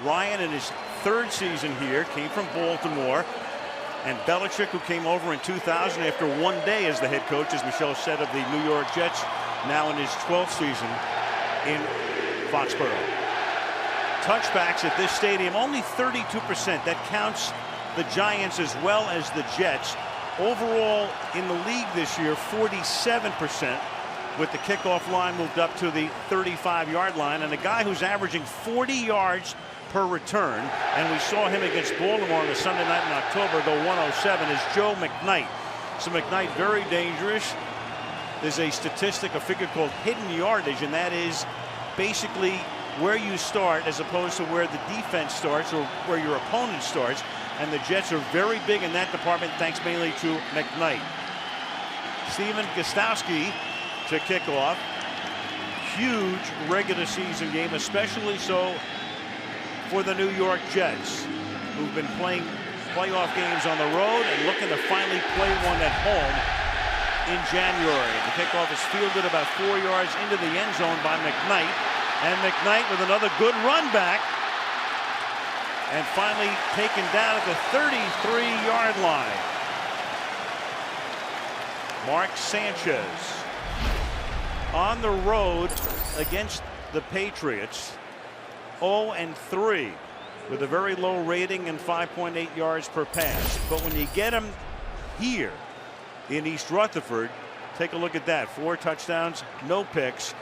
Ryan, in his third season here, came from Baltimore. And Belichick, who came over in 2000 after one day as the head coach, as Michelle said, of the New York Jets, now in his 12th season in Foxborough. Touchbacks at this stadium, only 32%. That counts the Giants as well as the Jets. Overall in the league this year, 47%, with the kickoff line moved up to the 35-yard line. And a guy who's averaging 40 yards per return, and we saw him against Baltimore on the Sunday night in October go 107, is Joe McKnight. So McKnight, very dangerous. There's a statistic, a figure called hidden yardage, and that is basically where you start as opposed to where the defense starts or where your opponent starts. And the Jets are very big in that department, thanks mainly to McKnight. Stephen Gostkowski to kick off. Huge regular season game, especially so for the New York Jets, who've been playing playoff games on the road and looking to finally play one at home in January. The kickoff is fielded about 4 yards into the end zone by McKnight. And McKnight with another good run back. And finally taken down at the 33-yard line. Mark Sanchez on the road against the Patriots. 0-3 with a very low rating and 5.8 yards per pass. But when you get him here in East Rutherford, take a look at that. 4 touchdowns, no picks,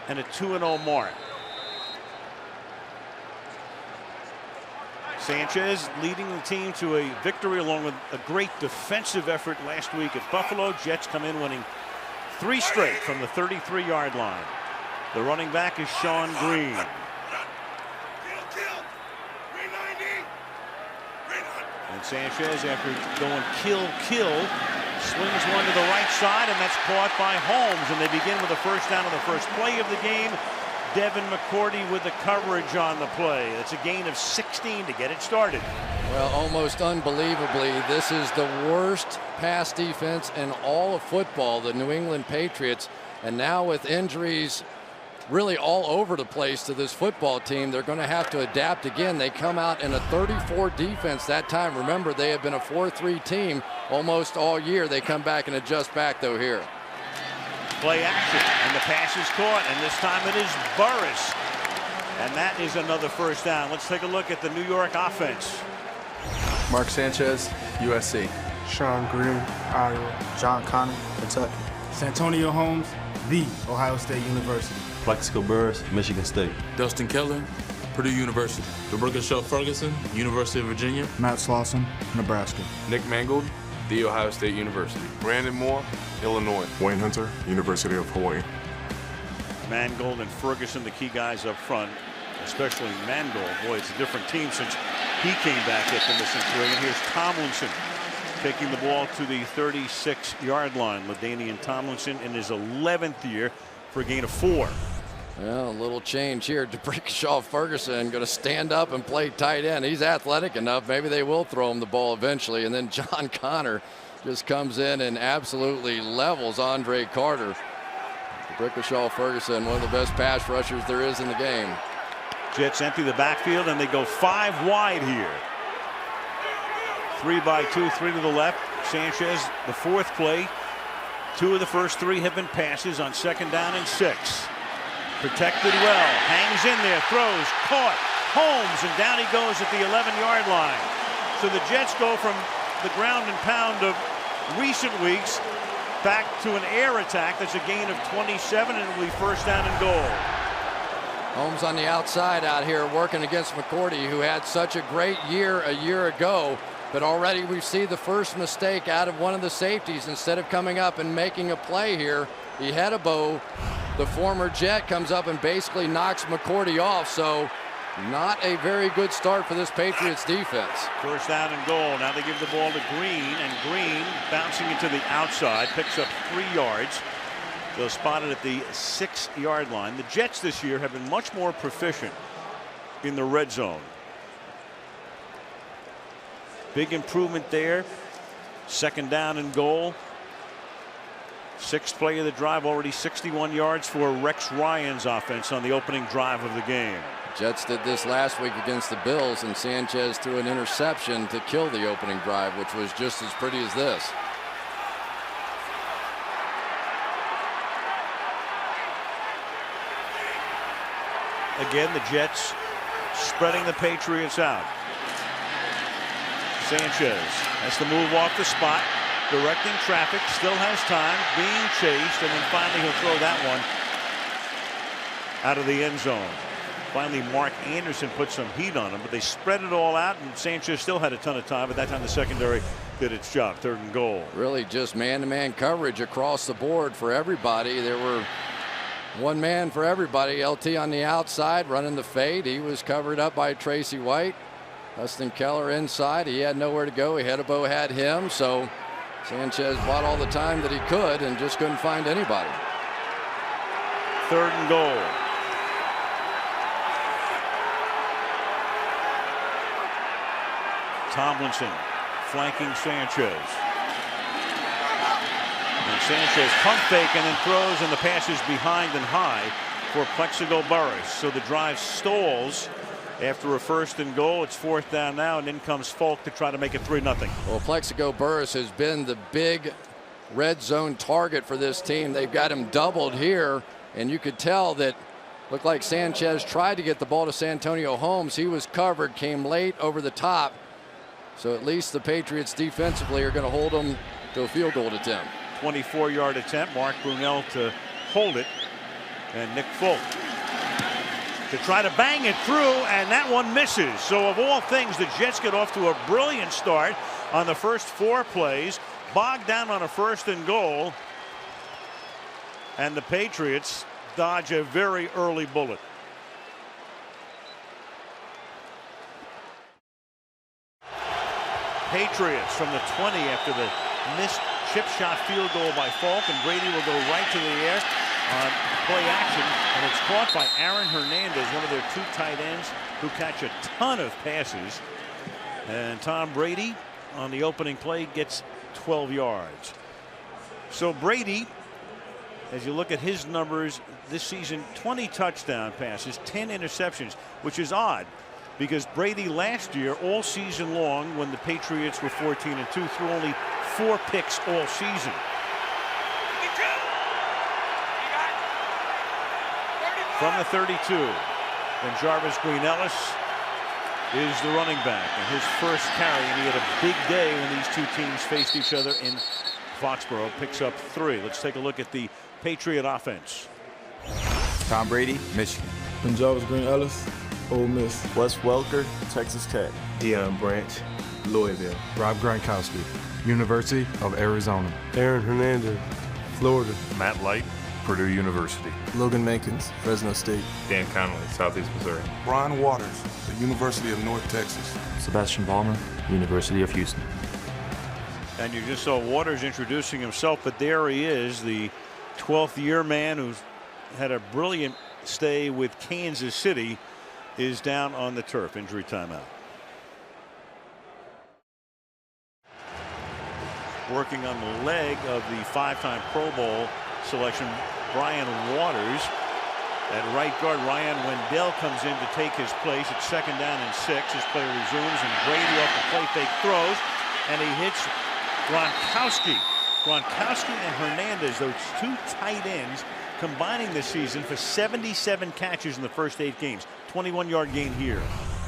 and a 2-0 mark. Sanchez leading the team to a victory along with a great defensive effort last week at Buffalo. Jets come in winning 3 straight from the 33-yard line. The running back is Sean Green. And Sanchez, after going kill, swings one to the right side, and that's caught by Holmes. And they begin with a first down on the first play of the game. Devin McCourty with the coverage on the play. That's a gain of 16 to get it started. Well, almost unbelievably, this is the worst pass defense in all of football, the New England Patriots. And now with injuries really all over the place to this football team, they're going to have to adapt again. They come out in a 34 defense that time. Remember, they have been a 4-3 team almost all year. They come back and adjust back, though, here. Play action, and the pass is caught, and this time it is Burris. And that is another first down. Let's take a look at the New York offense. Mark Sanchez, USC. Sean Green, Iowa. John Connor, Kentucky. Santonio Holmes, The Ohio State University. Plaxico Burress, Michigan State. Dustin Keller, Purdue University. DeBurger Ferguson, University of Virginia. Matt Slauson, Nebraska. Nick Mangold, The Ohio State University. Brandon Moore, Illinois. Wayne Hunter, University of Hawaii. Mangold and Ferguson, the key guys up front, especially Mangold. Boy, it's a different team since he came back after missing 3. And here's Tomlinson taking the ball to the 36-yard line. LaDainian Tomlinson in his 11th year for a gain of 4. Well, a little change here. DeBrickashaw Ferguson going to stand up and play tight end. He's athletic enough. Maybe they will throw him the ball eventually. And then John Connor just comes in and absolutely levels Andre Carter. DeBrickashaw Ferguson, one of the best pass rushers there is in the game. Jets empty the backfield, and they go 5 wide here. 3 by 2, 3 to the left. Sanchez, the 4th play. 2 of the first 3 have been passes on 2nd down and 6. Protected well, hangs in there, throws, caught, Holmes, and down he goes at the 11-yard line. So the Jets go from the ground and pound of recent weeks back to an air attack. That's a gain of 27, and it will be first down and goal. Holmes on the outside out here working against McCourty, who had such a great year a year ago. But already we see the first mistake out of one of the safeties. Instead of coming up and making a play here, he had a bow. The former Jet comes up and basically knocks McCourty off. So not a very good start for this Patriots defense. First down and goal. Now they give the ball to Green, and Green bouncing into the outside, picks up 3 yards. They'll spot it at the 6-yard line. The Jets this year have been much more proficient in the red zone. Big improvement there. 2nd down and goal. 6th play of the drive, already 61 yards for Rex Ryan's offense on the opening drive of the game. Jets did this last week against the Bills, and Sanchez threw an interception to kill the opening drive, which was just as pretty as this. Again, the Jets spreading the Patriots out. Sanchez has to move off the spot, directing traffic, still has time, being chased, and then finally he'll throw that one out of the end zone. Finally, Mark Anderson put some heat on him, but they spread it all out, and Sanchez still had a ton of time, but that time the secondary did its job. 3rd and goal. Really just man-to-man coverage across the board for everybody. There were one man for everybody. LT on the outside running the fade. He was covered up by Tracy White. Huston Keller inside. He had nowhere to go. Hedebo had him, so Sanchez bought all the time that he could and just couldn't find anybody. 3rd and goal. Tomlinson flanking Sanchez. And Sanchez pump fake and then throws, and the pass is behind and high for Plexico Burress. So the drive stalls after a 1st and goal. It's 4th down now, and in comes Falk to try to make it 3-0. Well, Plexico Burress has been the big red zone target for this team. They've got him doubled here, and you could tell that looked like Sanchez tried to get the ball to Santonio Holmes. He was covered, came late over the top. So at least the Patriots defensively are going to hold them to a field goal attempt. 24-yard attempt. Mark Brunell to hold it, and Nick Folk to try to bang it through, and that one misses. So of all things, the Jets get off to a brilliant start on the first 4 plays, bogged down on a 1st and goal, and the Patriots dodge a very early bullet. Patriots from the 20 after the missed chip shot field goal by Falk, and Brady will go right to the air on play action, and it's caught by Aaron Hernandez, one of their 2 tight ends who catch a ton of passes. And Tom Brady on the opening play gets 12 yards. So Brady, as you look at his numbers this season, 20 touchdown passes, 10 interceptions, which is odd because Brady last year all season long, when the Patriots were 14-2, threw only 4 picks all season. From the 32, and Jarvis Green-Ellis is the running back, and his first carry, and he had a big day when these 2 teams faced each other in Foxborough. Picks up 3. Let's take a look at the Patriot offense. Tom Brady, Michigan. And Jarvis Green-Ellis, Ole Miss. Wes Welker, Texas Tech. Deion Branch, Louisville. Rob Gronkowski, University of Arizona. Aaron Hernandez, Florida. Matt Light, Purdue University. Logan Mankins, Fresno State. Dan Connolly, Southeast Missouri. Brian Waters, the University of North Texas. Sebastian Ballmer, University of Houston. And you just saw Waters introducing himself, but there he is, the 12th year man who's had a brilliant stay with Kansas City, is down on the turf. Injury timeout. Working on the leg of the 5-time Pro Bowl selection, Brian Waters. At right guard, Ryan Wendell comes in to take his place. It's 2nd down and 6. His play resumes, and Brady off the play fake throws, and he hits Gronkowski. Gronkowski and Hernandez, those 2 tight ends, combining this season for 77 catches in the first 8 games. 21-yard gain here.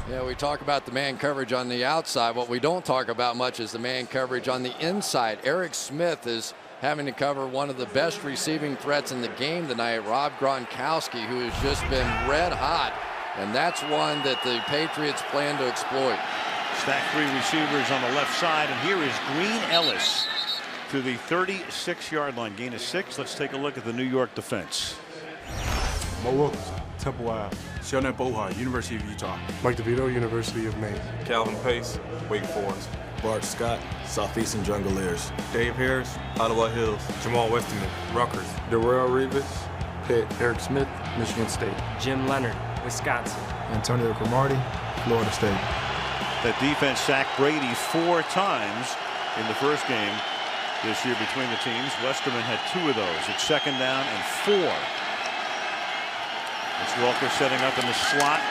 Yeah, we talk about the man coverage on the outside. What we don't talk about much is the man coverage on the inside. Eric Smith is having to cover one of the best receiving threats in the game tonight, Rob Gronkowski, who has just been red hot. And that's one that the Patriots plan to exploit. Stack 3 receivers on the left side, and here is Green-Ellis to the 36-yard line. Gain of 6. Let's take a look at the New York defense. Mo Wilkinson, Temple Ave. Sheldon Bohart, University of Utah. Mike DeVito, University of Maine. Calvin Pace, Wake Forest. Bart Scott, Southeastern Junglers. Dave Harris, Ottawa Hills. Jamal Westerman, Rutgers. Darrell Reeves, Pitt. Eric Smith, Michigan State. Jim Leonard, Wisconsin. Antonio Cromartie, Florida State. That defense sacked Brady 4 times in the first game this year between the teams. Westerman had 2 of those. It's 2nd down and 4. It's Welker setting up in the slot.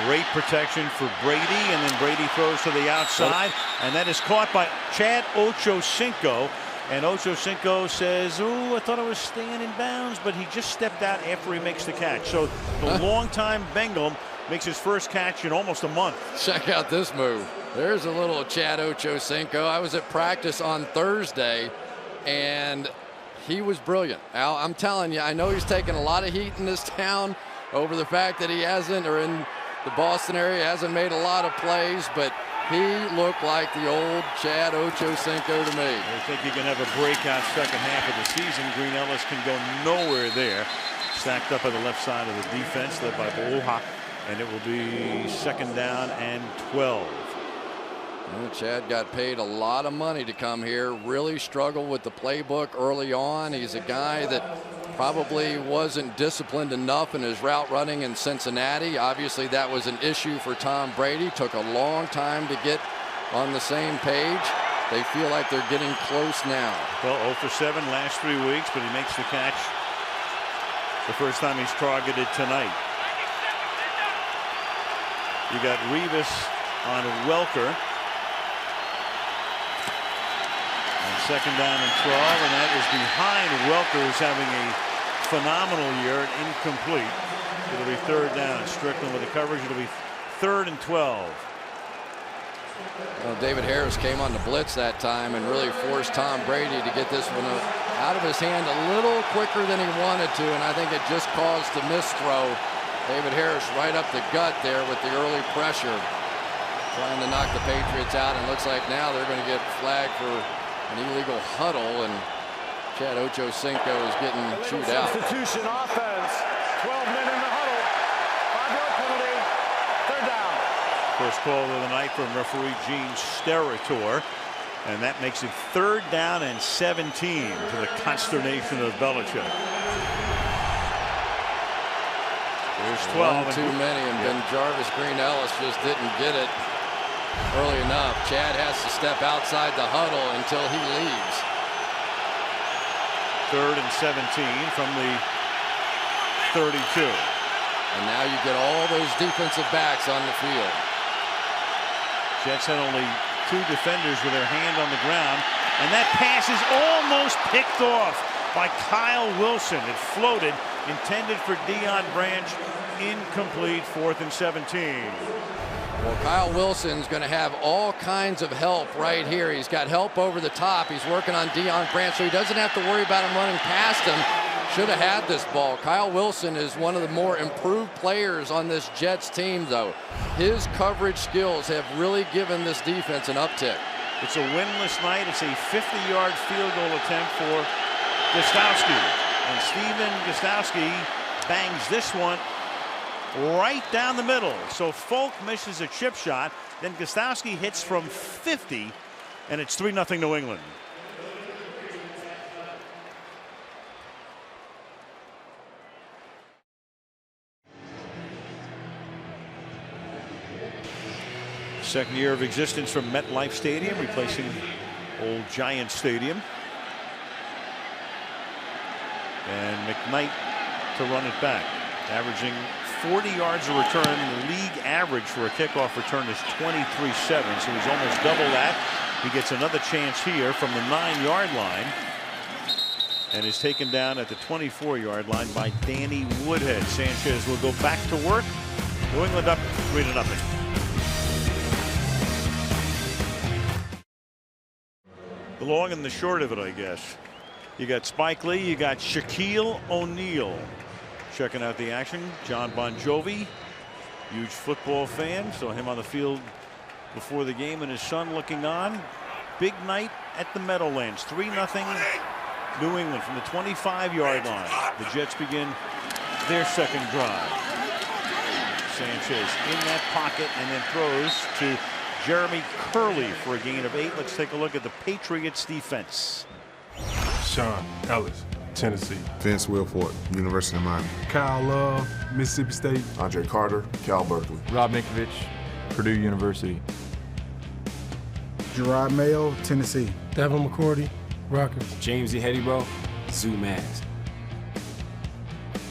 Great protection for Brady, and then Brady throws to the outside, and that is caught by Chad Ochocinco. And Ochocinco says, "Ooh, I thought I was staying in bounds," but he just stepped out after he makes the catch. So the longtime Bengal makes his first catch in almost a month. Check out this move. There's a little Chad Ochocinco. I was at practice on Thursday, and he was brilliant. Al, I'm telling you, I know he's taken a lot of heat in this town over the fact that he hasn't, or in the Boston area, hasn't made a lot of plays, but he looked like the old Chad Ochocinco to me. I think he can have a breakout second half of the season. Green Ellis can go nowhere there. Stacked up on the left side of the defense, led by Boha, and it will be 2nd down and 12. Well, Chad got paid a lot of money to come here. Really struggled with the playbook early on. He's a guy that probably wasn't disciplined enough in his route running in Cincinnati. Obviously, that was an issue for Tom Brady. Took a long time to get on the same page. They feel like they're getting close now. Well, 0 for 7 last 3 weeks, but he makes the catch the first time he's targeted tonight. You got Revis on Welker. And 2nd down and 12, and that is behind Welker, who's having a phenomenal year. Incomplete. It'll be 3rd down. Strickland with the coverage. It'll be 3rd and 12. Well, David Harris came on the blitz that time and really forced Tom Brady to get this one out of his hand a little quicker than he wanted to, and I think it just caused the misthrow. David Harris right up the gut there with the early pressure, trying to knock the Patriots out, and looks like now they're going to get flagged for an illegal huddle, and Chad Ochocinco is getting chewed out. Substitution offense. 12 men in the huddle. 5-yard penalty. 3rd down. First call of the night from referee Gene Steratore, and that makes it 3rd down and 17 to the consternation of Belichick. There's 12. One too many, and Ben Jarvis Green Ellis just didn't get it early enough. Chad has to step outside the huddle until he leaves. 3rd and 17 from the 32. And now you get all those defensive backs on the field. Jets had only 2 defenders with their hand on the ground, and that pass is almost picked off by Kyle Wilson. It floated, intended for Deion Branch. Incomplete. 4th and 17. Well, Kyle Wilson's going to have all kinds of help right here. He's got help over the top. He's working on Deion Branch, so he doesn't have to worry about him running past him. Should have had this ball. Kyle Wilson is one of the more improved players on this Jets team, though. His coverage skills have really given this defense an uptick. It's a winless night. It's a 50-yard field goal attempt for Gostowski. And Steven Gostowski bangs this one right down the middle. So Folk misses a chip shot. Then Gostowski hits from 50, and it's 3-0 New England. Second year of existence from MetLife Stadium, replacing old Giant Stadium. And McKnight to run it back, averaging 40 yards a return. The league average for a kickoff return is 23.7, so he's almost double that. He gets another chance here from the 9-yard line, and is taken down at the 24-yard line by Danny Woodhead. Sanchez will go back to work. New England up 3-0. The long and the short of it, I guess. You got Spike Lee, you got Shaquille O'Neal checking out the action. John Bon Jovi, huge football fan, saw him on the field before the game, and his son looking on. Big night at the Meadowlands. 3-0 New England from the 25-yard line. The Jets begin their second drive. Sanchez in that pocket and then throws to Jeremy Curley for a gain of 8. Let's take a look at the Patriots defense. Sean Ellis, Tennessee. Vince Wilfork, University of Miami. Kyle Love, Mississippi State. Andre Carter, Cal Berkeley. Rob Ninkovich, Purdue University. Gerard Mayo, Tennessee. Devin McCourty, Rutgers. James E. Hedibro, ZooMass.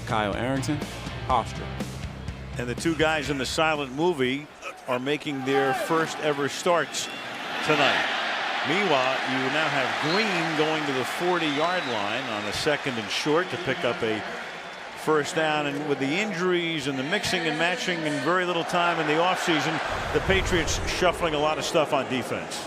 Kyle Arrington, Hofstra. And the two guys in the silent movie are making their first ever starts tonight. Meanwhile, you now have Green going to the 40-yard line on a 2nd and short to pick up a first down. And with the injuries and the mixing and matching and very little time in the offseason, the Patriots shuffling a lot of stuff on defense.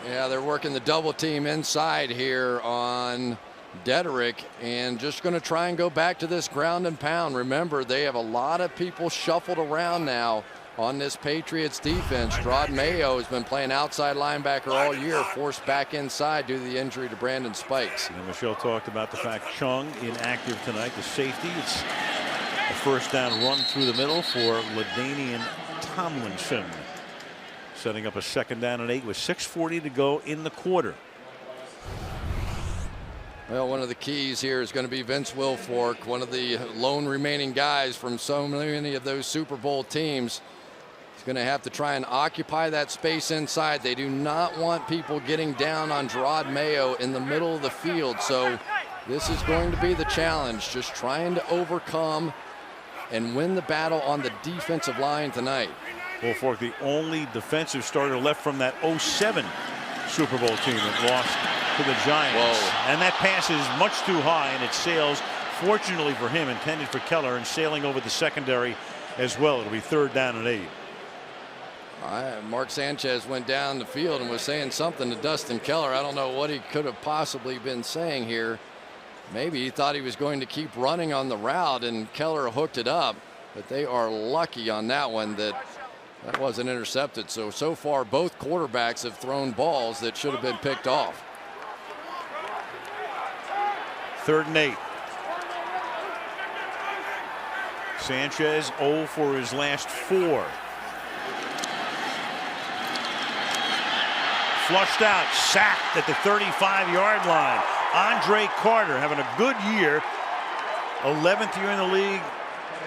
Yeah, they're working the double team inside here on Dederick and just going to try and go back to this ground and pound. Remember, they have a lot of people shuffled around now on this Patriots defense. Gerard Mayo has been playing outside linebacker all year, forced back inside due to the injury to Brandon Spikes. And Michelle talked about the fact Chung inactive tonight, the safety. It's a first down run through the middle for LaDainian Tomlinson, setting up a 2nd down and 8 with 6:40 to go in the quarter. Well, one of the keys here is going to be Vince Wilfork, one of the lone remaining guys from so many of those Super Bowl teams. He's going to have to try and occupy that space inside. They do not want people getting down on Gerard Mayo in the middle of the field. So this is going to be the challenge, just trying to overcome and win the battle on the defensive line tonight. Wilfork, the only defensive starter left from that 07 Super Bowl team that lost to the Giants. Whoa. And that pass is much too high, and it sails, fortunately for him, intended for Keller, and sailing over the secondary as well. It'll be 3rd down and 8. Mark Sanchez went down the field and was saying something to Dustin Keller. I don't know what he could have possibly been saying here. Maybe he thought he was going to keep running on the route, and Keller hooked it up. But they are lucky on that one that wasn't intercepted. So far, both quarterbacks have thrown balls that should have been picked off. 3rd and 8. Sanchez 0 for his last 4. Flushed out, sacked at the 35-yard line. Andre Carter having a good year. 11th year in the league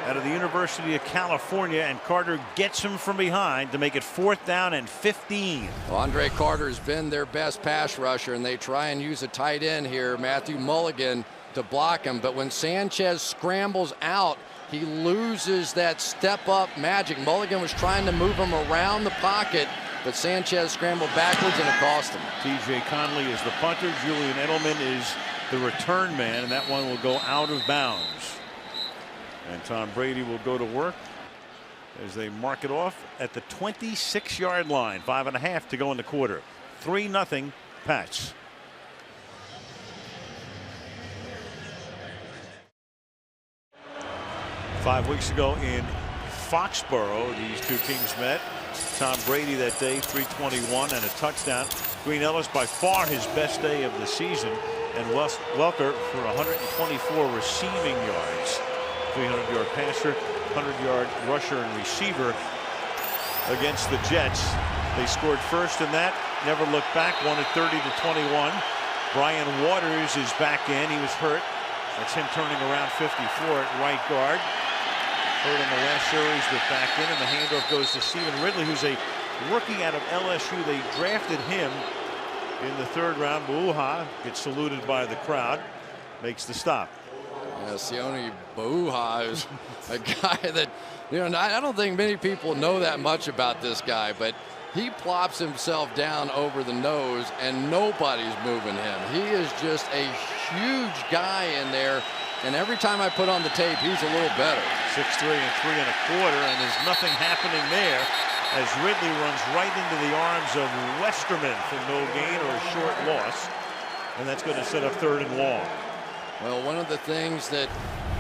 out of the University of California, and Carter gets him from behind to make it 4th down and 15. Well, Andre Carter has been their best pass rusher, and they try and use a tight end here, Matthew Mulligan, to block him. But when Sanchez scrambles out, he loses that step-up magic. Mulligan was trying to move him around the pocket, but Sanchez scrambled backwards and it cost him. TJ Conley is the punter. Julian Edelman is the return man, and that one will go out of bounds. And Tom Brady will go to work as they mark it off at the 26-yard line. 5.5 to go in the quarter. 3-0 Pats. Five weeks ago in Foxborough, these two teams met. Tom Brady that day, 321 and a touchdown. Green Ellis by far his best day of the season, and Welker for 124 receiving yards. 300-yard passer, 100-yard rusher and receiver against the Jets. They scored first in that, never looked back, won it 30-21. Brian Waters is back in. He was hurt. That's him turning around 54 at right guard. Hurt in the last series, but back in, and the handoff goes to Stephen Ridley, who's a rookie out of LSU. They drafted him in the 3rd round. Bouha gets saluted by the crowd, makes the stop. Yeah, Sione Bouha is a guy that, I don't think many people know that much about this guy, but he plops himself down over the nose and nobody's moving him. He is just a huge guy in there, and every time I put on the tape, he's a little better. 6'3" and 3 1/4, and there's nothing happening there as Ridley runs right into the arms of Westerman for no gain or a short loss, and that's going to set up 3rd and long. Well, one of the things that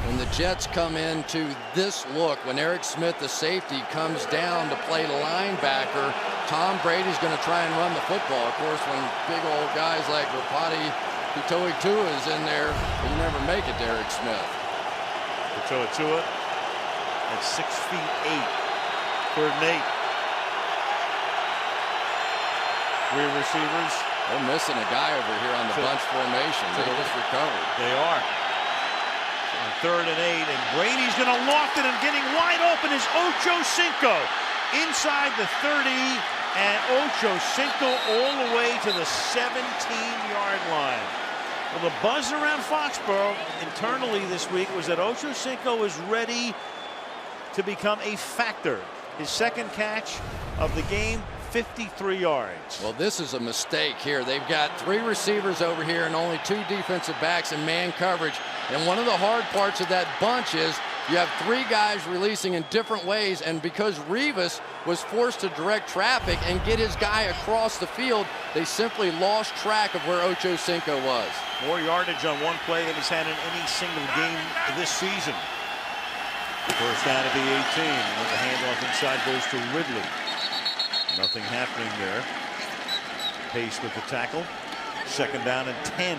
when the Jets come into this look, when Eric Smith, the safety, comes down to play linebacker, Tom Brady's going to try and run the football. Of course, when big old guys like Rapati Pitoi Tua is in there, you never make it to Eric Smith. Pitoi Tua at 6'8". 3rd and 8. 3 receivers. They're missing a guy over here on the bunch formation. They just recovered. They are. On 3rd and 8, and Brady's going to loft it, and getting wide open is Ocho Cinco inside the 30, and Ocho Cinco all the way to the 17-yard line. Well, the buzz around Foxborough internally this week was that Ocho Cinco is ready to become a factor. His second catch of the game, 53 yards. Well, this is a mistake here. They've got 3 receivers over here and only 2 defensive backs in man coverage. And one of the hard parts of that bunch is you have 3 guys releasing in different ways, and because Rivas was forced to direct traffic and get his guy across the field, they simply lost track of where Ocho Cinco was. More yardage on one play than he's had in any single game this season. First down at the 18, and the handoff inside goes to Ridley. Nothing happening there. Pace with the tackle. Second down and 10.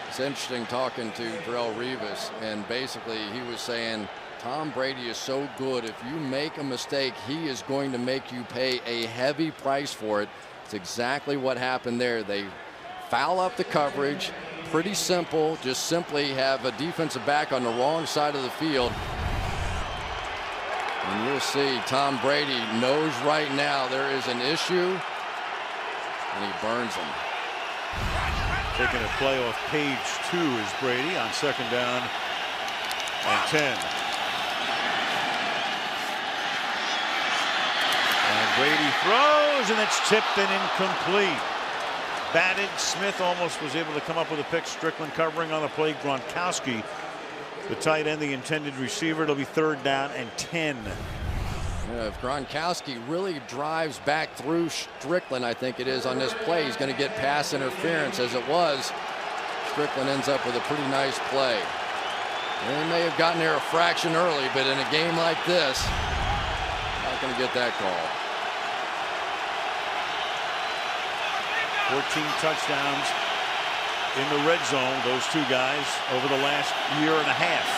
It's interesting talking to Darrelle Revis, and basically he was saying Tom Brady is so good, if you make a mistake, he is going to make you pay a heavy price for it. It's exactly what happened there. They foul up the coverage. Pretty simple. Just simply have a defensive back on the wrong side of the field. And you'll see Tom Brady knows right now there is an issue, and he burns him. Taking a play off page 2 is Brady on second down and 10. And Brady throws, and it's tipped and incomplete. Batted. Smith almost was able to come up with a pick. Strickland covering on the play. Gronkowski, the tight end, the intended receiver. It'll be third down and 10. Yeah, if Gronkowski really drives back through Strickland, I think it is on this play, he's going to get pass interference. As it was, Strickland ends up with a pretty nice play. And they may have gotten there a fraction early, but in a game like this, not going to get that call. 14 touchdowns in the red zone, those 2 guys, over the last year and a half.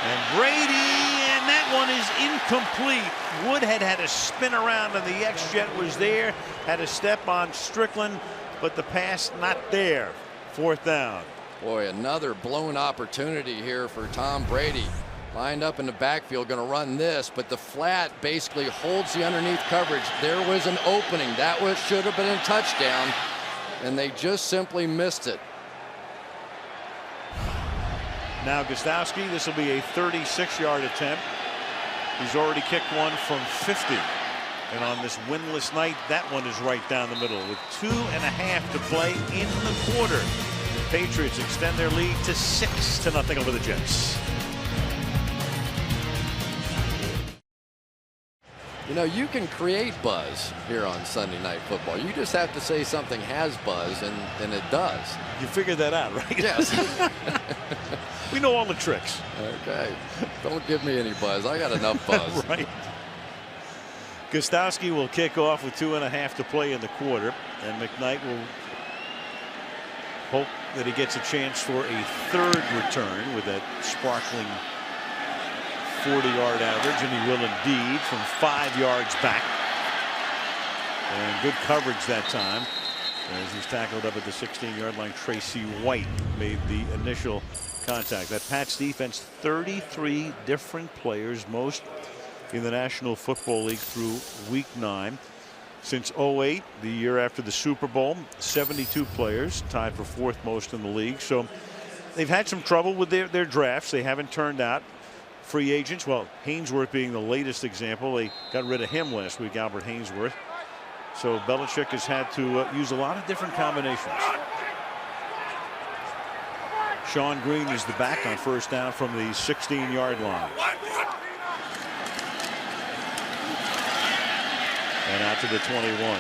And Brady, and that one is incomplete. Woodhead had a spin around, and the X-Jet was there, had a step on Strickland, but the pass not there. Fourth down. Boy, another blown opportunity here for Tom Brady. Lined up in the backfield, going to run this, but the flat basically holds the underneath coverage. There was an opening. That should have been a touchdown, and they just simply missed it. Now Gostowski, this will be a 36-yard attempt. He's already kicked one from 50. And on this winless night, that one is right down the middle with 2.5 to play in the quarter. The Patriots extend their lead to 6-0 over the Jets. You know, you can create buzz here on Sunday Night Football. You just have to say something has buzz, and it does. You figured that out, right? Yes. We know all the tricks. Okay. Don't give me any buzz. I got enough buzz. Right. Gostowski will kick off with 2.5 to play in the quarter, and McKnight will hope that he gets a chance for a third return with that sparkling 40-yard average, and he will indeed from 5 yards back. And good coverage that time as he's tackled up at the 16-yard line. Tracy White made the initial contact. That Pats defense, 33 different players, most in the National Football League through week 9. Since 08, the year after the Super Bowl, 72 players, tied for 4th most in the league. So they've had some trouble with their drafts. They haven't turned out. Free agents, well, Hainsworth being the latest example. They got rid of him last week, Albert Hainsworth. So Belichick has had to use a lot of different combinations. Sean Green is the back on first down from the 16-yard line. And out to the 21.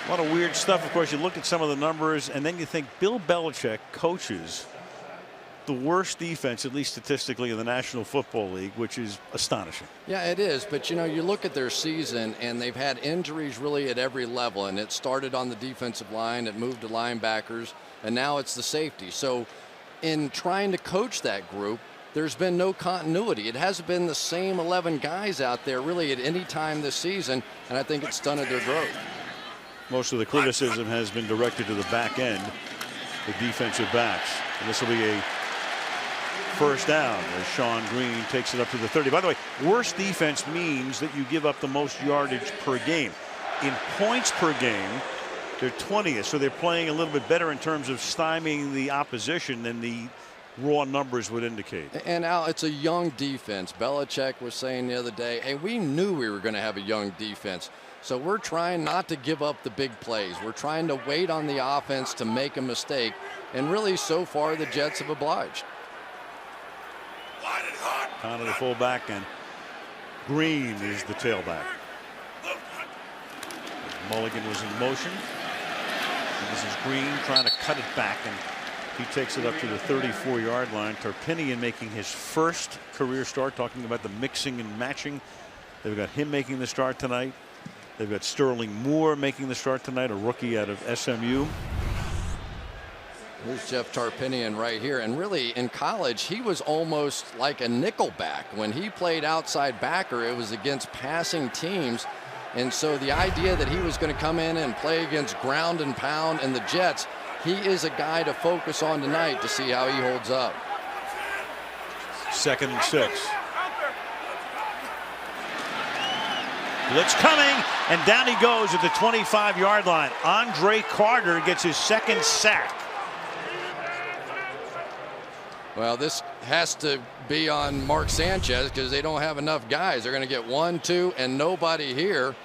A lot of weird stuff. Of course, you look at some of the numbers, and then you think Bill Belichick coaches the worst defense, at least statistically, in the National Football League, which is astonishing. Yeah, it is. But, you know, you look at their season, and they've had injuries really at every level. And it started on the defensive line. It moved to linebackers. And now it's the safety. So in trying to coach that group, there's been no continuity. It hasn't been the same 11 guys out there really at any time this season. And I think it's stunted their growth. Most of the criticism has been directed to the back end, the defensive backs. And this will be a first down as Sean Green takes it up to the 30. By the way, worst defense means that you give up the most yardage per game. In points per game, they're 20th, so they're playing a little bit better in terms of stymieing the opposition than the raw numbers would indicate. And Al, it's a young defense. Belichick was saying the other day, hey, we knew we were going to have a young defense. So we're trying not to give up the big plays. We're trying to wait on the offense to make a mistake. And really, so far, the Jets have obliged. Connor the fullback, and Green is the tailback. Mulligan was in motion. And this is Green trying to cut it back, and he takes it up to the 34-yard line. Tarpinian making his first career start, talking about the mixing and matching. They've got him making the start tonight. They've got Sterling Moore making the start tonight, a rookie out of SMU. Here's Jeff Tarpinian right here. And really, in college, he was almost like a nickel back. When he played outside backer, it was against passing teams. And so the idea that he was going to come in and play against ground and pound and the Jets, he is a guy to focus on tonight to see how he holds up. 2nd and 6. Blitz coming, and down he goes at the 25-yard line. Andre Carter gets his 2nd sack. Well, this has to be on Mark Sanchez because they don't have enough guys. They're going to get 1, 2, and nobody here.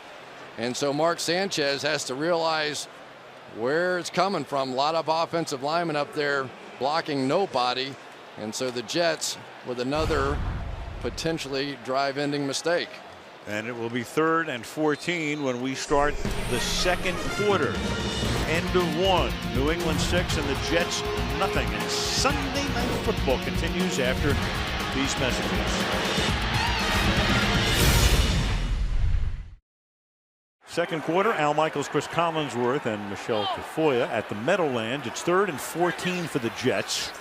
And so Mark Sanchez has to realize where it's coming from. A lot of offensive linemen up there blocking nobody. And so the Jets with another potentially drive-ending mistake. And it will be 3rd and 14 when we start the 2nd quarter. End of 1. New England 6 and the Jets nothing. And Sunday Night Football continues after these messages. Second quarter, Al Michaels, Chris Collinsworth, and Michelle Tafoya at the Meadowlands. It's 3rd and 14 for the Jets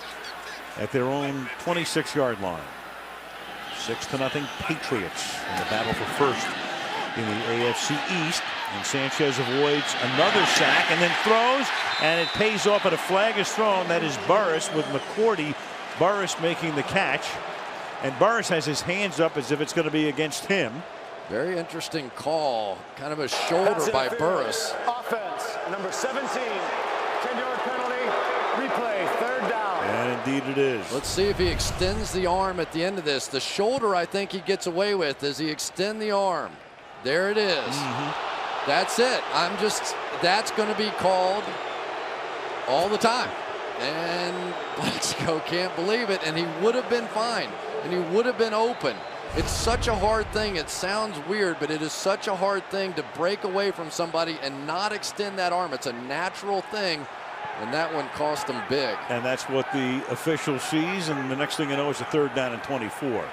at their own 26-yard line. 6-0 Patriots in the battle for first in the AFC East. And Sanchez avoids another sack and then throws, and it pays off, but a flag is thrown. That is Burris with McCourty. Burris making the catch, and Burris has his hands up as if it's going to be against him. Very interesting call. Kind of a shoulder by Burris. Offense, number 17. 10-yard penalty. Replay, 3rd down. And indeed it is. Let's see if he extends the arm at the end of this. The shoulder, I think he gets away with. Does he extend the arm? There it is. That's it. That's going to be called all the time. And Mexico can't believe it. And he would have been fine. And he would have been open. It's such a hard thing. It sounds weird, but it is such a hard thing to break away from somebody and not extend that arm. It's a natural thing. And that one cost him big. And that's what the official sees. And the next thing you know, it's a 3rd down and 24.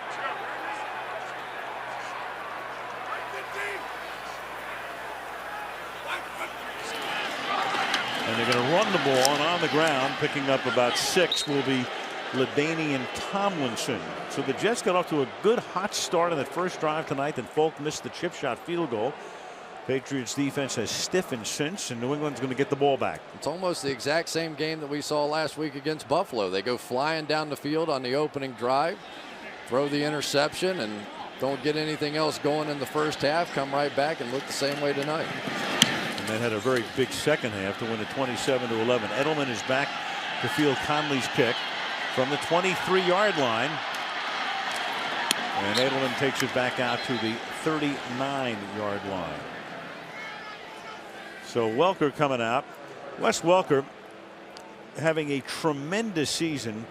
And they're going to run the ball, and on the ground, picking up about 6 will be LaDainian Tomlinson. So the Jets got off to a good hot start on that first drive tonight. Then Folk missed the chip shot field goal. Patriots defense has stiffened since, and New England's going to get the ball back. It's almost the exact same game that we saw last week against Buffalo. They go flying down the field on the opening drive, throw the interception, and don't get anything else going in the first half, come right back and look the same way tonight. And then had a very big second half to win it 27-11. Edelman is back to field Conley's kick from the 23-yard line. And Edelman takes it back out to the 39-yard line. So Welker coming out. Wes Welker having a tremendous season.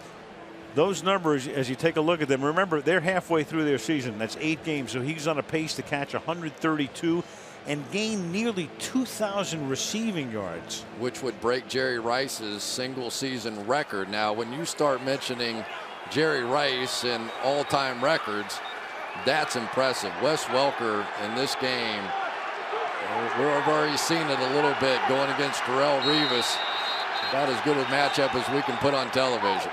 Those numbers, as you take a look at them, remember they're halfway through their season. That's 8 games. So he's on a pace to catch 132 and gain nearly 2,000 receiving yards, which would break Jerry Rice's single season record. Now, when you start mentioning Jerry Rice and all-time records, that's impressive. Wes Welker in this game, we've already seen it a little bit going against Darrelle Revis. About as good a matchup as we can put on television.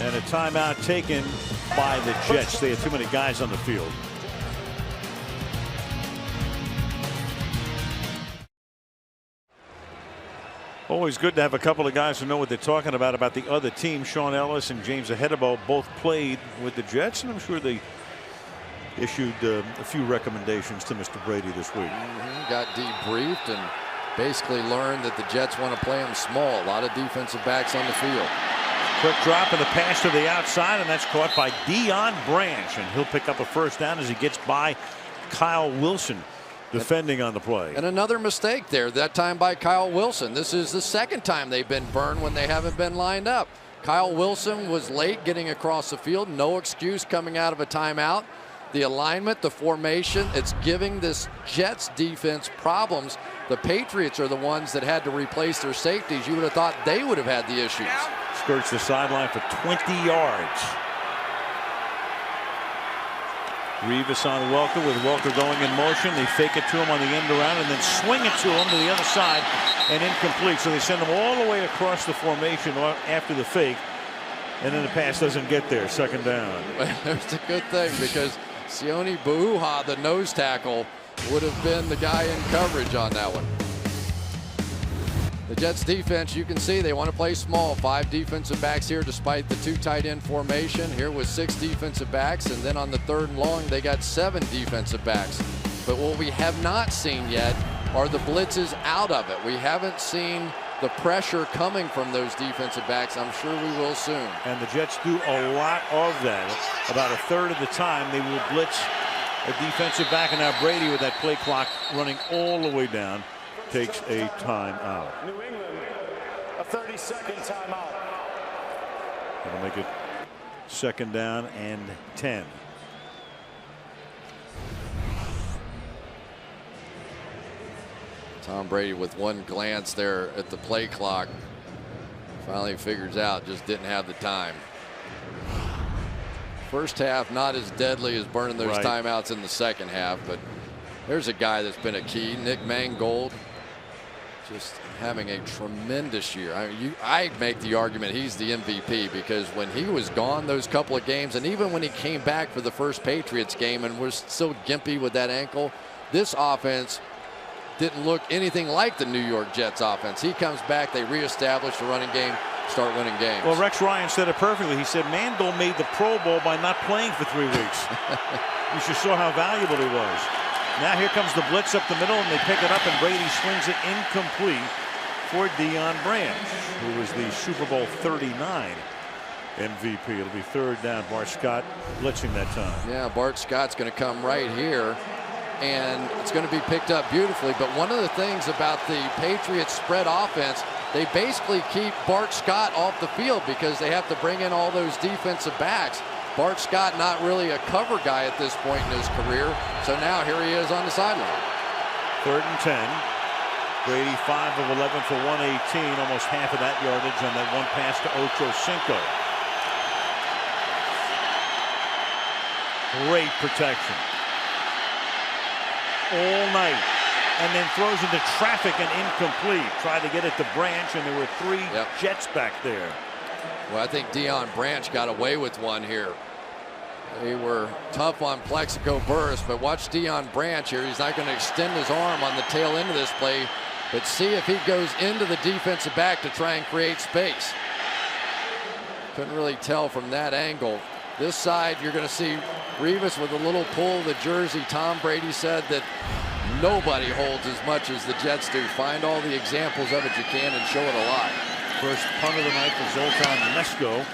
And a timeout taken by the Jets. They had too many guys on the field. Always good to have a couple of guys who know what they're talking about the other team. Sean Ellis and James Ahedebo both played with the Jets, and I'm sure they issued a few recommendations to Mr. Brady this week. Got debriefed, and basically learned that the Jets want to play them small. A lot of defensive backs on the field. Quick drop of the pass to the outside, and that's caught by Deion Branch, and he'll pick up a first down as he gets by Kyle Wilson defending on the play. And another mistake there, that time by Kyle Wilson. This is the second time they've been burned when they haven't been lined up. Kyle Wilson was late getting across the field. No excuse coming out of a timeout. The alignment, the formation, it's giving this Jets defense problems. The Patriots are the ones that had to replace their safeties. You would have thought they would have had the issues. Skirts the sideline for 20 yards. Revis on Welker, with Welker going in motion. They fake it to him on the end around and then swing it to him to the other side and incomplete. So they send him all the way across the formation after the fake, and then the pass doesn't get there. Second down. It's a good thing because Sione Buuha, the nose tackle, would have been the guy in coverage on that one. The Jets defense, you can see they want to play small. 5 defensive backs here despite the 2 tight end formation. Here was 6 defensive backs, and then on the 3rd and long they got 7 defensive backs. But what we have not seen yet are the blitzes out of it. We haven't seen the pressure coming from those defensive backs. I'm sure we will soon. And the Jets do a lot of that. About a third of the time they will blitz a defensive back, and now Brady, with that play clock running all the way down, takes a timeout. New England, a 30-second timeout. That'll make it second down and 10. Tom Brady, with one glance there at the play clock, finally figures out just didn't have the time. First half not as deadly as burning those timeouts in the second half, but there's a guy that's been a key. Nick Mangold, just having a tremendous year. I make the argument he's the MVP, because when he was gone those couple of games, and even when he came back for the first Patriots game and was still gimpy with that ankle, this offense didn't look anything like the New York Jets offense. He comes back, they reestablish the running game, start winning games. Well, Rex Ryan said it perfectly. He said Mangold made the Pro Bowl by not playing for 3 weeks. You should saw how valuable he was. Now here comes the blitz up the middle, and they pick it up, and Brady swings it incomplete for Deion Branch, who was the Super Bowl 39 MVP. It'll be third down. Bart Scott blitzing that time. Yeah, Bart Scott's going to come right here, and it's going to be picked up beautifully. But one of the things about the Patriots spread offense, they basically keep Bart Scott off the field because they have to bring in all those defensive backs. Bart Scott not really a cover guy at this point in his career, so now here he is on the sideline. Third and 10. Brady 5 of 11 for 118, almost half of that yardage on that one pass to Ocho Cinco. Great protection all night, and then throws into traffic and incomplete. Tried to get it to Branch, and there were 3 Jets back there. Well, I think Deion Branch got away with one here. They were tough on Plexico Burress, but watch Deion Branch here. He's not going to extend his arm on the tail end of this play, but see if he goes into the defensive back to try and create space. Couldn't really tell from that angle. This side, you're going to see Revis with a little pull of the jersey. Tom Brady said that nobody holds as much as the Jets do. Find all the examples of it you can and show it a lot. First punt of the night for Zoltan Mesko.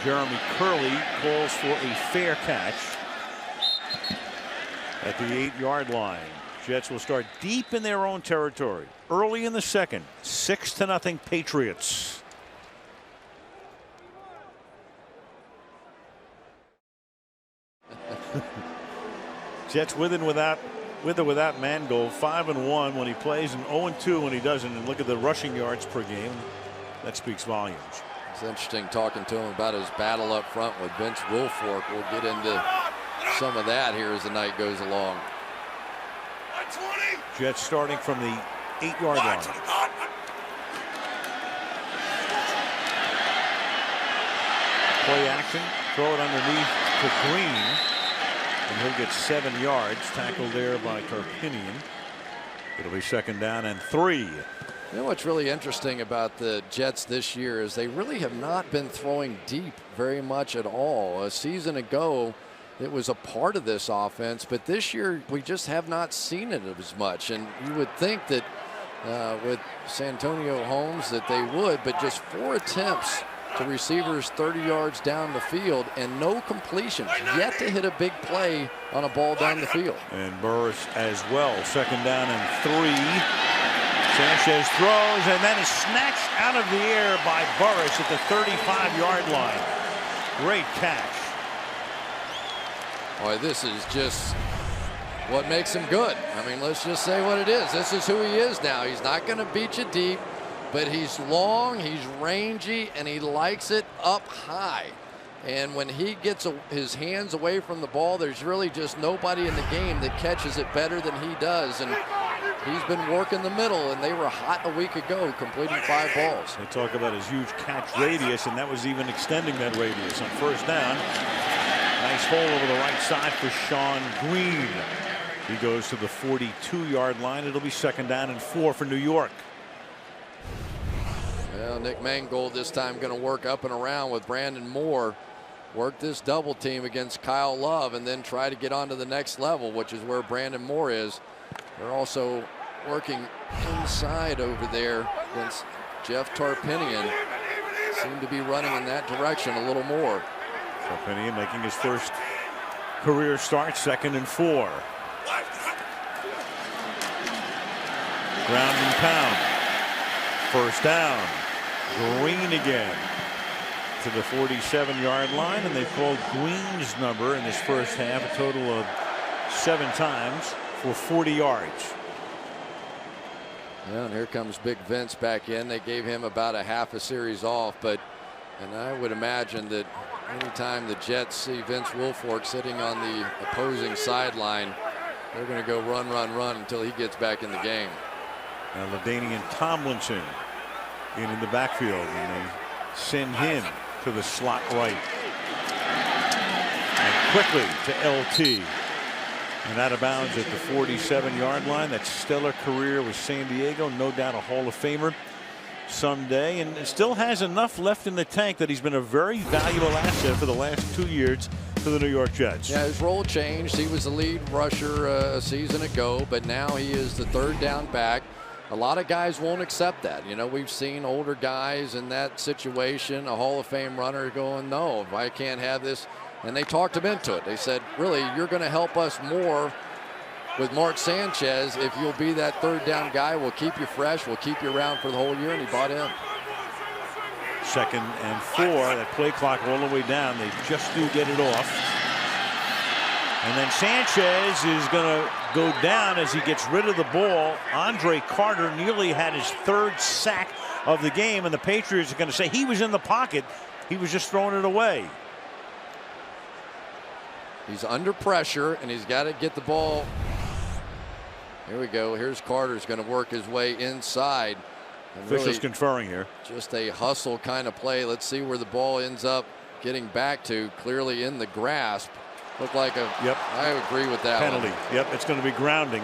Jeremy Curley calls for a fair catch at the 8-yard line. Jets will start deep in their own territory early in the second. 6-0 Patriots. Jets with or without Mangold, 5-1 when he plays and 0-2 when he doesn't. And look at the rushing yards per game. That speaks volumes. It's interesting talking to him about his battle up front with Vince Wilfork. We'll get into some of that here as the night goes along. Jets starting from the 8-yard line. Play action, throw it underneath to Green, and he'll get 7 yards. Tackled there by Karpinian. It'll be second down and 3. You know what's really interesting about the Jets this year is they really have not been throwing deep very much at all. A season ago, it was a part of this offense, but this year we just have not seen it as much. And you would think that with Santonio Holmes that they would, but just 4 attempts to receivers 30 yards down the field and no completions, yet to hit a big play on a ball down the field. And Burris as well. 2nd down and 3. Sanchez throws and then is snatched out of the air by Burris at the 35-yard line. Great catch. Boy, this is just what makes him good. I mean, let's just say what it is. This is who he is now. He's not going to beat you deep, but he's long, he's rangy, and he likes it up high. And when he gets his hands away from the ball, there's really just nobody in the game that catches it better than he does. And he's been working the middle, and they were hot a week ago, completing 5 balls. They talk about his huge catch radius, and that was even extending that radius. On 1st down, nice hole over the right side for Sean Green. He goes to the 42-yard line. It'll be 2nd down and 4 for New York. Well, Nick Mangold this time going to work up and around with Brandon Moore. Work this double team against Kyle Love and then try to get on to the next level, which is where Brandon Moore is. They're also working inside over there against Jeff Tarpinian. Seem to be running in that direction a little more. Tarpinian making his first career start, 2nd and 4. Ground and pound. 1st down. Green again to the 47-yard line, and they called Green's number in this first half a total of 7 times for 40 yards. Yeah, and here comes Big Vince back in. They gave him about a half a series off, and I would imagine that anytime the Jets see Vince Wilfork sitting on the opposing sideline, they're going to go run, run, run until he gets back in the game. Now LaDainian Tomlinson in the backfield, and they send him to the slot right. And quickly to LT. And out of bounds at the 47-yard line. That stellar career with San Diego. No doubt a Hall of Famer someday. And still has enough left in the tank that he's been a very valuable asset for the last 2 years for the New York Jets. Yeah, his role changed. He was the lead rusher a season ago, but now he is the 3rd down back. A lot of guys won't accept that. You know, we've seen older guys in that situation, a Hall of Fame runner going, no, if I can't have this. And they talked him into it. They said, really, you're going to help us more with Mark Sanchez if you'll be that 3rd down guy. We'll keep you fresh. We'll keep you around for the whole year. And he bought in. 2nd and 4. That play clock all the way down. They just do get it off. And then Sanchez is going to go down as he gets rid of the ball. Andre Carter nearly had his 3rd sack of the game, and the Patriots are going to say he was in the pocket. He was just throwing it away. He's under pressure, and he's got to get the ball. Here we go. Here's Carter's going to work his way inside. Officials really conferring here. Just a hustle kind of play. Let's see where the ball ends up getting back to. Clearly in the grasp. Looked like a. Yep. I agree with that penalty. one. Yep, it's going to be grounding.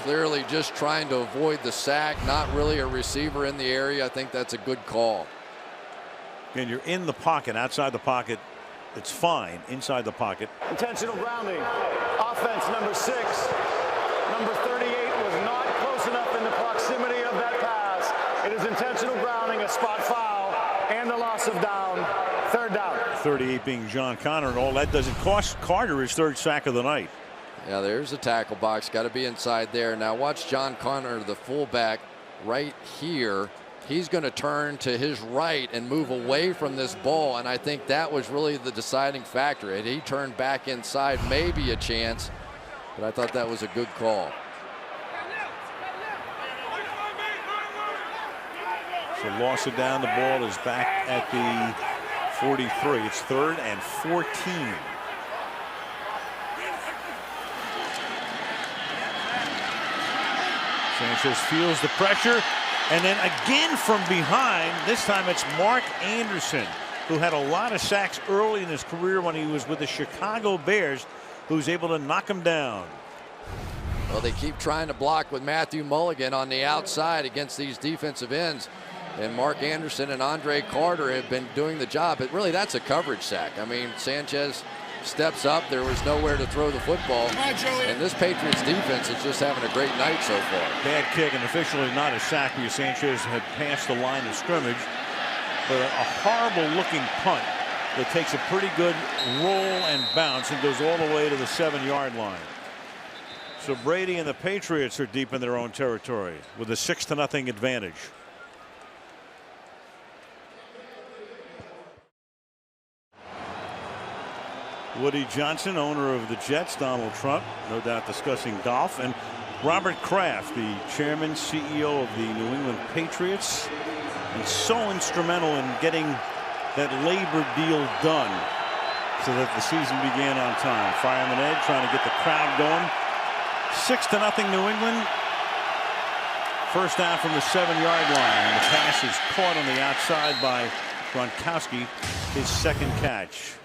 Clearly just trying to avoid the sack. Not really a receiver in the area. I think that's a good call. And you're in the pocket, outside the pocket. It's fine. Inside the pocket. Intentional grounding. Offense number 6. Number 38 was not close enough in the proximity of that pass. It is intentional grounding, a spot foul, and a loss of down. 3rd down. 38 being John Connor, and all that doesn't cost Carter his 3rd sack of the night. Yeah, there's a tackle box. Got to be inside there. Now watch John Connor, the fullback, right here. He's going to turn to his right and move away from this ball, and I think that was really the deciding factor. Had he turned back inside, maybe a chance, but I thought that was a good call. So loss of down. The ball is back at the 43. It's 3rd and 14. Sanchez feels the pressure, and then again from behind. This time it's Mark Anderson, who had a lot of sacks early in his career when he was with the Chicago Bears, who's able to knock him down. Well, they keep trying to block with Matthew Mulligan on the outside against these defensive ends. And Mark Anderson and Andre Carter have been doing the job. But really, that's a coverage sack. I mean, Sanchez steps up. There was nowhere to throw the football. And this Patriots defense is just having a great night so far. Bad kick, and officially not a sack because Sanchez had passed the line of scrimmage. But a horrible-looking punt that takes a pretty good roll and bounce and goes all the way to the 7-yard line. So Brady and the Patriots are deep in their own territory with a 6-0 advantage. Woody Johnson, owner of the Jets, Donald Trump, no doubt discussing golf, and Robert Kraft, the chairman, CEO of the New England Patriots, and so instrumental in getting that labor deal done so that the season began on time. Fireman Ed trying to get the crowd going. 6-0 New England. First down from the 7-yard line. The pass is caught on the outside by Gronkowski, his second catch.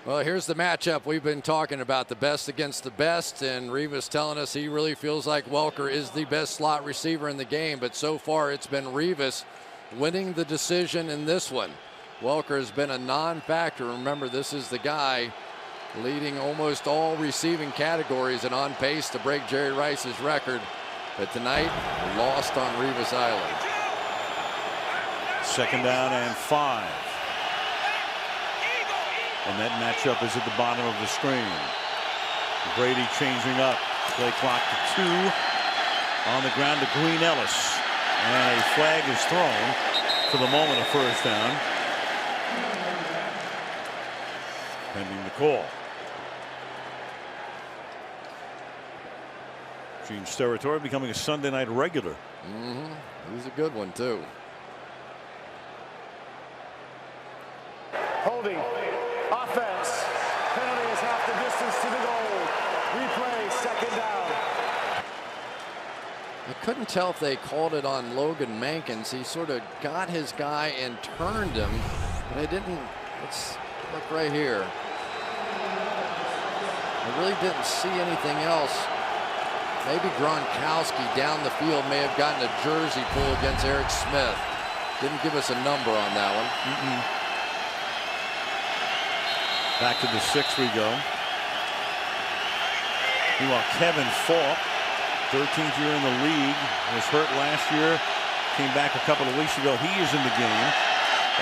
Well, here's the matchup we've been talking about, the best against the best, and Revis telling us he really feels like Welker is the best slot receiver in the game, but so far it's been Revis winning the decision in this one. Welker has been a non-factor. Remember, this is the guy leading almost all receiving categories and on pace to break Jerry Rice's record, but tonight lost on Revis Island. Second down and 5. And that matchup is at the bottom of the screen. Brady changing up. Play clock to 2. On the ground to Green Ellis. And a flag is thrown for the moment of first down. Pending the call. Gene Steratore becoming a Sunday night regular. He's a good one, too. Holding. Offense. Penalty is half the distance to the goal. Replay, second down. I couldn't tell if they called it on Logan Mankins. He sort of got his guy and turned him, but I didn't. Let's look right here. I really didn't see anything else. Maybe Gronkowski down the field may have gotten a jersey pull against Eric Smith. Didn't give us a number on that one. Back to the 6 we go. Meanwhile, Kevin Falk, 13th year in the league, was hurt last year, came back a couple of weeks ago. He is in the game,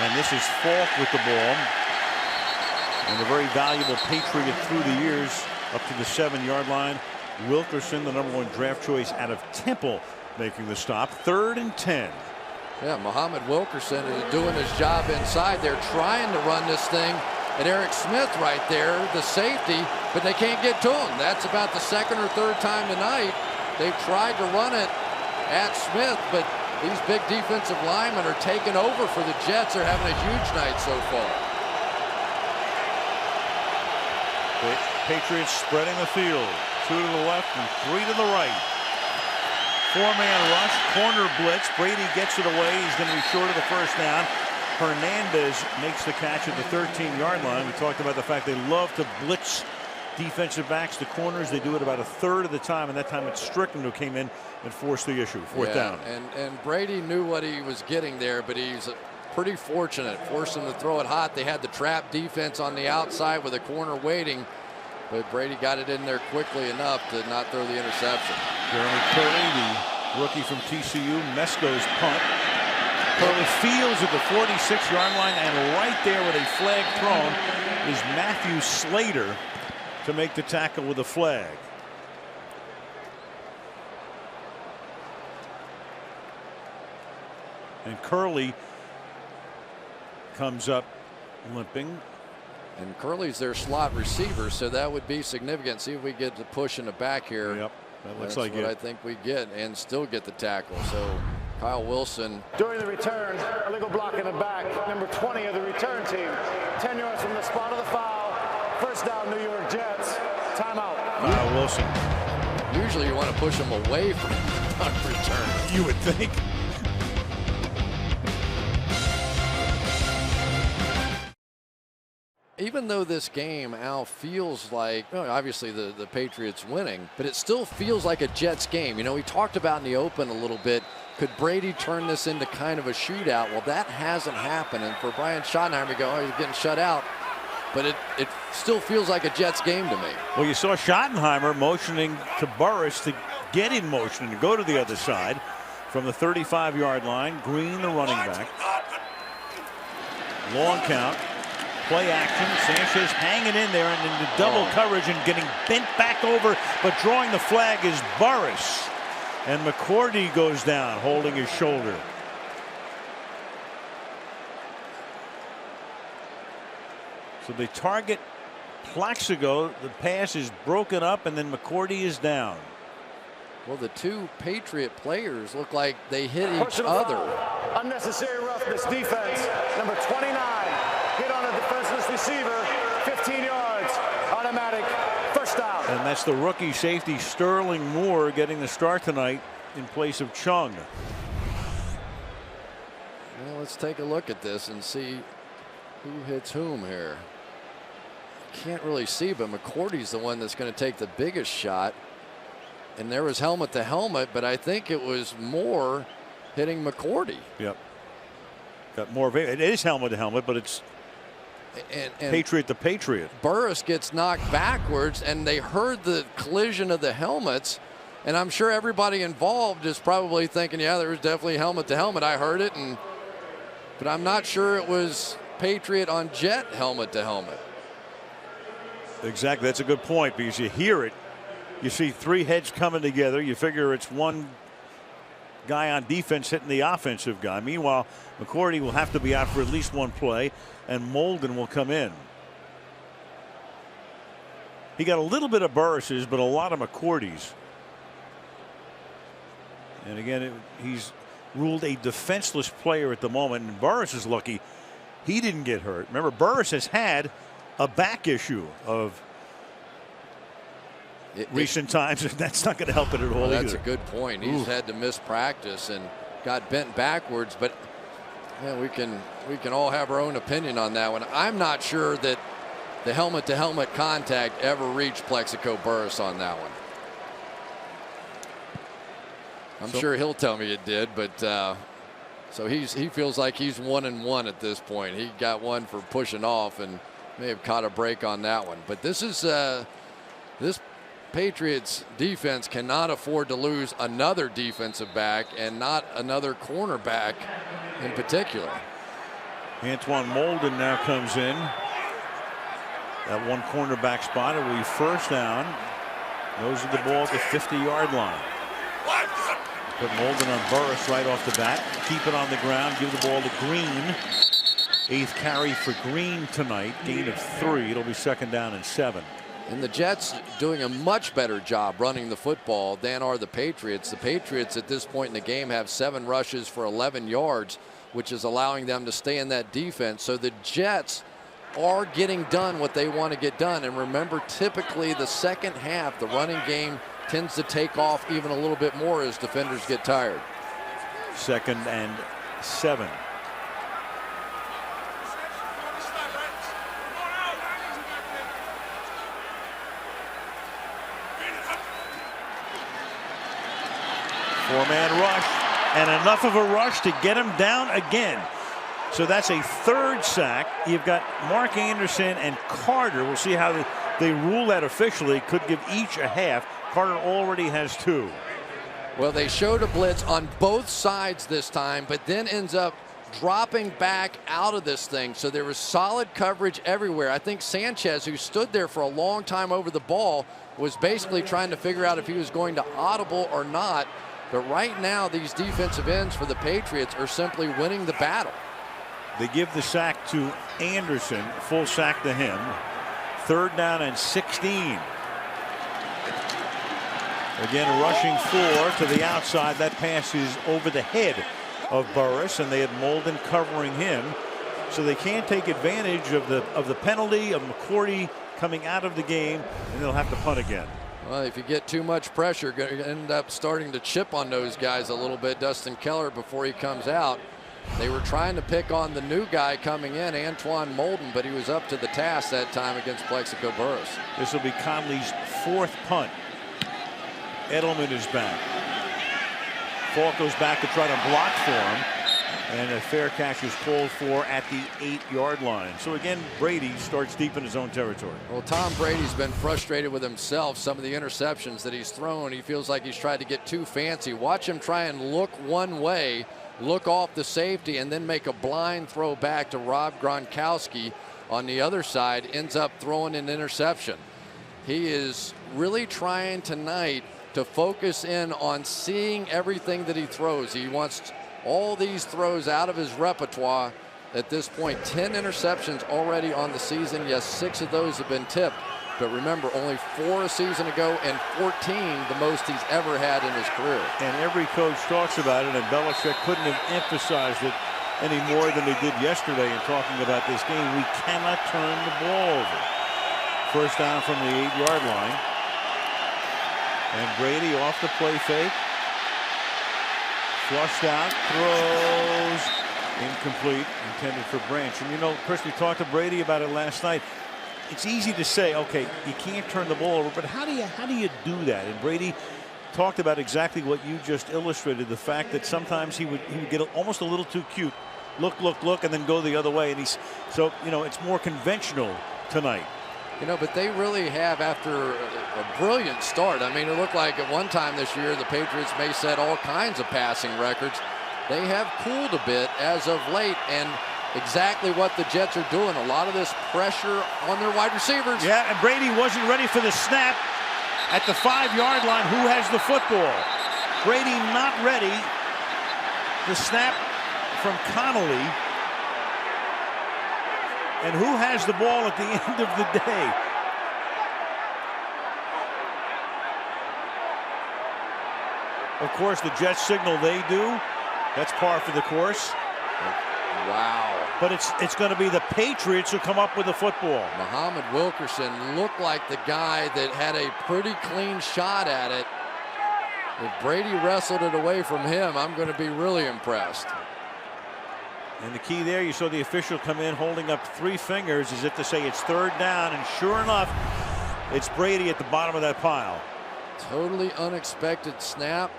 and this is Falk with the ball, and a very valuable Patriot through the years up to the 7-yard line. Wilkerson, the #1 draft choice out of Temple, making the stop. 3rd and 10. Yeah, Muhammad Wilkerson is doing his job inside. They're trying to run this thing. And Eric Smith right there, the safety, but they can't get to him. That's about the 2nd or 3rd time tonight they've tried to run it at Smith, but these big defensive linemen are taking over for the Jets. They're having a huge night so far. The Patriots spreading the field. 2 to the left and 3 to the right. 4-man rush, corner blitz. Brady gets it away. He's going to be short of the first down. Hernandez makes the catch at the 13-yard line. We talked about the fact they love to blitz defensive backs to corners. They do it about a third of the time, and that time it's Strickland who came in and forced the issue. 4th down. And Brady knew what he was getting there, but he's pretty fortunate. Forced him to throw it hot. They had the trap defense on the outside with a corner waiting, but Brady got it in there quickly enough to not throw the interception. Jeremy Curley, the rookie from TCU, Mesco's punt. Curley fields at the 46-yard line, and right there with a flag thrown is Matthew Slater to make the tackle with a flag. And Curley comes up limping. And Curley's their slot receiver, so that would be significant. See if we get to push in the back here. Yep, that looks That's like what it. I think we get, and still get the tackle. So Kyle Wilson. During the return, illegal block in the back, number 20 of the return team. 10 yards from the spot of the foul. First down, New York Jets. Timeout. Kyle Wilson. Usually you want to push him away from the return. You would think. Even though this game, Al, feels like, obviously the Patriots winning, but it still feels like a Jets game. You know, we talked about in the open a little bit, could Brady turn this into kind of a shootout? Well, that hasn't happened. And for Brian Schottenheimer to go, oh, he's getting shut out. but it still feels like a Jets game to me. Well, you saw Schottenheimer motioning to Burris to get in motion and go to the other side from the 35-yard line. Green, the running back. Long count. Play action. Sanchez hanging in there and into double coverage and getting bent back over, but drawing the flag is Burris. And McCourty goes down holding his shoulder. So they target Plaxico. The pass is broken up and then McCourty is down. Well, the two Patriot players look like they hit each Personal other. foul. Unnecessary roughness defense. Number 29 hit on a defenseless receiver. 15 yards. Automatic first down. And that's the rookie safety Sterling Moore getting the start tonight in place of Chung. Well, let's take a look at this and see who hits whom here. Can't really see, but McCourty's the one that's going to take the biggest shot. And there was helmet to helmet, but I think it was Moore hitting McCourty. Yep. Got more of it. It is helmet to helmet, but it's and Patriot to Patriot. Burris gets knocked backwards, and they heard the collision of the helmets. And I'm sure everybody involved is probably thinking, yeah, there was definitely helmet to helmet. I heard it, but I'm not sure it was Patriot on Jet helmet to helmet. Exactly. That's a good point because you hear it. You see three heads coming together. You figure it's one guy on defense hitting the offensive guy. Meanwhile, McCourty will have to be out for at least one play, and Molden will come in. He got a little bit of Burris's, but a lot of McCourty's. And again, he's ruled a defenseless player at the moment, and Burris is lucky he didn't get hurt. Remember, Burris has had a back issue of recent times, and that's not going to help it at all either. That's a good point. He's had to miss practice and got bent backwards, but yeah, we can all have our own opinion on that one. I'm not sure that the helmet-to-helmet contact ever reached Plaxico Burris on that one. I'm sure he'll tell me it did, but so he feels like he's 1-1 at this point. He got one for pushing off and may have caught a break on that one. But this is this Patriots defense cannot afford to lose another defensive back and not another cornerback in particular. Antoine Molden now comes in. That one cornerback spot. It will be first down. Nose of the ball at the 50-yard line. Put Molden on Burris right off the bat. Keep it on the ground. Give the ball to Green. 8th carry for Green tonight. Gain of 3. It'll be second down and 7. And the Jets doing a much better job running the football than are the Patriots. The Patriots at this point in the game have 7 rushes for 11 yards, which is allowing them to stay in that defense. So the Jets are getting done what they want to get done. And remember, typically the second half, the running game tends to take off even a little bit more as defenders get tired. Second and 7. Four-man rush, and enough of a rush to get him down again. So that's a 3rd sack. You've got Mark Anderson and Carter. We'll see how they rule that officially. Could give each a half. Carter already has 2. Well, they showed a blitz on both sides this time, but then ends up dropping back out of this thing. So there was solid coverage everywhere. I think Sanchez, who stood there for a long time over the ball, was basically trying to figure out if he was going to audible or not. But right now, these defensive ends for the Patriots are simply winning the battle. They give the sack to Anderson, full sack to him. 3rd down and 16. Again, rushing 4 to the outside. That pass is over the head of Burris, and they had Molden covering him. So they can't take advantage of the penalty of McCourty coming out of the game, and they'll have to punt again. Well, if you get too much pressure, you're going to end up starting to chip on those guys a little bit. Dustin Keller, before he comes out, they were trying to pick on the new guy coming in, Antoine Molden, but he was up to the task that time against Plaxico Burris. This will be Conley's 4th punt. Edelman is back. Falk goes back to try to block for him. And a fair catch is called for at the 8-yard line. So again, Brady starts deep in his own territory. Well, Tom Brady's been frustrated with himself. Some of the interceptions that he's thrown, he feels like he's tried to get too fancy. Watch him try and look one way, look off the safety, and then make a blind throw back to Rob Gronkowski on the other side, ends up throwing an interception. He is really trying tonight to focus in on seeing everything that he throws. He wants all these throws out of his repertoire at this point. 10 interceptions already on the season. Yes, 6 of those have been tipped. But remember, only 4 a season ago and 14 the most he's ever had in his career. And every coach talks about it, and Belichick couldn't have emphasized it any more than they did yesterday in talking about this game. We cannot turn the ball over. First down from the 8-yard line. And Brady off the play fake. Flushed out, throws, incomplete, intended for Branch. And you know, Chris, we talked to Brady about it last night. It's easy to say, okay, you can't turn the ball over, but how do you do that? And Brady talked about exactly what you just illustrated, the fact that sometimes he would get almost a little too cute. Look, and then go the other way. And so, you know, it's more conventional tonight. You know, but they really have, after a brilliant start. I mean, it looked like at one time this year the Patriots may set all kinds of passing records. They have cooled a bit as of late, and exactly what the Jets are doing. A lot of this pressure on their wide receivers. Yeah, and Brady wasn't ready for the snap at the 5-yard line. Who has the football? Brady not ready. The snap from Connolly. And who has the ball at the end of the day? Of course, the Jets signal they do. That's par for the course. Wow. But it's going to be the Patriots who come up with the football. Muhammad Wilkerson looked like the guy that had a pretty clean shot at it. If Brady wrestled it away from him, I'm going to be really impressed. And the key there, you saw the official come in holding up 3 fingers as if to say it's 3rd down. And sure enough, it's Brady at the bottom of that pile. Totally unexpected snap.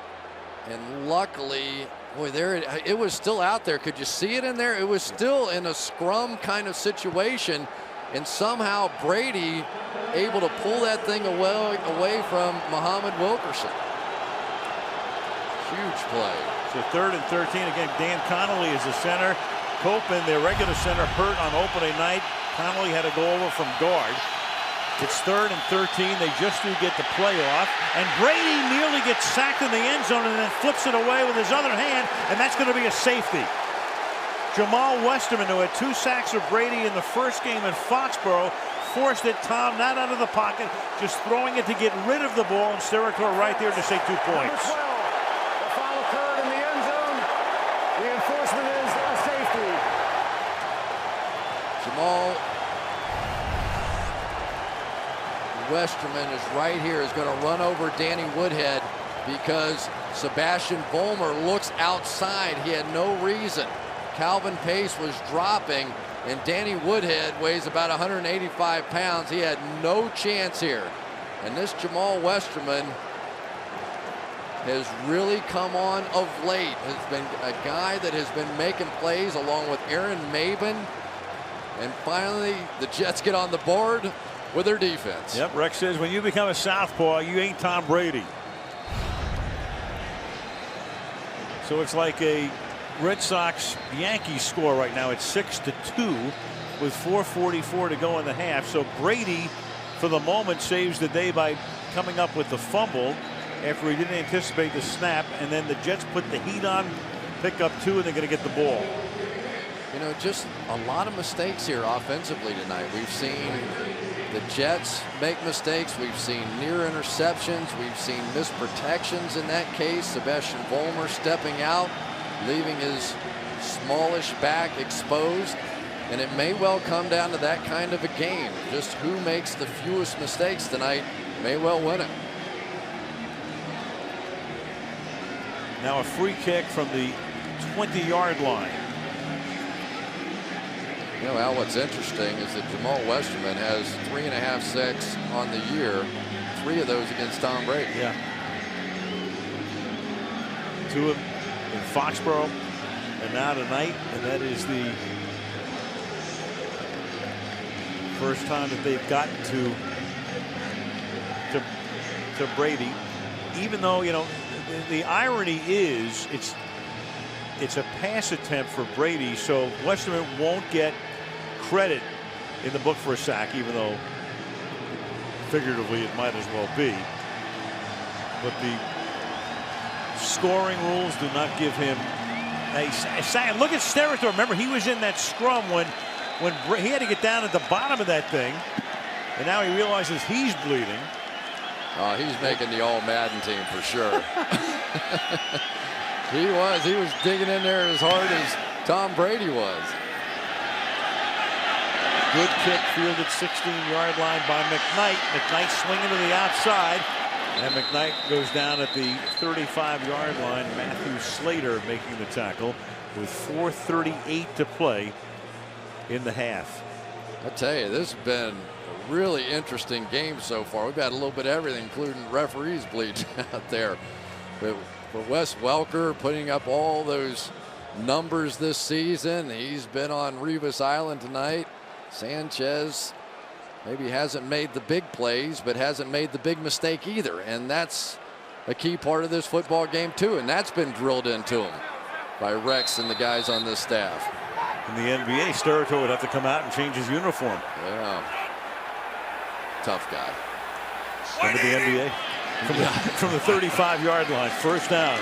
And luckily, boy, there it was still out there. Could you see it in there? It was still in a scrum kind of situation. And somehow Brady able to pull that thing away from Muhammad Wilkerson. Huge play. So 3rd and 13. Again, Dan Connolly is the center. Copeland, their regular center, hurt on opening night. Connolly had to go over from guard. It's 3rd and 13. They just do get the playoff. And Brady nearly gets sacked in the end zone and then flips it away with his other hand. And that's going to be a safety. Jamal Westerman, who had 2 sacks of Brady in the first game in Foxborough, forced it. Tom not out of the pocket, just throwing it to get rid of the ball. And Steratore right there to say 2 points. The foul occurred in the end zone. The enforcement is a safety. Jamal Westerman is right here, is going to run over Danny Woodhead because Sebastian Vollmer looks outside. He had no reason. Calvin Pace was dropping, and Danny Woodhead weighs about 185 pounds. He had no chance here. And this Jamal Westerman has really come on of late. Has been a guy that has been making plays along with Aaron Maben. And finally, the Jets get on the board with their defense. Yep, Rex says when you become a southpaw, you ain't Tom Brady. So it's like a Red Sox-Yankees score right now. It's 6-2 with 4:44 to go in the half. So Brady, for the moment, saves the day by coming up with the fumble after he didn't anticipate the snap. And then the Jets put the heat on, pick up 2, and they're going to get the ball. You know, just a lot of mistakes here offensively tonight. We've seen the Jets make mistakes. We've seen near interceptions. We've seen missed protections in that case. Sebastian Vollmer stepping out, leaving his smallish back exposed. And it may well come down to that kind of a game. Just who makes the fewest mistakes tonight may well win it. Now a free kick from the 20-yard line. You know, Al, what's interesting is that Jamal Westerman has 3.5 sacks on the year, 3 of those against Tom Brady. Yeah. 2 in Foxborough, And now tonight, and that is the first time that they've gotten to Brady. Even though, you know, the irony is it's a pass attempt for Brady, so Westerman won't get credit in the book for a sack, even though figuratively it might as well be. But the scoring rules do not give him a sack. Look at Steratore. Remember, he was in that scrum when he had to get down at the bottom of that thing, and now he realizes he's bleeding. He's making the All-Madden team for sure. He was digging in there as hard as Tom Brady was. Good kick fielded 16-yard line by McKnight. McKnight swinging to the outside, and McKnight goes down at the 35-yard line. Matthew Slater making the tackle with 4:38 to play in the half. I tell you, this has been a really interesting game so far. We've had a little bit of everything, including referees bleeding out there. But for Wes Welker putting up all those numbers this season, he's been on Revis Island tonight. Sanchez maybe hasn't made the big plays, but hasn't made the big mistake either. And that's a key part of this football game too. And that's been drilled into him by Rex and the guys on this staff. In the NBA, Steratore would have to come out and change his uniform. Yeah. Tough guy. Remember the NBA? From the 35-yard line, first down.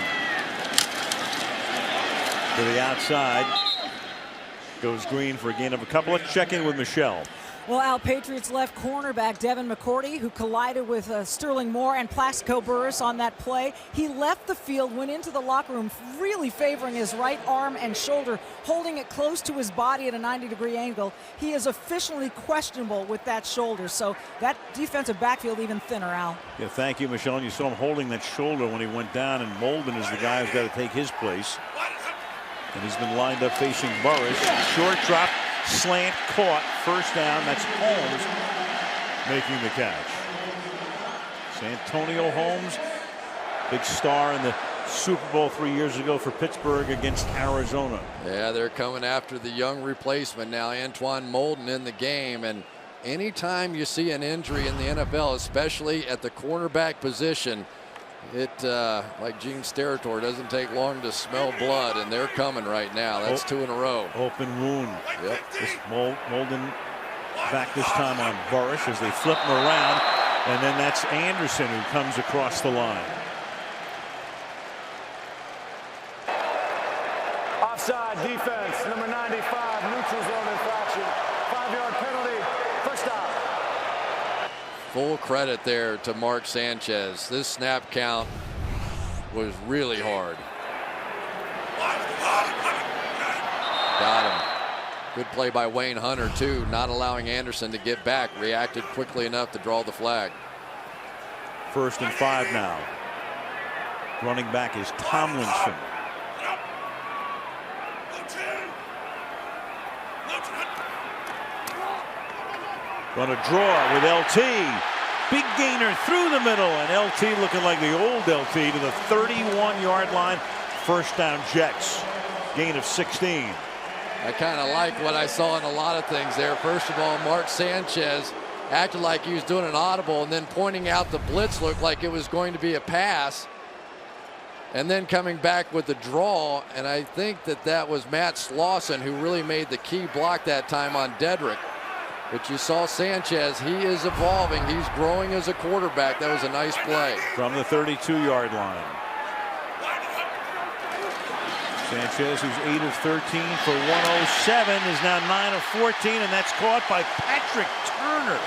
To the outside. Goes Green for a gain of a couple. Let's check in with Michelle. Well, Al, Patriots left cornerback Devin McCourty, who collided with Sterling Moore and Plaxico Burress on that play. He left the field, went into the locker room, really favoring his right arm and shoulder, holding it close to his body at a 90-degree angle. He is officially questionable with that shoulder, so that defensive backfield even thinner, Al. Yeah, thank you, Michelle. And you saw him holding that shoulder when he went down, and Molden is the guy who's got to take his place. And he's been lined up facing Burress. Short drop. Slant caught, first down. That's Holmes making the catch. Santonio Holmes, big star in the Super Bowl 3 years ago for Pittsburgh against Arizona. Yeah, they're coming after the young replacement now, Antoine Molden, in the game. And anytime you see an injury in the NFL, especially at the cornerback position, it, like Gene Steratore, doesn't take long to smell blood, and they're coming right now. That's two in a row. Open wound. Yep. Molden back this time on Burress as they flip him around, and then that's Anderson who comes across the line. Offside defense, number 95, neutral zone infraction. 5-yard penalty, first down. Full credit there to Mark Sanchez. This snap count was really hard. Got him. Good play by Wayne Hunter too, not allowing Anderson to get back. Reacted quickly enough to draw the flag. 1st and 5 now. Running back is Tomlinson. Going to draw with LT. Big gainer through the middle, and LT looking like the old LT to the 31-yard line. First down Jets. Gain of 16. I kind of like what I saw in a lot of things there. First of all, Mark Sanchez acted like he was doing an audible, and then pointing out the blitz looked like it was going to be a pass, and then coming back with the draw. And I think that was Matt Slauson who really made the key block that time on Dedrick. But you saw Sanchez, he is evolving. He's growing as a quarterback. That was a nice play. From the 32-yard line. Sanchez, who's 8 of 13 for 107, is now 9 of 14, and that's caught by Patrick Turner.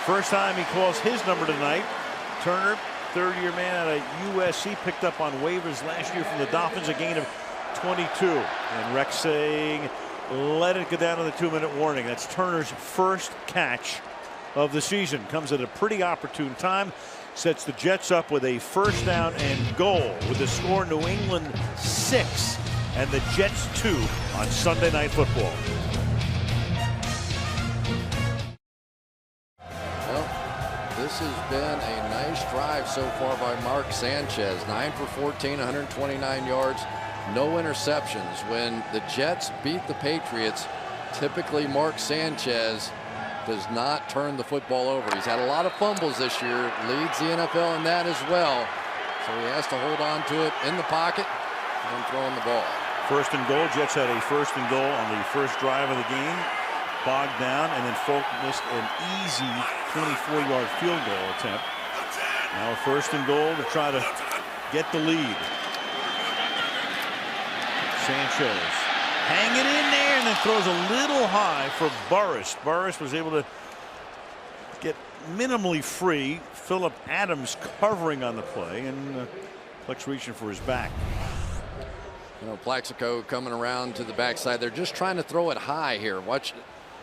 First time he calls his number tonight. Turner, third-year man out of USC, picked up on waivers last year from the Dolphins, a gain of 22. And Rex saying, let it go down to the 2-minute warning. That's Turner's first catch of the season. Comes at a pretty opportune time. Sets the Jets up with a first down and goal with the score New England 6 and the Jets 2 on Sunday Night Football. Well, this has been a nice drive so far by Mark Sanchez. 9 for 14, 129 yards. no interceptions. When the Jets beat the Patriots, typically Mark Sanchez does not turn the football over. He's had a lot of fumbles this year, leads the NFL in that as well. So he has to hold on to it in the pocket and throwing the ball. First and goal. Jets had a first and goal on the first drive of the game. Bogged down, and then Folk missed an easy 24-yard field goal attempt. Now first and goal to try to get the lead. Sanchez hanging in there and then throws a little high for Burris. Burris was able to get minimally free. Phillip Adams covering on the play, and Flex reaching for his back. You know, Plaxico coming around to the backside. They're just trying to throw it high here. Watch,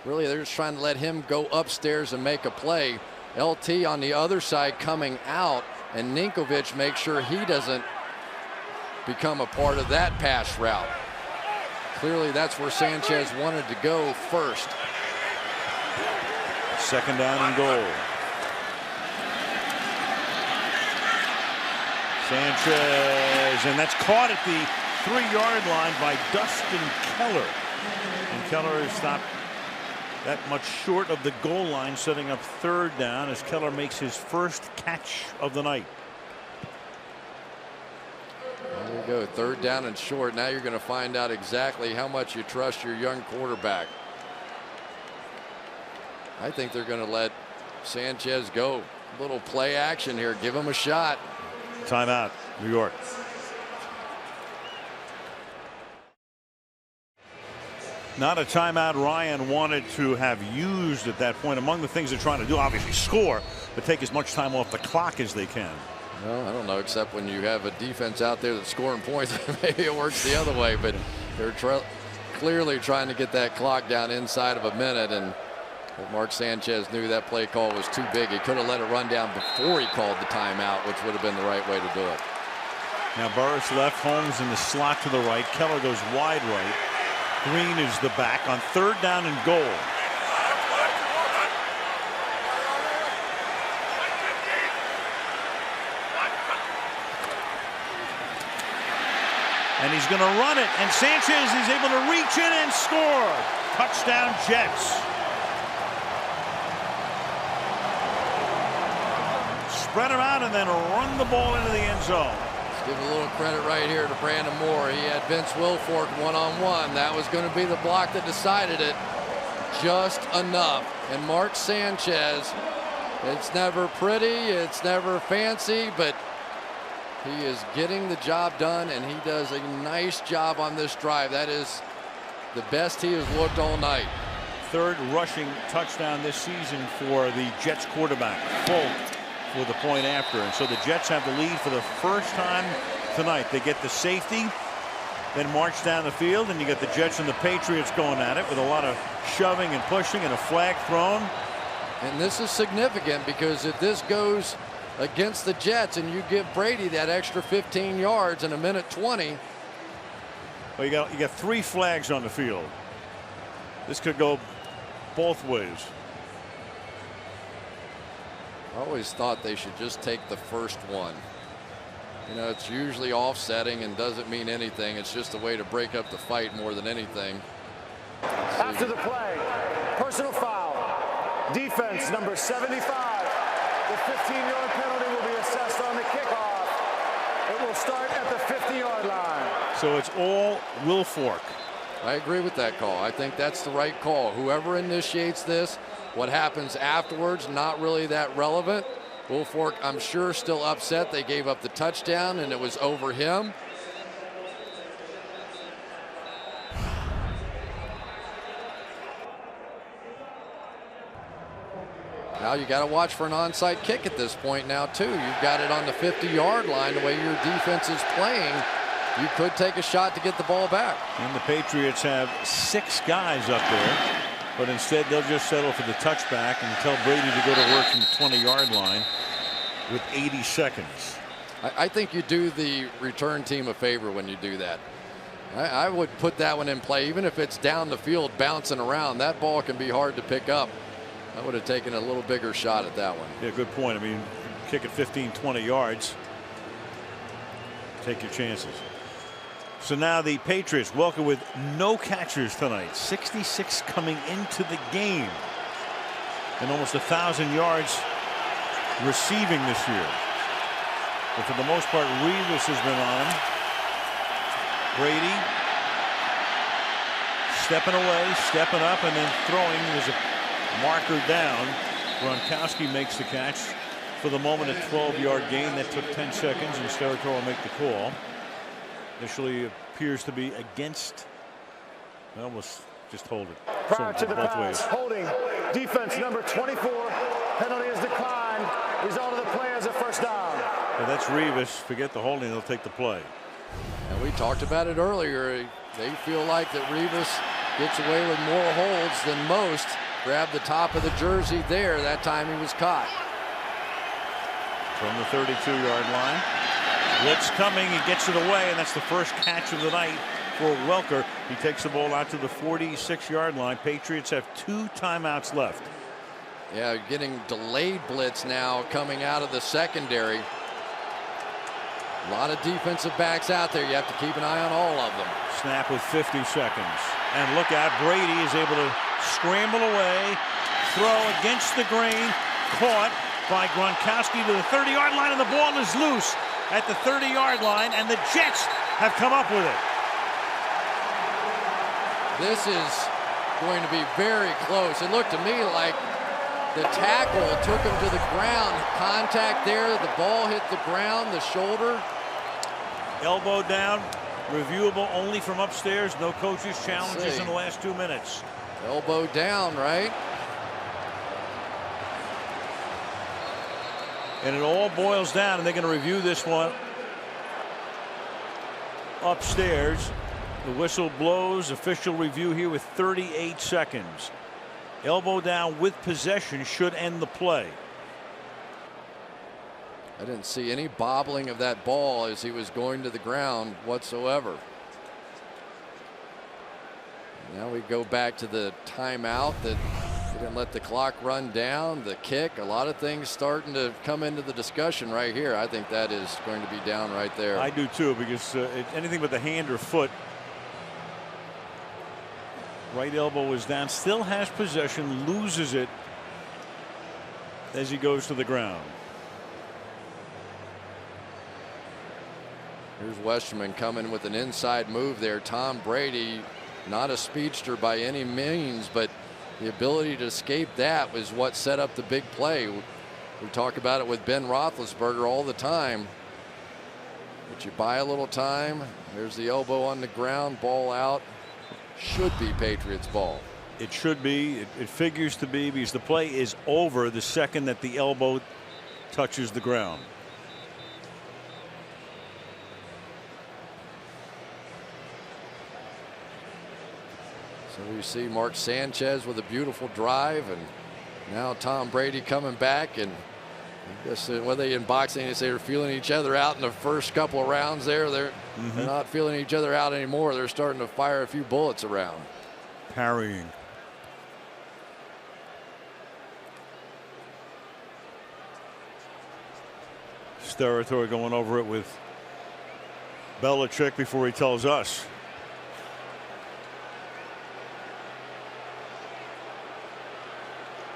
really, they're just trying to let him go upstairs and make a play. LT on the other side coming out, and Ninkovich makes sure he doesn't become a part of that pass route. Clearly, that's where Sanchez wanted to go first. Second down and goal. Sanchez, and that's caught at the 3-yard line by Dustin Keller. And Keller is stopped that much short of the goal line, setting up third down as Keller makes his first catch of the night. There we go, third down and short. Now you're going to find out exactly how much you trust your young quarterback. I think they're going to let Sanchez go. A little play action here. Give him a shot. Timeout, New York. Not a timeout Ryan wanted to have used at that point. Among the things they're trying to do, obviously score, but take as much time off the clock as they can. Well, I don't know, except when you have a defense out there that's scoring points, maybe it works the other way, but they're clearly trying to get that clock down inside of a minute, and Mark Sanchez knew that play call was too big. He could have let it run down before he called the timeout, which would have been the right way to do it. Now Burris left, Holmes in the slot to the right. Keller goes wide right. Green is the back on third down and goal. And he's going to run it, and Sanchez is able to reach in and score. Touchdown Jets. Spread him out and then run the ball into the end zone. Let's give a little credit right here to Brandon Moore. He had Vince Wilfork one-on-one. That was going to be the block that decided it. Just enough. And Mark Sanchez, it's never pretty, it's never fancy, but he is getting the job done, and he does a nice job on this drive. That is the best he has looked all night. Third rushing touchdown this season for the Jets quarterback, Folk, with a point after. And so the Jets have the lead for the first time tonight. They get the safety, then march down the field, and you get the Jets and the Patriots going at it with a lot of shoving and pushing and a flag thrown. And this is significant because if this goes against the Jets and you give Brady that extra 15 yards in a minute 20. Well, you got 3 flags on the field. This could go both ways. I always thought they should just take the first one. You know, it's usually offsetting and doesn't mean anything. It's just a way to break up the fight more than anything. After the play, personal foul. Defense number 75. The 15-yard penalty will be assessed on the kickoff. It will start at the 50-yard line. So it's all Wilfork. I agree with that call. I think that's the right call. Whoever initiates this, what happens afterwards, not really that relevant. Wilfork, I'm sure, still upset. They gave up the touchdown, and it was over him. Now you got to watch for an onside kick at this point now, too. You've got it on the 50-yard line. The way your defense is playing, you could take a shot to get the ball back. And the Patriots have 6 guys up there, but instead they'll just settle for the touchback and tell Brady to go to work from the 20-yard line with 80 seconds. I think you do the return team a favor when you do that. I would put that one in play, even if it's down the field bouncing around. That ball can be hard to pick up. I would have taken a little bigger shot at that one. Yeah, good point. I mean, kick it 15, 20 yards. Take your chances. So now the Patriots, Welker with no catchers tonight. 66 coming into the game. And almost 1,000 yards receiving this year. But for the most part, Revis has been on him. Brady stepping away, stepping up, and then throwing. There's a marker down. Gronkowski makes the catch. For the moment, a 12-yard gain that took 10 seconds, and Steratore will make the call. Initially appears to be against. Well, we'll just hold it. Prior to the pass, holding, defense number 24. Penalty is declined. Result of the play is a first down. Well, that's Revis. Forget the holding. They'll take the play. And we talked about it earlier. They feel like that Revis gets away with more holds than most. Grabbed the top of the jersey there. That time he was caught. From the 32-yard line. Blitz coming. He gets it away, and that's the first catch of the night for Welker. He takes the ball out to the 46-yard line. Patriots have 2 timeouts left. Yeah, getting delayed blitz now coming out of the secondary. A lot of defensive backs out there. You have to keep an eye on all of them. Snap with 50 seconds. And look out, Brady is able to scramble away, throw against the grain, caught by Gronkowski to the 30-yard line, and the ball is loose at the 30-yard line, and the Jets have come up with it. This is going to be very close. It looked to me like the tackle took him to the ground. Contact there, the ball hit the ground, the shoulder. Elbow down, reviewable only from upstairs. No coaches' challenges in the last 2 minutes. Elbow down, right? And it all boils down, and they're going to review this one upstairs. The whistle blows. Official review here with 38 seconds. Elbow down with possession should end the play. I didn't see any bobbling of that ball as he was going to the ground whatsoever. Now we go back to the timeout that didn't let the clock run down. The kick, a lot of things starting to come into the discussion right here. I think that is going to be down right there. I do too, because anything with the hand or foot. Right elbow is down, still has possession, loses it as he goes to the ground. Here's Westerman coming with an inside move there. Tom Brady, not a speedster by any means, but the ability to escape that was what set up the big play. We talk about it with Ben Roethlisberger all the time. But you buy a little time. There's the elbow on the ground, ball out. Should be Patriots ball. It should be. It figures to be, because the play is over the second that the elbow touches the ground. So we see Mark Sanchez with a beautiful drive, and now Tom Brady coming back. And I guess when they in boxing, they say they're feeling each other out in the first couple of rounds there. They're not feeling each other out anymore. They're starting to fire a few bullets around. Parrying. Steratore going over it with Belichick before he tells us.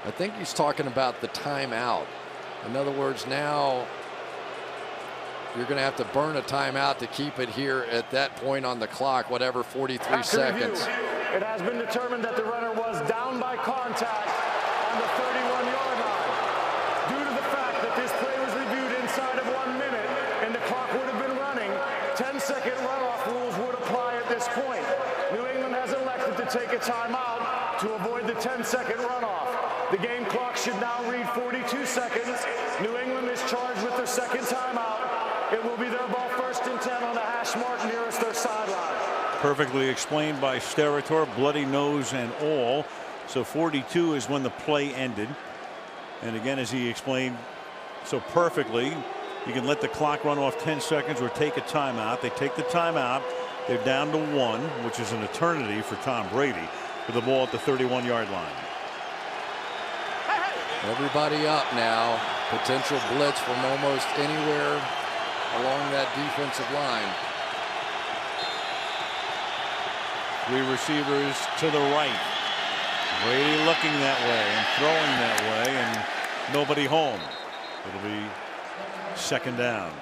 I think he's talking about the timeout. In other words, now you're going to have to burn a timeout to keep it here at that point on the clock, whatever, 43 seconds. It has been determined that the runner was down by contact on the 31-yard line. Due to the fact that this play was reviewed inside of 1 minute and the clock would have been running, 10-second runoff rules would apply at this point. New England has elected to take a timeout to avoid the 10-second runoff. The game clock should now read 42 seconds. New England is charged with their second timeout. It will be their ball, 1st and 10 on the hash mark nearest their sideline. Perfectly explained by Steratore, bloody nose and all. So 42 is when the play ended. And again, as he explained so perfectly, you can let the clock run off 10 seconds or take a timeout. They take the timeout. They're down to 1, which is an eternity for Tom Brady, with the ball at the 31-yard line. Everybody up now. Potential blitz from almost anywhere along that defensive line. Three receivers to the right. Brady looking that way and throwing that way, and nobody home. It'll be second down.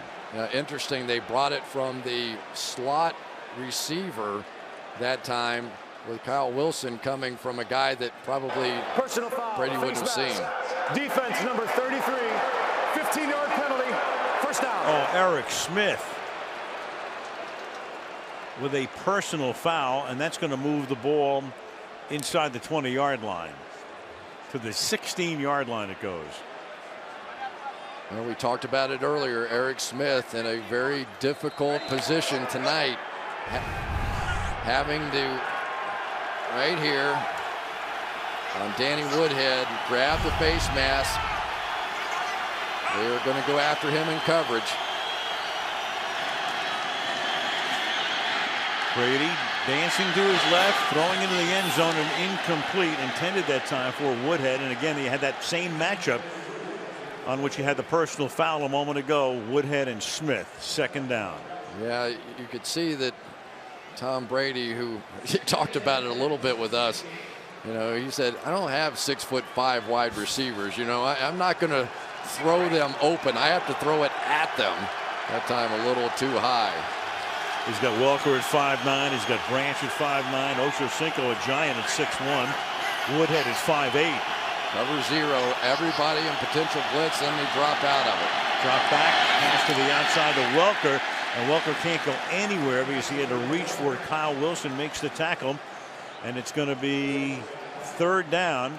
Interesting, they brought it from the slot receiver that time, with Kyle Wilson coming from a guy that probably personal foul, Brady wouldn't have seen. Defense number 33, 15-yard penalty, first down. Oh, Eric Smith with a personal foul, and that's going to move the ball inside the 20-yard line. To the 16-yard line it goes. Well, we talked about it earlier. Eric Smith in a very difficult position tonight, having to, right here on Danny Woodhead, grab the face mask. They're going to go after him in coverage. Brady dancing to his left, throwing into the end zone, and incomplete. Intended that time for Woodhead. And again, he had that same matchup on which he had the personal foul a moment ago. Woodhead and Smith, second down. Yeah, you could see that Tom Brady, who he talked about it a little bit with us, you know, he said, I don't have 6'5" wide receivers. You know, I'm not going to throw them open. I have to throw it at them. That time a little too high. He's got Welker at 5'9". He's got Branch at 5'9". Ocho Cinco, a giant, at 6'1". Woodhead is 5'8". Cover zero, everybody in potential blitz, then they drop out of it. Drop back, pass to the outside to Welker, and Welker can't go anywhere because he had to reach for it. Kyle Wilson makes the tackle, and it's going to be third down.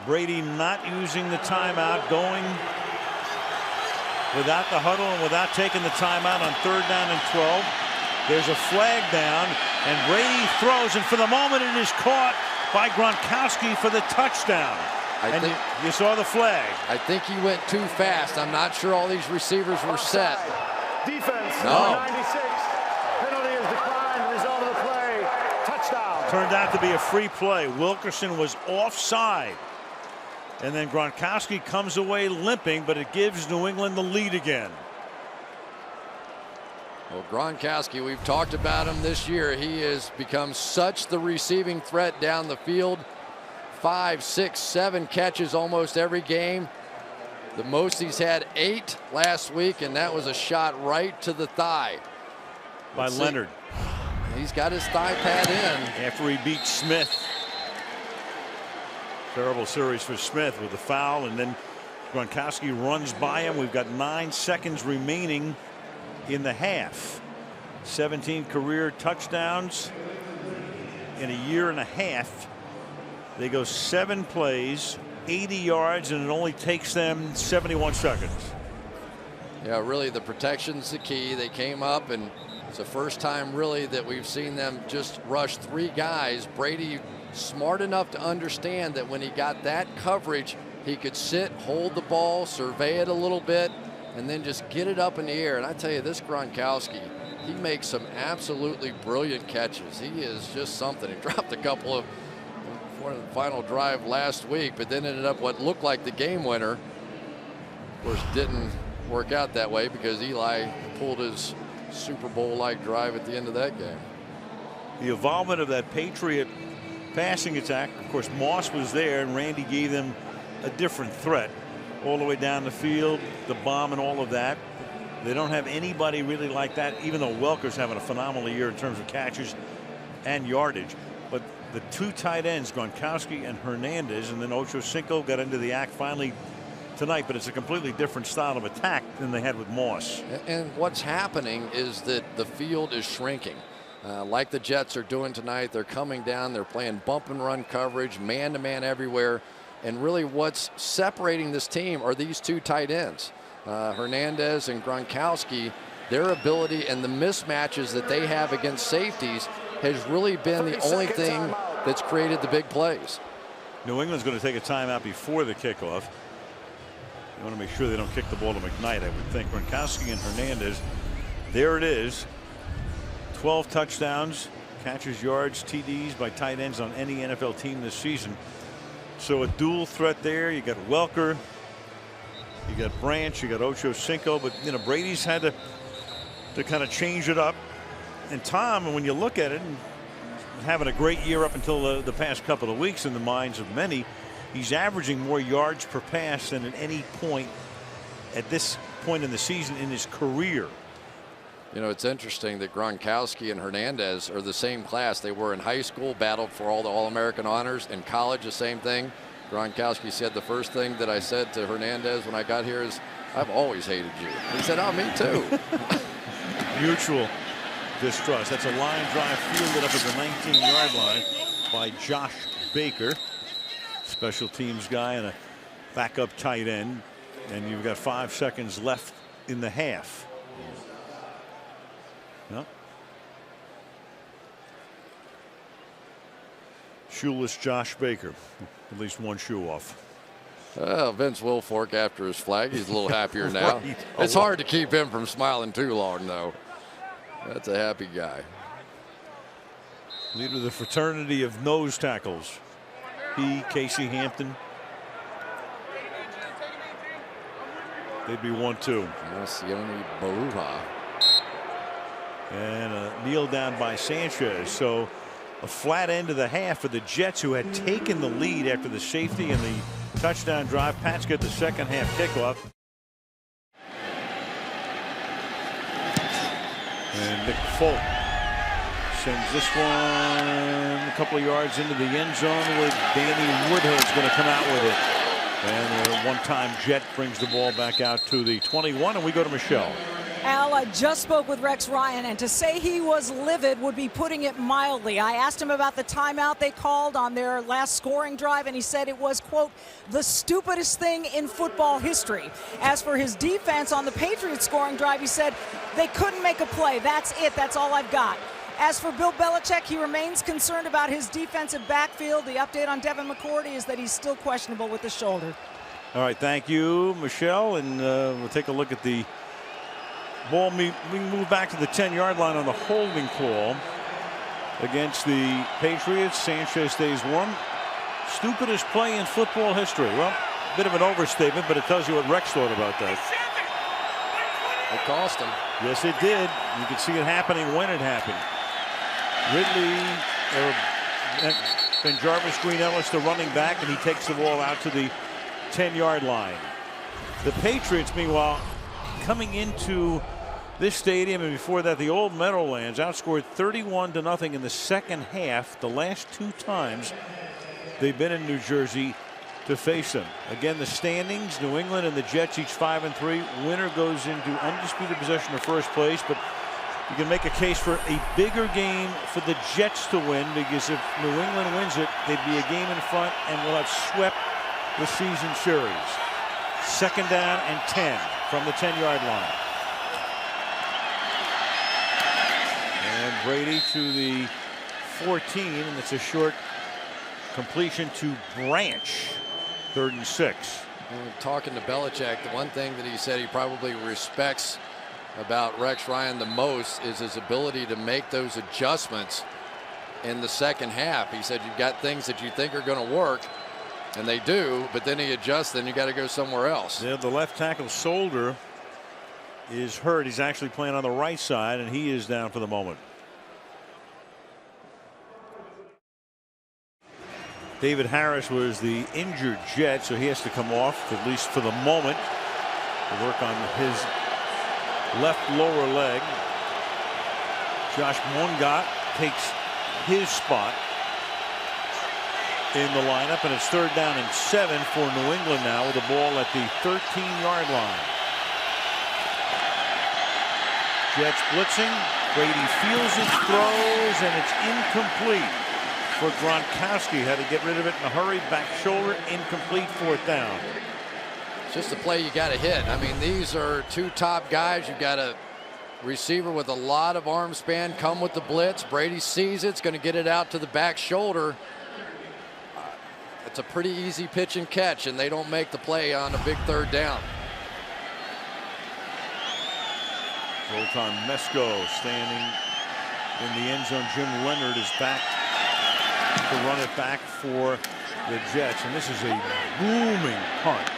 Brady not using the timeout, going without the huddle and without taking the timeout on third down and 12. There's a flag down, and Brady throws, and for the moment it is caught by Gronkowski for the touchdown. And you saw the flag. I think he went too fast. I'm not sure all these receivers were set. Defense, no. number 96. Penalty is declined. Result of the play, touchdown. Turned out to be a free play. Wilkerson was offside. And then Gronkowski comes away limping, but it gives New England the lead again. Well, Gronkowski, we've talked about him this year. He has become such the receiving threat down the field. 5, 6, 7 catches almost every game. The most he's had 8 last week, and that was a shot right to the thigh. By Leonard. He's got his thigh pad in. After he beat Smith. Terrible series for Smith with the foul, and then Gronkowski runs by him. We've got 9 seconds remaining in the half. 17 career touchdowns in a year and a half. They go 7 plays, 80 yards, and it only takes them 71 seconds. Yeah, really the protection's the key. They came up, and it's the first time really that we've seen them just rush 3 guys. Brady smart enough to understand that when he got that coverage, he could sit, hold the ball, survey it a little bit, and then just get it up in the air. And I tell you, this Gronkowski, he makes some absolutely brilliant catches. He is just something. He dropped a couple of for the final drive last week, but then ended up what looked like the game winner. Of course, didn't work out that way because Eli pulled his Super Bowl-like drive at the end of that game. The involvement of that Patriot passing attack, of course, Moss was there, and Randy gave them a different threat all the way down the field, the bomb and all of that. They don't have anybody really like that, even though Welker's having a phenomenal year in terms of catches and yardage. But the 2 tight ends, Gronkowski and Hernandez, and then Ocho Cinco got into the act finally tonight, but it's a completely different style of attack than they had with Moss. And what's happening is that the field is shrinking. Like the Jets are doing tonight, they're coming down, they're playing bump and run coverage, man-to-man everywhere. And really what's separating this team are these 2 tight ends. Hernandez and Gronkowski, their ability and the mismatches that they have against safeties has really been the only thing that's created the big plays. New England's going to take a timeout before the kickoff. You want to make sure they don't kick the ball to McKnight, I would think. Gronkowski and Hernandez, there it is. 12 touchdowns, catches, yards, TDs by tight ends on any NFL team this season. So a dual threat there. You got Welker, you got Branch, you got Ocho Cinco, but you know Brady's had to kind of change it up. And Tom, when you look at it, having a great year up until the past couple of weeks in the minds of many. He's averaging more yards per pass than at any point at this point in the season in his career. You know, it's interesting that Gronkowski and Hernandez are the same class. They were in high school, battled for all the All-American honors. In college, the same thing. Gronkowski said the first thing that I said to Hernandez when I got here is, "I've always hated you." He said, "Oh, me too." Mutual distrust. That's a line drive fielded up at the 19-yard line by Josh Baker, special teams guy and a backup tight end. And you've got 5 seconds left in the half. Yep. Shoeless Josh Baker, at least one shoe off. Vince Wilfork after his flag, he's a little happier now. Right. It's hard to keep him from smiling too long, though. That's a happy guy. Leader of the fraternity of nose tackles. He, Casey Hampton. They'd be 1-2. Sione Bauha. And a kneel down by Sanchez. So a flat end of the half for the Jets, who had taken the lead after the safety and the touchdown drive. Pats get the second half kickoff. And Nick Folk sends this one a couple of yards into the end zone where Danny Woodhead's going to come out with it. And the one-time Jet brings the ball back out to the 21, and we go to Michelle. Al, I just spoke with Rex Ryan, and to say he was livid would be putting it mildly. I asked him about the timeout they called on their last scoring drive, and he said it was, quote, the stupidest thing in football history. As for his defense on the Patriots scoring drive, he said they couldn't make a play. That's it. That's all I've got. As for Bill Belichick, he remains concerned about his defensive backfield. The update on Devin McCourty is that he's still questionable with the shoulder. All right, thank you, Michelle. And we'll take a look at the ball. We move back to the 10-yard line on the holding call against the Patriots. Sanchez stays warm. Stupidest play in football history. Well, a bit of an overstatement, but it tells you what Rex thought about that. It cost him. Yes, it did. You could see it happening when it happened. Ridley, Ben Jarvis Green Ellis, the running back, and he takes the ball out to the 10-yard line. The Patriots, meanwhile, coming into this stadium and before that the old Meadowlands, outscored 31-0 in the second half the last 2 times they've been in New Jersey to face them. Again, the standings, New England and the Jets each 5-3. Winner goes into undisputed possession of first place, but you can make a case for a bigger game for the Jets to win, because if New England wins it, they'd be a game in front and will have swept the season series. 2nd down and 10 from the 10-yard line. And Brady to the 14, and it's a short completion to Branch. 3rd and 6. Talking to Belichick, the one thing that he said he probably respects about Rex Ryan the most is his ability to make those adjustments in the second half. He said you've got things that you think are going to work, and they do, but then he adjusts, then you got to go somewhere else. Yeah, the left tackle shoulder is hurt. He's actually playing on the right side, and he is down for the moment. David Harris was the injured Jet, so he has to come off, at least for the moment, to work on his left lower leg. Josh Mongat takes his spot in the lineup, and it's 3rd down and 7 for New England now with the ball at the 13-yard line. Jets blitzing. Brady fields it, throws, and it's incomplete for Gronkowski. Had to get rid of it in a hurry. Back shoulder, incomplete, 4th down. It's just a play you got to hit. I mean, these are 2 top guys. You've got a receiver with a lot of arm span, come with the blitz. Brady sees it's going to get it out to the back shoulder. It's a pretty easy pitch and catch, and they don't make the play on a big 3rd down. Zoltan Mesko standing in the end zone. Jim Leonard is back to run it back for the Jets, and this is a booming punt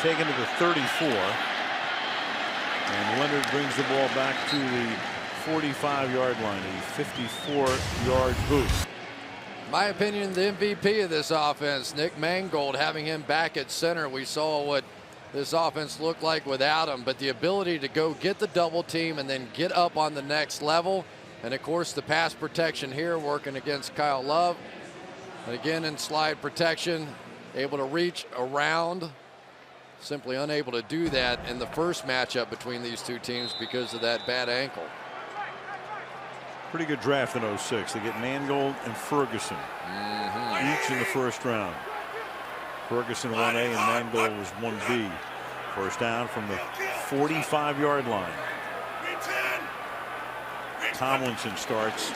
taken to the 34, and Leonard brings the ball back to the 45-yard line, a 54-yard boost. My opinion, the MVP of this offense, Nick Mangold, having him back at center. We saw what this offense looked like without him, but the ability to go get the double team and then get up on the next level. And of course, the pass protection here working against Kyle Love. And again, in slide protection, able to reach around. Simply unable to do that in the first matchup between these two teams because of that bad ankle. Pretty good draft in 06. They get Mangold and Ferguson, each in the first round. Ferguson 1A and Mangold was 1B. First down from the 45-yard line. Tomlinson starts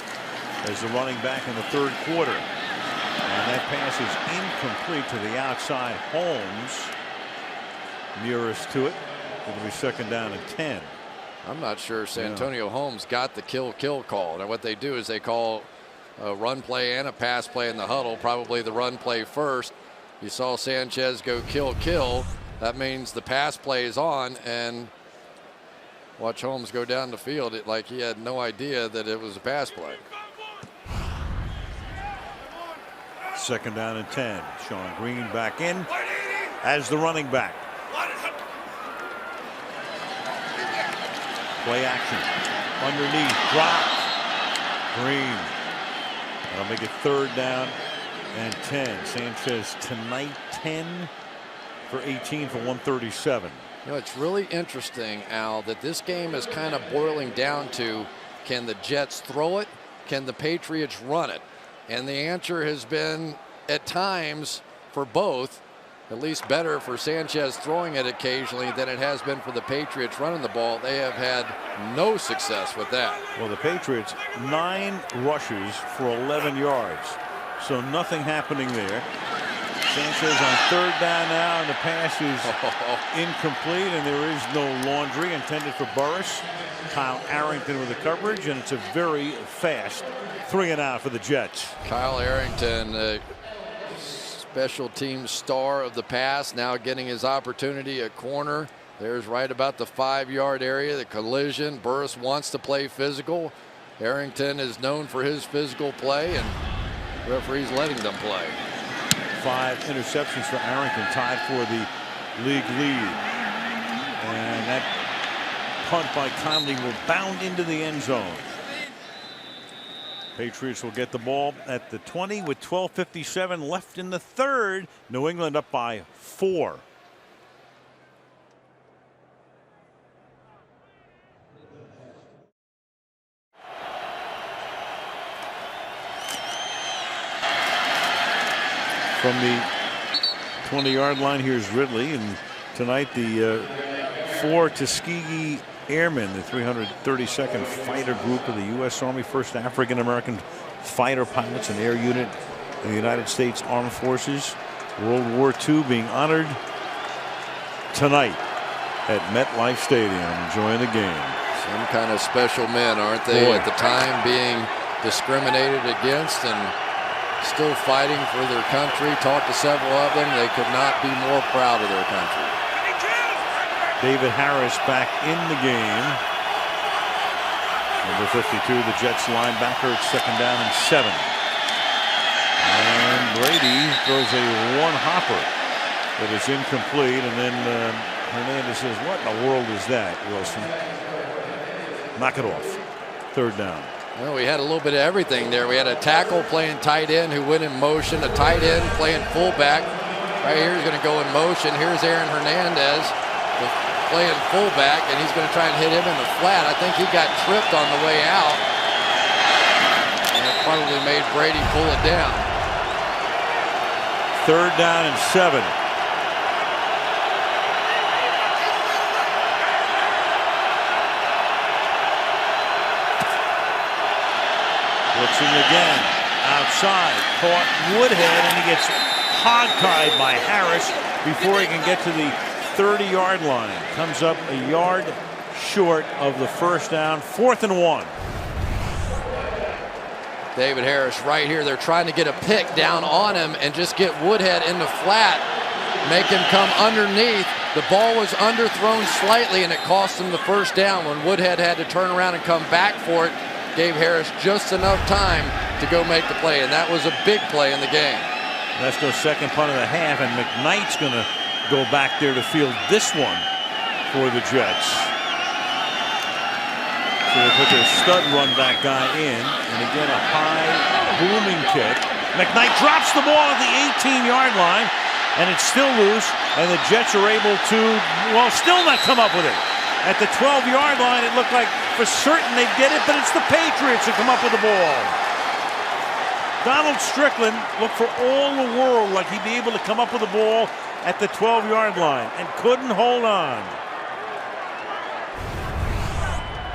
as the running back in the third quarter. And that pass is incomplete to the outside. Holmes nearest to it. It'll be second down and 10. I'm not sure Santonio Holmes got the kill call. Now what they do is they call a run play and a pass play in the huddle, probably the run play first. You saw Sanchez go kill. That means the pass play is on, and watch Holmes go down the field like he had no idea that it was a pass play. Second down and 10. Sean Green back in as the running back. Play action. Underneath. Dropped. Green. That'll make it third down and 10. Sanchez tonight 10 for 18 for 137. You know, it's really interesting, Al, that this game is kind of boiling down to, can the Jets throw it? Can the Patriots run it? And the answer has been, at times, for both. At least better for Sanchez throwing it occasionally than it has been for the Patriots running the ball. They have had no success with that. Well, the Patriots 9 rushes for 11 yards. So nothing happening there. Sanchez on third down now, and the pass is incomplete, and there is no laundry intended for Burris. Kyle Arrington with the coverage, and it's a very fast 3-and-out for the Jets. Kyle Arrington, special team star of the past, now getting his opportunity at corner. There's right about the 5-yard area, the collision. Burris wants to play physical. Arrington is known for his physical play, and referees letting them play. 5 interceptions for Arrington, tied for the league lead. And that punt by Conley will bound into the end zone. Patriots will get the ball at the 20 with 12:57 left in the third. New England up by 4. From the 20-yard line, here's Ridley, and tonight the 4 Tuskegee Airmen, the 332nd Fighter Group of the U.S. Army, first African-American fighter pilots and air unit in the United States Armed Forces. World War II being honored tonight at MetLife Stadium, enjoying the game. Some kind of special men, aren't they? Boy. At the time being discriminated against and still fighting for their country. Talked to several of them. They could not be more proud of their country. David Harris back in the game. Number 52, the Jets linebacker. It's second down and 7. And Brady throws a one-hopper that is incomplete. And then Hernandez says, what in the world is that, Wilson? Knock it off. Third down. Well, we had a little bit of everything there. We had a tackle playing tight end who went in motion, a tight end playing fullback. Right here, he's going to go in motion. Here's Aaron Hernandez playing fullback, and he's going to try and hit him in the flat. I think he got tripped on the way out, and it probably made Brady pull it down. Third down and 7. Blitzing again, outside, caught Woodhead, and he gets hog-tied by Harris before he can get to the 30-yard line. Comes up a yard short of the first down. 4th and 1. David Harris right here. They're trying to get a pick down on him and just get Woodhead in the flat, make him come underneath. The ball was underthrown slightly, and it cost them the first down when Woodhead had to turn around and come back for it. Gave Harris just enough time to go make the play, and that was a big play in the game. That's their second punt of the half, and McKnight's going to go back there to field this one for the Jets. So they put their stud run back guy in, and again a high booming kick. McKnight drops the ball at the 18-yard line, and it's still loose, and the Jets are able to, well, still not come up with it. At the 12-yard line, it looked like for certain they'd get it, but it's the Patriots who come up with the ball. Donald Strickland looked for all the world like he'd be able to come up with the ball at the 12-yard line and couldn't hold on.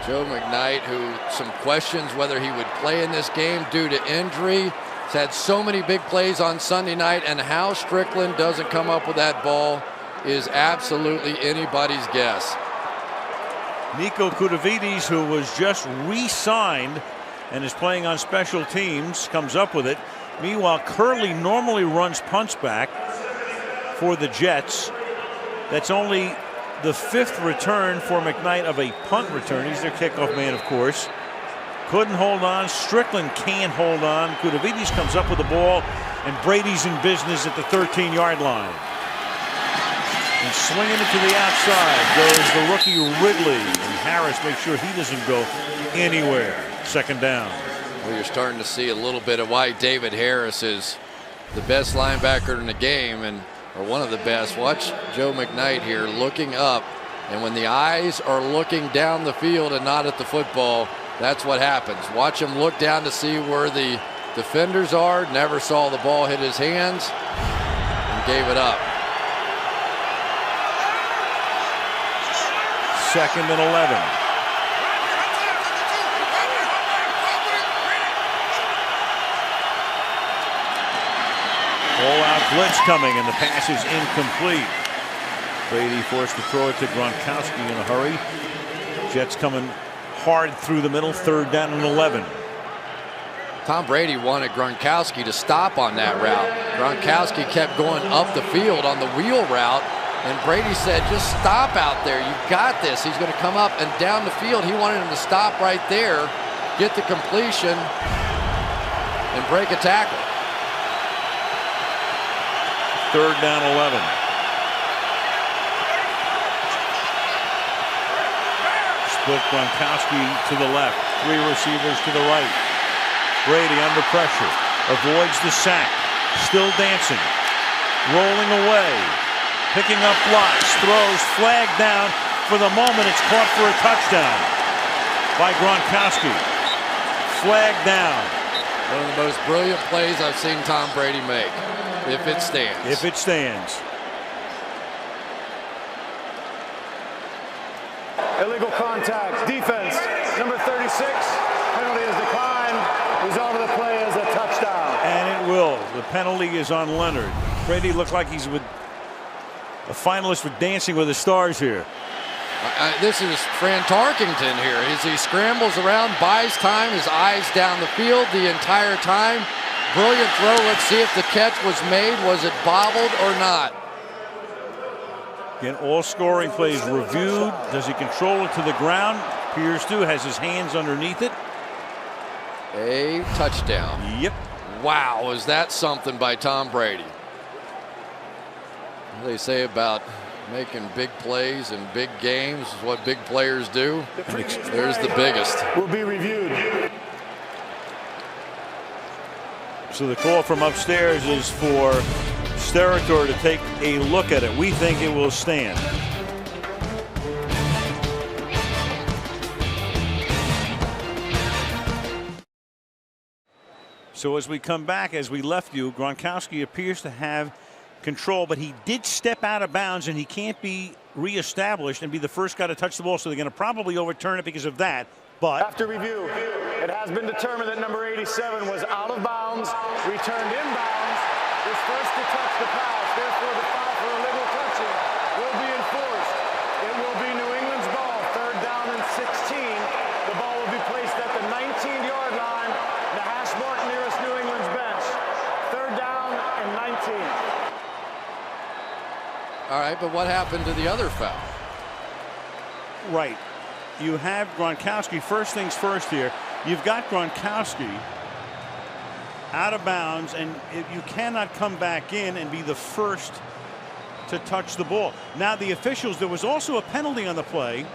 Joe McKnight, who some questions whether he would play in this game due to injury. He's had so many big plays on Sunday night, and how Strickland doesn't come up with that ball is absolutely anybody's guess. Nico Kudavides, who was just re-signed and is playing on special teams, comes up with it. Meanwhile, Curley normally runs punts back for the Jets. That's only the 5th return for McKnight of a punt return. He's their kickoff man, of course. Couldn't hold on. Strickland can't hold on. Kudavides comes up with the ball, and Brady's in business at the 13-yard line. And swinging it to the outside goes the rookie Ridley, and Harris makes sure he doesn't go anywhere. Second down. Well, you're starting to see a little bit of why David Harris is the best linebacker in the game, or one of the best. Watch Joe McKnight here looking up, and when the eyes are looking down the field and not at the football, that's what happens. Watch him look down to see where the defenders are. Never saw the ball hit his hands and gave it up. 2nd and 11. All-out blitz coming, and the pass is incomplete. Brady forced to throw it to Gronkowski in a hurry. Jets coming hard through the middle. 3rd down and 11. Tom Brady wanted Gronkowski to stop on that route. Gronkowski kept going up the field on the wheel route, and Brady said, just stop out there. You got this. He's going to come up and down the field. He wanted him to stop right there, get the completion, and break a tackle. 3rd down 11. Split Gronkowski to the left. 3 receivers to the right. Brady under pressure. Avoids the sack. Still dancing. Rolling away. Picking up blocks. Throws. Flag down. For the moment, it's caught for a touchdown by Gronkowski. Flag down. One of the most brilliant plays I've seen Tom Brady make. If it stands. If it stands. Illegal contact. Defense. Number 36. Penalty is declined. Result of the play is a touchdown. And it will. The penalty is on Leonard. Brady looked like he's with a finalist for Dancing with the Stars here. This is Fran Tarkington here. As he scrambles around, buys time, his eyes down the field the entire time. Brilliant throw. Let's see if the catch was made. Was it bobbled or not? Again, all scoring plays reviewed. Does he control it to the ground? Appears to. Has his hands underneath it. A touchdown. Yep. Wow, is that something by Tom Brady? What do they say about making big plays in big games is what big players do. There's the biggest. Will be reviewed. So the call from upstairs is for Sterator to take a look at it. We think it will stand. So as we come back, as we left you, Gronkowski appears to have control, but he did step out of bounds, and he can't be reestablished and be the first guy to touch the ball, so they're going to probably overturn it because of that. But after review, it has been determined that number 87 was out of bounds, returned inbounds, was first to touch the pass. Therefore, the foul for illegal touching will be enforced. It will be New England's ball, 3rd down and 16. The ball will be placed at the 19-yard line, the hash mark nearest New England's bench. 3rd down and 19. All right, but what happened to the other foul? Right. You have Gronkowski. First things first here. You've got Gronkowski out of bounds, and you cannot come back in and be the first to touch the ball. Now the officials, there was also a penalty on the play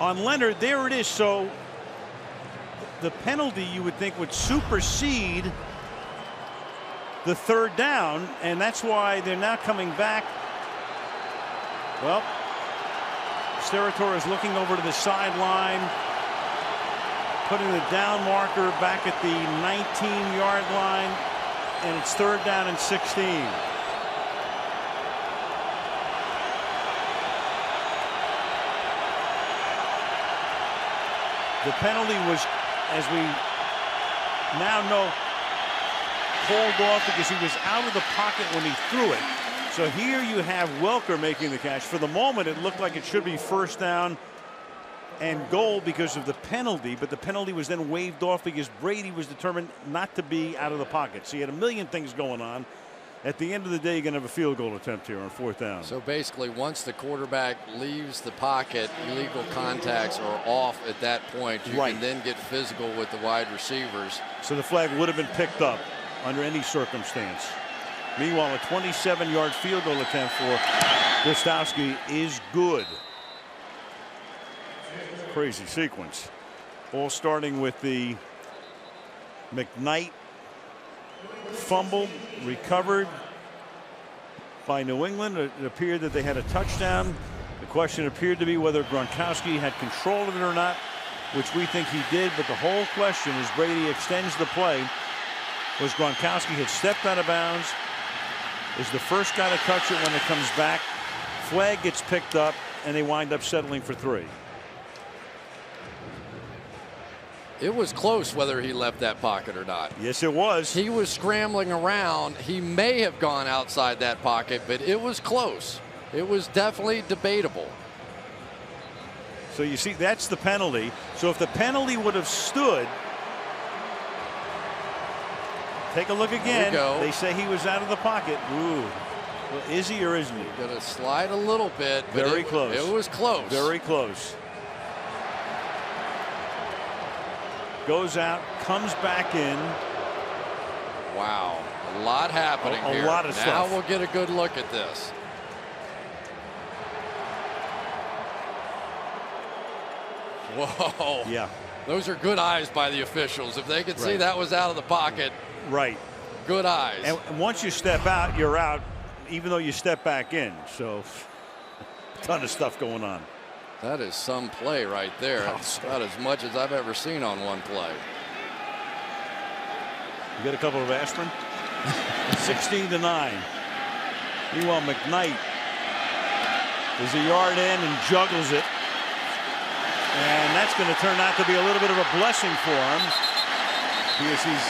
on Leonard. There it is. So the penalty, you would think, would supersede the third down, and that's why they're now coming back. Well, Steratore is looking over to the sideline, putting the down marker back at the 19-yard line, and it's third down and 16. The penalty was, as we now know, called off because he was out of the pocket when he threw it. So here you have Welker making the catch. For the moment, it looked like it should be first down and goal because of the penalty, but the penalty was then waved off because Brady was determined not to be out of the pocket. So you had a million things going on. At the end of the day, you're going to have a field goal attempt here on fourth down. So basically, once the quarterback leaves the pocket, illegal contacts are off at that point. You can then get physical with the wide receivers. So the flag would have been picked up under any circumstance. Meanwhile, a 27-yard field goal attempt for Gostkowski is good. Crazy sequence. All starting with the McKnight fumble, recovered by New England. It appeared that they had a touchdown. The question appeared to be whether Gronkowski had control of it or not, which we think he did. But the whole question, as Brady extends the play, was Gronkowski had stepped out of bounds, is the first guy to touch it when it comes back. Flag gets picked up, and they wind up settling for 3. It was close whether he left that pocket or not. Yes, it was. He was scrambling around. He may have gone outside that pocket, but it was close. It was definitely debatable. So you see, that's the penalty. So if the penalty would have stood, take a look again. They say he was out of the pocket. Ooh. Well, is he or isn't he? Going to slide a little bit. But Very close. It was close. Very close. Goes out, comes back in. Wow. A lot happening here. A lot of now stuff. We'll get a good look at this. Whoa. Yeah. Those are good eyes by the officials. If they could see that was out of the pocket. Right. Good eyes. And once you step out, you're out, even though you step back in. So a ton of stuff going on. That is some play right there. That's about as much as I've ever seen on one play. You get a couple of aspirin? 16-9. Meanwhile, McKnight is a yard in and juggles it. And that's going to turn out to be a little bit of a blessing for him, because he's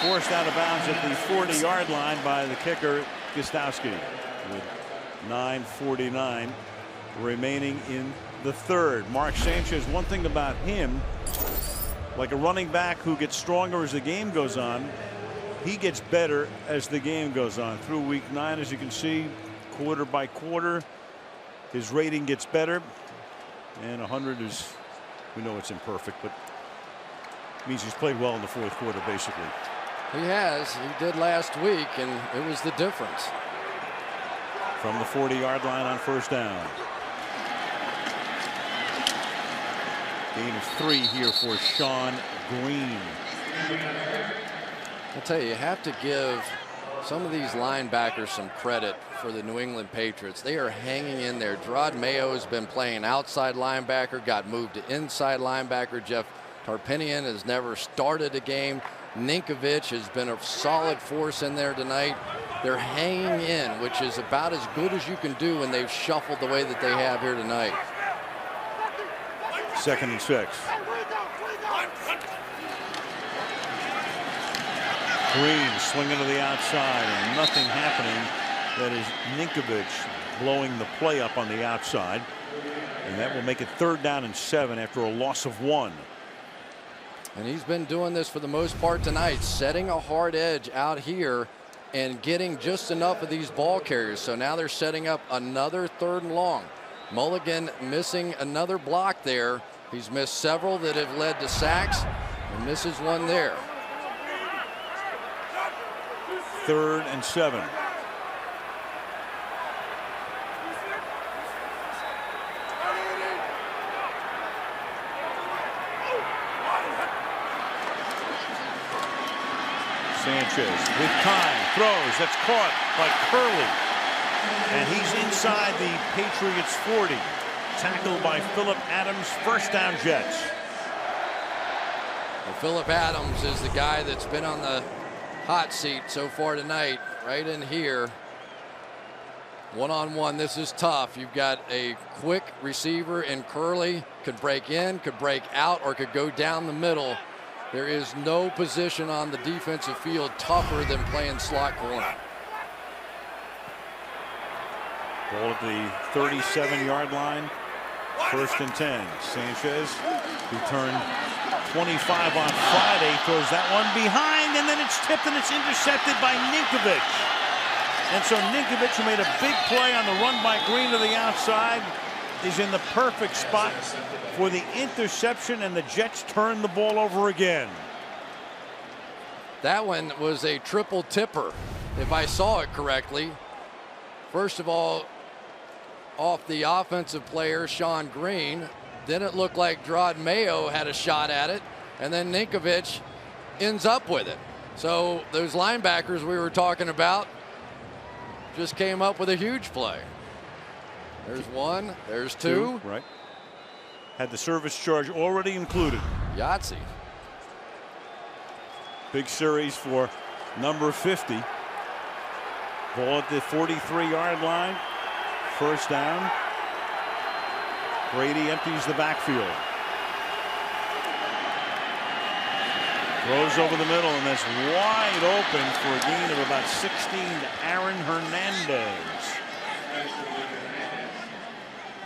forced out of bounds at the 40-yard line by the kicker, Gostkowski, with 9:49 remaining in the third. Mark Sanchez, one thing about him, like a running back who gets stronger as the game goes on, he gets better as the game goes on. Through week 9, as you can see, quarter by quarter, his rating gets better. And 100 is, we know it's imperfect, but means he's played well in the fourth quarter, basically. He has. He did last week, and it was the difference. From the 40-yard line on first down. Gain of 3 here for Sean Green. I'll tell you have to give some of these linebackers some credit for the New England Patriots. They are hanging in there. Gerard Mayo has been playing outside linebacker, got moved to inside linebacker. Jeff Tarpinian has never started a game. Ninkovich has been a solid force in there tonight. They're hanging in, which is about as good as you can do when they've shuffled the way that they have here tonight. 2nd and 6. Green swinging to the outside and nothing happening. That is Ninkovich blowing the play up on the outside. And that will make it 3rd down and 7 after a loss of 1. And he's been doing this for the most part tonight, setting a hard edge out here and getting just enough of these ball carriers. So now they're setting up another 3rd and long. Mulligan missing another block there. He's missed several that have led to sacks and misses one there. 3rd and 7. Sanchez with time, throws, that's caught by Curley. And he's inside the Patriots 40. Tackled by Phillip Adams, 1st down Jets. Well, Phillip Adams is the guy that's been on the hot seat so far tonight, right in here. One-on-one, this is tough. You've got a quick receiver in Curley, could break in, could break out, or could go down the middle. There is no position on the defensive field tougher than playing slot corner. Ball at the 37-yard line. 1st and 10. Sanchez, who turned 25 on Friday, throws that one behind, and then it's tipped and it's intercepted by Ninkovich. And so Ninkovich, who made a big play on the run by Green to the outside, is in the perfect spot for the interception, and the Jets turn the ball over again. That one was a triple tipper, if I saw it correctly. First of all, off the offensive player, Sean Green. Then it looked like Gerard Mayo had a shot at it, and then Ninkovich ends up with it. So those linebackers we were talking about just came up with a huge play. There's one, there's two. Right. Had the service charge already included. Yahtzee. Big series for number 50. Ball at the 43-yard line. 1st down. Brady empties the backfield. Throws over the middle, and that's wide open for a gain of about 16 to Aaron Hernandez.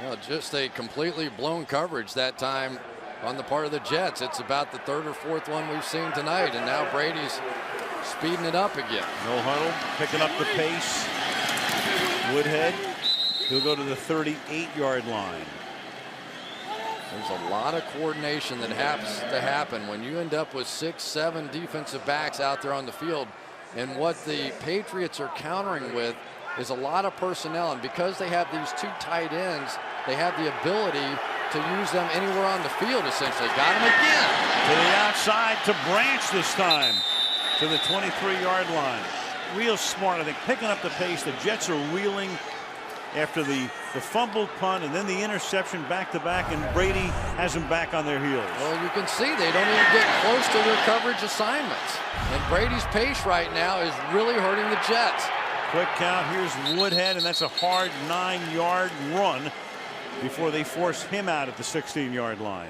Well, just a completely blown coverage that time on the part of the Jets. It's about the 3rd or 4th one we've seen tonight, and now Brady's speeding it up again. No huddle, picking up the pace. Woodhead, he'll go to the 38-yard line. There's a lot of coordination that has to happen when you end up with 6, 7 defensive backs out there on the field. And what the Patriots are countering with is a lot of personnel. And because they have these 2 tight ends, they have the ability to use them anywhere on the field, essentially. Got him again. To the outside to Branch this time. To the 23-yard line. Real smart, I think, picking up the pace. The Jets are reeling after the fumbled punt and then the interception back-to-back, and Brady has them back on their heels. Well, you can see they don't even get close to their coverage assignments. And Brady's pace right now is really hurting the Jets. Quick count, here's Woodhead, and that's a hard 9-yard run before they force him out at the 16-yard line.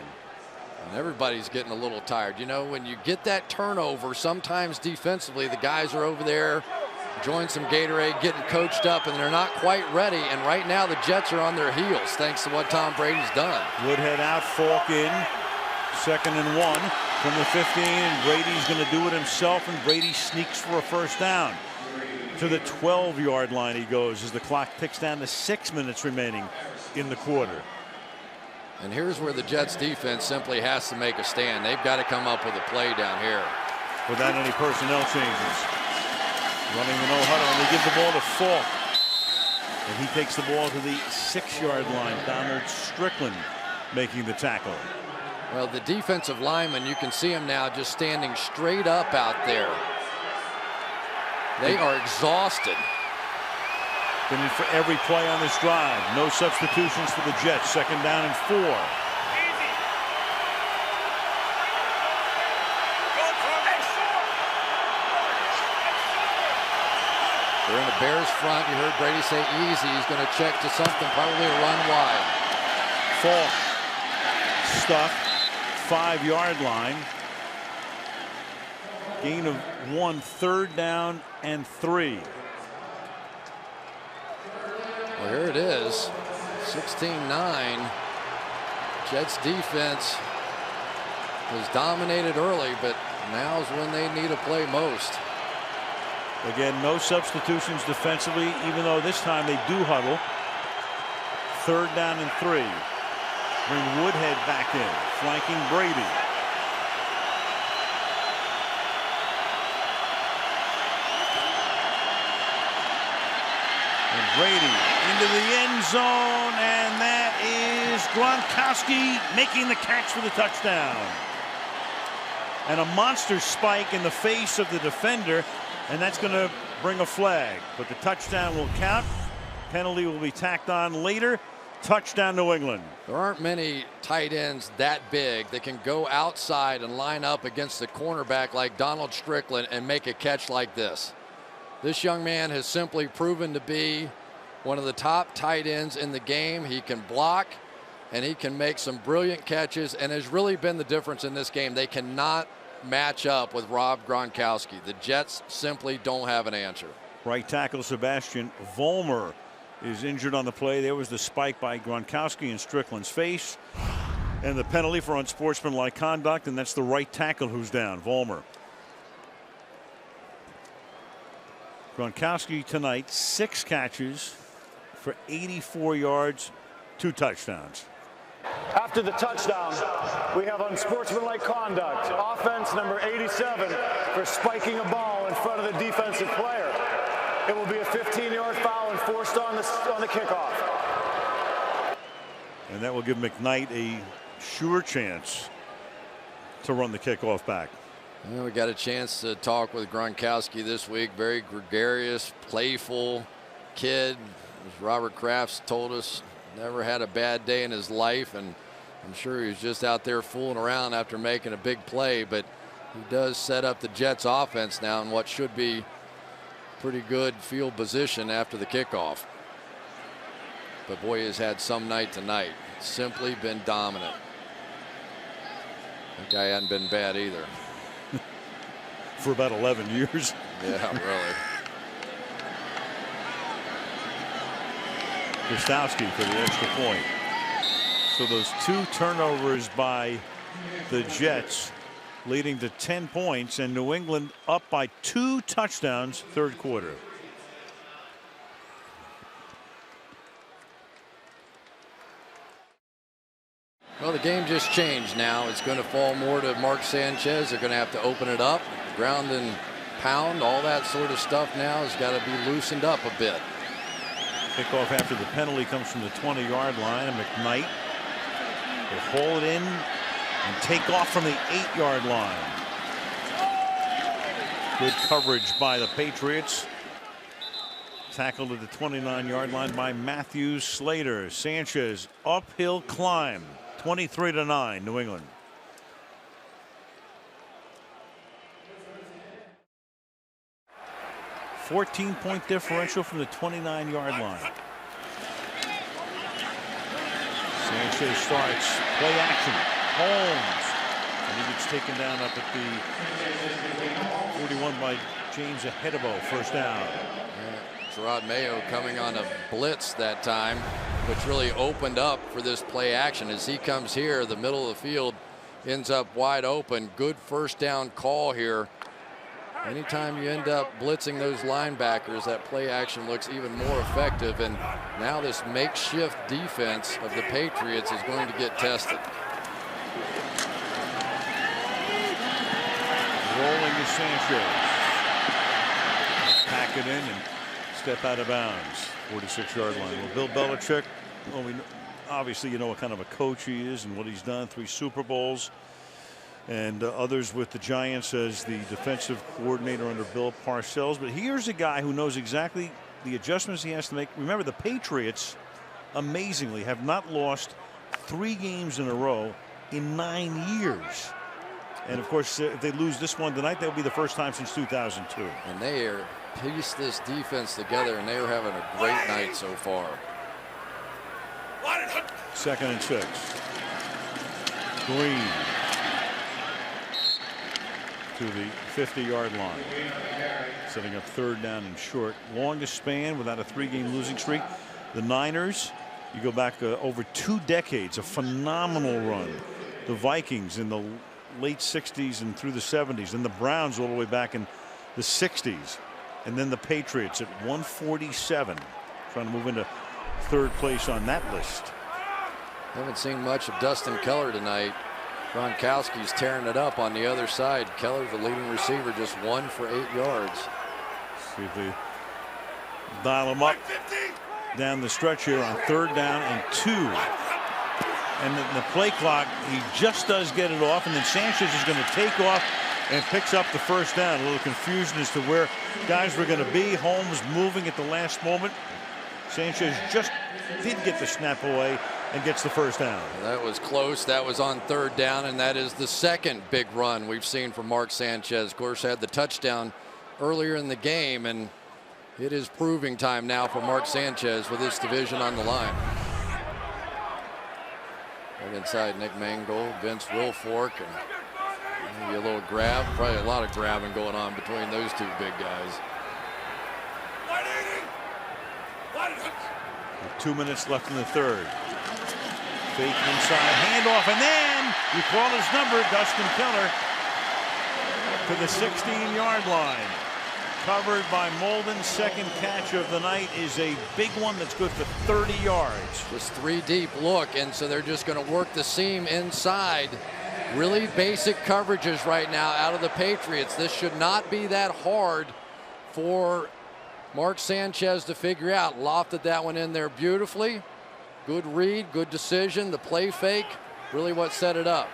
And everybody's getting a little tired. You know, when you get that turnover, sometimes defensively the guys are over there enjoying some Gatorade, getting coached up, and they're not quite ready. And right now the Jets are on their heels thanks to what Tom Brady's done. Woodhead out, Falk in. 2nd and 1 from the 15, and Brady's going to do it himself, and Brady sneaks for a 1st down. To the 12-yard line he goes as the clock ticks down to 6 minutes remaining in the quarter. And here's where the Jets defense simply has to make a stand. They've got to come up with a play down here. Without any personnel changes. Running the no huddle, and they give the ball to Falk. And he takes the ball to the 6-yard line. Donald Strickland making the tackle. Well, the defensive lineman, you can see him now just standing straight up out there. They are exhausted. Been in for every play on this drive. No substitutions for the Jets. 2nd down and 4. They're in the Bears front. You heard Brady say easy. He's going to check to something, probably a run wide. Falk stuffed, 5-yard line. Gain of 1, 3rd down and 3. Well, here it is, 16-9. Jets defense has dominated early, but now's when they need to play most. Again, no substitutions defensively, even though this time they do huddle. 3rd down and 3. Bring Woodhead back in, flanking Brady. And Brady into the end zone, and that is Gronkowski making the catch for the touchdown. And a monster spike in the face of the defender, and that's going to bring a flag. But the touchdown will count. Penalty will be tacked on later. Touchdown, New England. There aren't many tight ends that big that can go outside and line up against the cornerback like Donald Strickland and make a catch like this. This young man has simply proven to be one of the top tight ends in the game. He can block and he can make some brilliant catches, and has really been the difference in this game. They cannot match up with Rob Gronkowski. The Jets simply don't have an answer. Right tackle Sebastian Vollmer is injured on the play. There was the spike by Gronkowski in Strickland's face, and the penalty for unsportsmanlike conduct, and that's the right tackle who's down, Vollmer. Gronkowski tonight, 6 catches for 84 yards, 2 touchdowns. After the touchdown, we have unsportsmanlike conduct. Offense number 87 for spiking a ball in front of the defensive player. It will be a 15-yard foul enforced on the kickoff. And that will give McKnight a sure chance to run the kickoff back. Well, we got a chance to talk with Gronkowski this week. Very gregarious, playful kid. As Robert Kraft told us, never had a bad day in his life, and I'm sure he was just out there fooling around after making a big play. But he does set up the Jets offense now in what should be pretty good field position after the kickoff. But boy, has had some night tonight. Simply been dominant. That guy hadn't been bad either. For about 11 years. Yeah, really. Gostowski for the extra point. So those 2 turnovers by the Jets leading to 10 points, and New England up by 2 touchdowns 3rd quarter. Well, the game just changed now. It's going to fall more to Mark Sanchez. They're going to have to open it up, ground and pound, all that sort of stuff now has got to be loosened up a bit. Kickoff after the penalty comes from the 20-yard line, and McKnight will hold it in and take off from the 8-yard line. Good coverage by the Patriots. Tackled at the 29-yard line by Matthew Slater. Sanchez uphill climb. 23-9 New England. $14-point differential from the 29-yard line. Sanchez starts play action. Holmes, and he gets taken down up at the 41 by James Ahedebo. First down. Gerard Mayo coming on a blitz that time, which really opened up for this play action. As he comes here, the middle of the field ends up wide open. Good first down call here. Anytime you end up blitzing those linebackers, that play action looks even more effective. And now this makeshift defense of the Patriots is going to get tested. Rolling to Sanchez. Pack it in and step out of bounds. 46-yard line. Well, Bill Belichick, well, obviously you know what kind of a coach he is and what he's done. 3 Super Bowls. And others with the Giants as the defensive coordinator under Bill Parcells. But here's a guy who knows exactly the adjustments he has to make. Remember, the Patriots, amazingly, have not lost 3 games in a row in 9 years. And, of course, if they lose this one tonight, that will be the first time since 2002. And they are pieced this defense together, and they are having a great night so far. 2nd and 6. Green to the 50-yard line, setting up 3rd down and short. Longest span without a 3-game losing streak. The Niners, you go back over 2 decades, a phenomenal run. The Vikings in the late 60s and through the 70s, and the Browns all the way back in the 60s. And then the Patriots at 147, trying to move into third place on that list. Haven't seen much of Dustin Keller tonight. Gronkowski's tearing it up on the other side. Keller, the leading receiver, just 1 for 8 yards. See if they dial him up down the stretch here on 3rd down and 2. And the play clock, he just does get it off, and then Sanchez is going to take off and picks up the 1st down. A little confusion as to where guys were going to be. Holmes moving at the last moment. Sanchez just did get the snap away and gets the 1st down. That was close. That was on 3rd down, and that is the second big run we've seen from Mark Sanchez. Of course, had the touchdown earlier in the game, and it is proving time now for Mark Sanchez with his division on the line. Right inside Nick Mangold, Vince Wilfork, and maybe a little grab. Probably a lot of grabbing going on between those two big guys. 2 minutes left in the 3rd. Fake inside, handoff, and then you call his number, Dustin Keller, to the 16-yard line. Covered by Molden. 2nd catch of the night is a big one that's good for 30 yards. Just 3 deep look, and so they're just going to work the seam inside. Really basic coverages right now out of the Patriots. This should not be that hard for Mark Sanchez to figure out. Lofted that one in there beautifully. Good read, good decision. The play fake, really what set it up.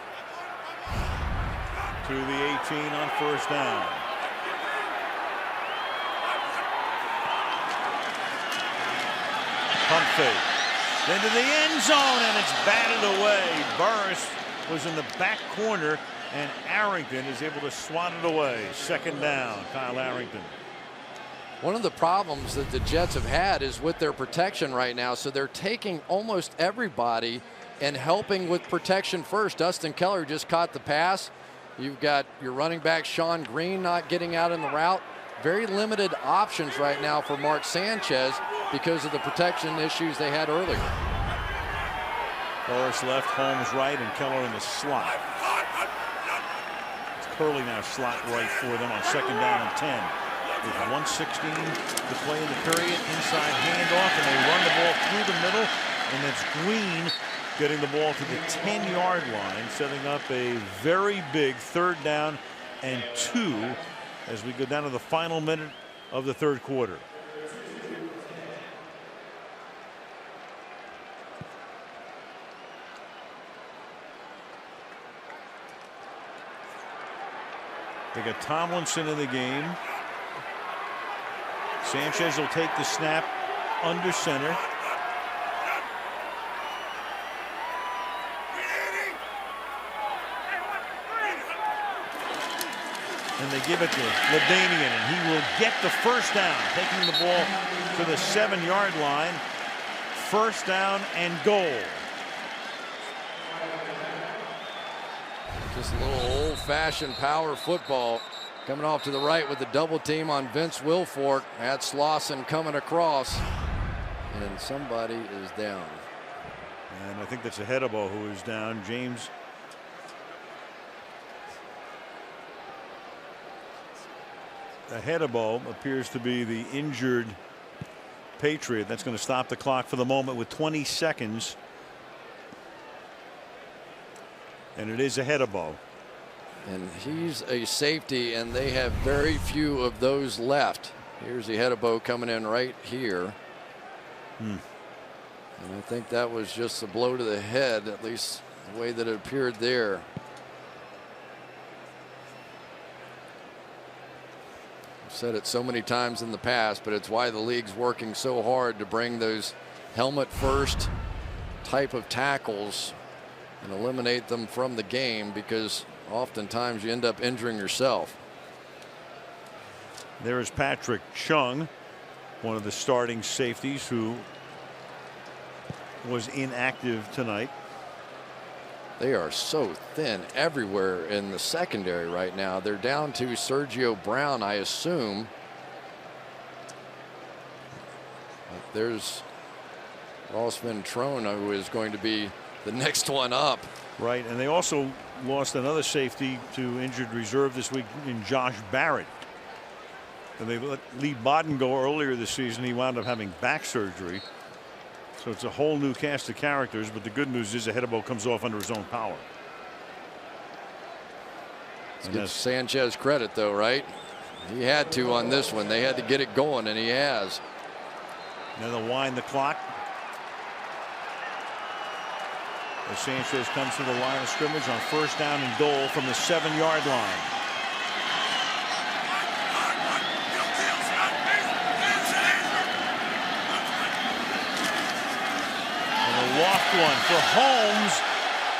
To the 18 on 1st down. Pump fake. Then to the end zone, and it's batted away. Burris was in the back corner, and Arrington is able to swat it away. 2nd down, Kyle Arrington. One of the problems that the Jets have had is with their protection right now, so they're taking almost everybody and helping with protection first. Dustin Keller just caught the pass. You've got your running back Sean Green not getting out in the route. Very limited options right now for Mark Sanchez because of the protection issues they had earlier. Burris left, Holmes right, and Keller in the slot. It's Curley now slot right for them on 2nd down and 10. With 1:16 to play in the period, inside handoff, and they run the ball through the middle, and it's Green getting the ball to the 10-yard line, setting up a very big 3rd down and 2 as we go down to the final minute of the 3rd quarter. They got Tomlinson in the game. Sanchez will take the snap under center. And they give it to LaDainian, and he will get the 1st down, taking the ball to the 7-yard line. 1st down and goal. Just a little old-fashioned power football. Coming off to the right with the double team on Vince Wilfork. That's Lawson coming across, and somebody is down. And I think that's a Hedebo who is down. James. Hedebo appears to be the injured Patriot. That's going to stop the clock for the moment with 20 seconds. And it is a Hedebo. And he's a safety, and they have very few of those left. Here's the Hedebo coming in right here. And I think that was just a blow to the head, at least the way that it appeared there. I've said it so many times in the past, but it's why the league's working so hard to bring those helmet first type of tackles and eliminate them from the game, because oftentimes you end up injuring yourself. There is Patrick Chung, one of the starting safeties who was inactive tonight. They are so thin everywhere in the secondary right now. They're down to Sergio Brown, I assume. There's Ross Ventrone, who is going to be the next one up. Right, and they also lost another safety to injured reserve this week in Josh Barrett. And they let Lee Bodden go earlier this season. He wound up having back surgery. So it's a whole new cast of characters. But the good news is Hedebo comes off under his own power. Let's give Sanchez credit, though, right? He had to on this one. They had to get it going, and he has. Now they'll wind the clock. As Sanchez comes to the line of scrimmage on 1st down and goal from the 7-yard line. And a loft one for Holmes.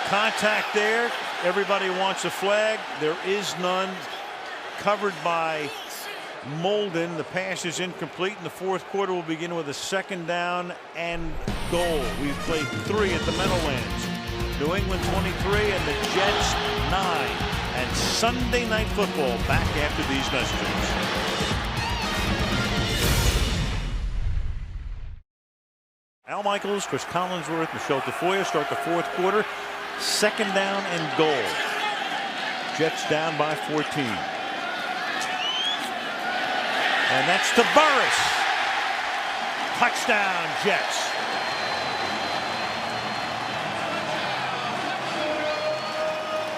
Contact there. Everybody wants a flag. There is none. Covered by Molden. The pass is incomplete, and the 4th quarter will begin with a 2nd down and goal. We've played 3 at the Meadowlands. New England 23 and the Jets 9. And Sunday Night Football back after these messages. Al Michaels, Chris Collinsworth, Michelle Tafoya start the 4th quarter. 2nd down and goal. Jets down by 14. And that's to Burris. Touchdown, Jets.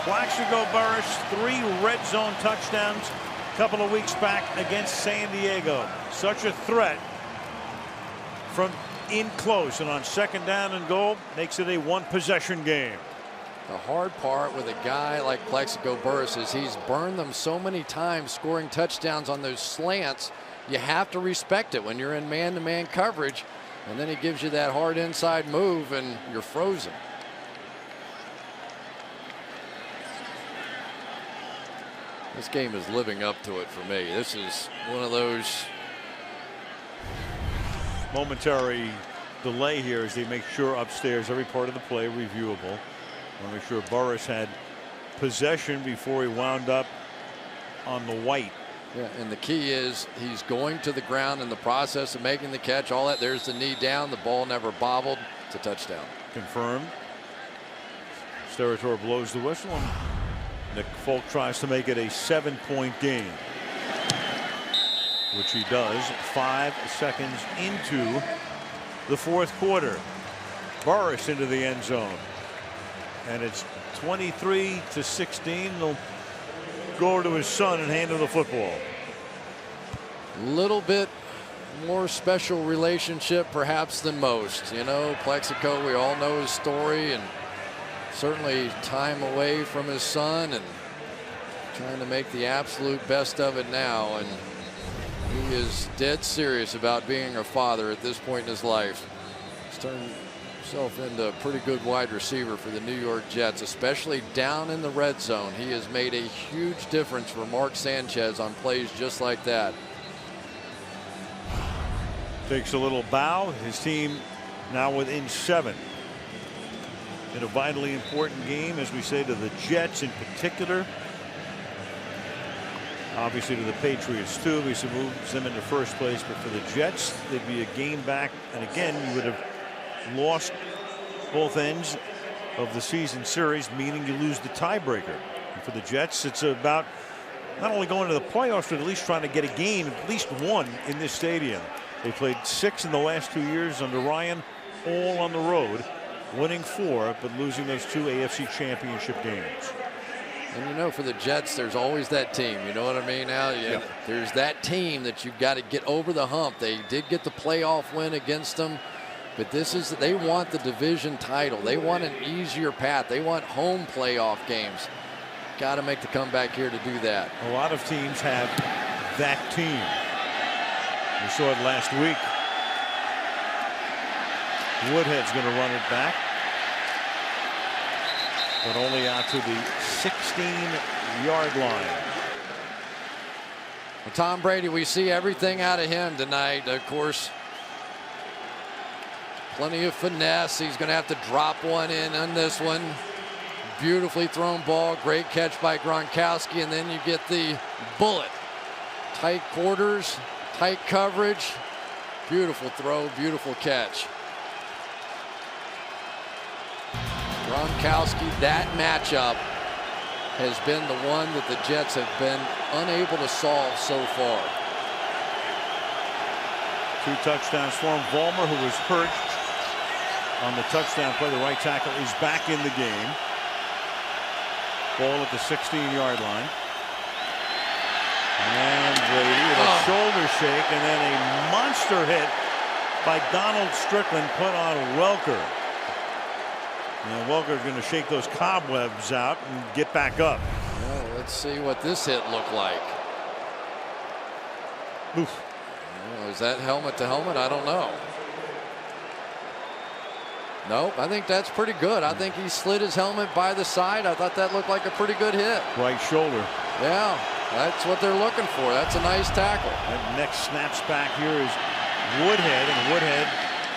Plaxico Burris, 3 red zone touchdowns a couple of weeks back against San Diego. Such a threat from in close, and on 2nd down and goal makes it a 1-possession game. The hard part with a guy like Plaxico Burris is he's burned them so many times scoring touchdowns on those slants. You have to respect it when you're in man-to-man coverage, and then he gives you that hard inside move and you're frozen. This game is living up to it for me. This is one of those momentary delay here as they make sure upstairs every part of the play reviewable. I want to make sure Burris had possession before he wound up on the white. Yeah, and the key is he's going to the ground in the process of making the catch. All that, there's the knee down. The ball never bobbled. It's a touchdown. Confirmed. Steratore blows the whistle, and Nick Folk tries to make it a 7-point game, which he does 5 seconds into the 4th quarter. Burris into the end zone, and it's 23-16. They'll go over to his son and hand him the football. Little bit more special relationship perhaps than most. You know, Plaxico, we all know his story, and certainly time away from his son and trying to make the absolute best of it now. And he is dead serious about being a father at this point in his life. He's turned himself into a pretty good wide receiver for the New York Jets, especially down in the red zone. He has made a huge difference for Mark Sanchez on plays just like that. Takes a little bow. His team now within 7. In a vitally important game, as we say, to the Jets in particular. Obviously to the Patriots too. He moves them into 1st place, but for the Jets, they'd be a game back, and again, you would have lost both ends of the season series, meaning you lose the tiebreaker. And for the Jets, it's about not only going to the playoffs, but at least trying to get a game, at least one, in this stadium. They played 6 in the last 2 years under Ryan, all on the road, winning 4, but losing those 2 AFC championship games. And you know, for the Jets, there's always that team. You know what I mean? Now, yeah. There's that team that you've got to get over the hump. They did get the playoff win against them, but they want the division title. They want an easier path. They want home playoff games. Got to make the comeback here to do that. A lot of teams have that team. We saw it last week. Woodhead's going to run it back, but only out to the 16-yard line. Well, Tom Brady, we see everything out of him tonight. Of course, plenty of finesse. He's going to have to drop one in on this one. Beautifully thrown ball. Great catch by Gronkowski, and then you get the bullet. Tight quarters, tight coverage. Beautiful throw, beautiful catch. Gronkowski, that matchup has been the one that the Jets have been unable to solve so far. 2 touchdowns for him. Vollmer, who was hurt on the touchdown play, the right tackle, is back in the game. Ball at the 16-yard line. And Brady with a shoulder shake, and then a monster hit by Donald Strickland put on Welker. Now Welker's going to shake those cobwebs out and get back up. Well, let's see what this hit looked like. Oof. Well, is that helmet to helmet? I don't know. Nope, I think that's pretty good. I think he slid his helmet by the side. I thought that looked like a pretty good hit. Right shoulder. Yeah, that's what they're looking for. That's a nice tackle. That next snaps back here is Woodhead, and Woodhead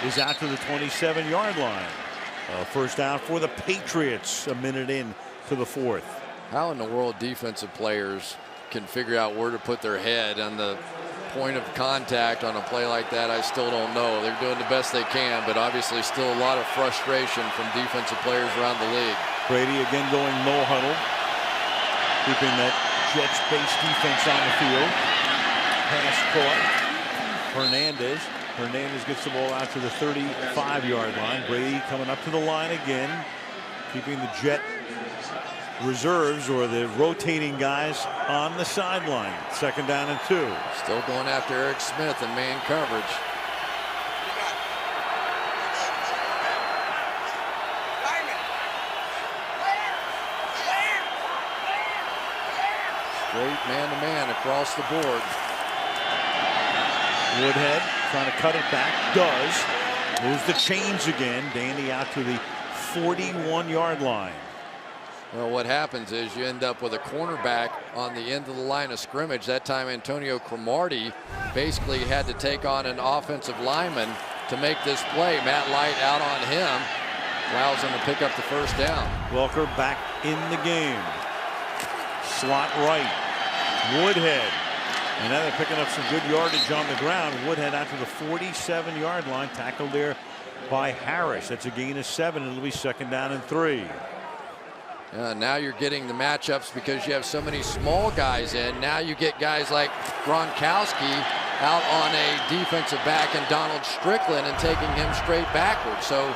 is out to the 27-yard line. First down for the Patriots, a minute in to the 4th. How in the world defensive players can figure out where to put their head on the point of contact on a play like that, I still don't know. They're doing the best they can, but obviously still a lot of frustration from defensive players around the league. Brady again going no huddle, keeping that Jets base defense on the field. Pass caught. Hernandez gets the ball out to the 35-yard line. Brady coming up to the line again, keeping the Jet reserves or the rotating guys on the sideline. 2nd down and 2. Still going after Eric Smith in man coverage. Straight man-to-man across the board. Woodhead trying to cut it back. Does. Moves the chains again. Dandy out to the 41-yard line. Well, what happens is you end up with a cornerback on the end of the line of scrimmage. That time Antonio Cromartie basically had to take on an offensive lineman to make this play. Matt Light out on him. Allows him to pick up the first down. Welker back in the game. Slot right. Woodhead. And now they're picking up some good yardage on the ground. Woodhead out to the 47-yard line. Tackled there by Harris. That's a gain of 7. It'll be 2nd down and 3. Now you're getting the matchups because you have so many small guys in. Now you get guys like Gronkowski out on a defensive back and Donald Strickland and taking him straight backwards. So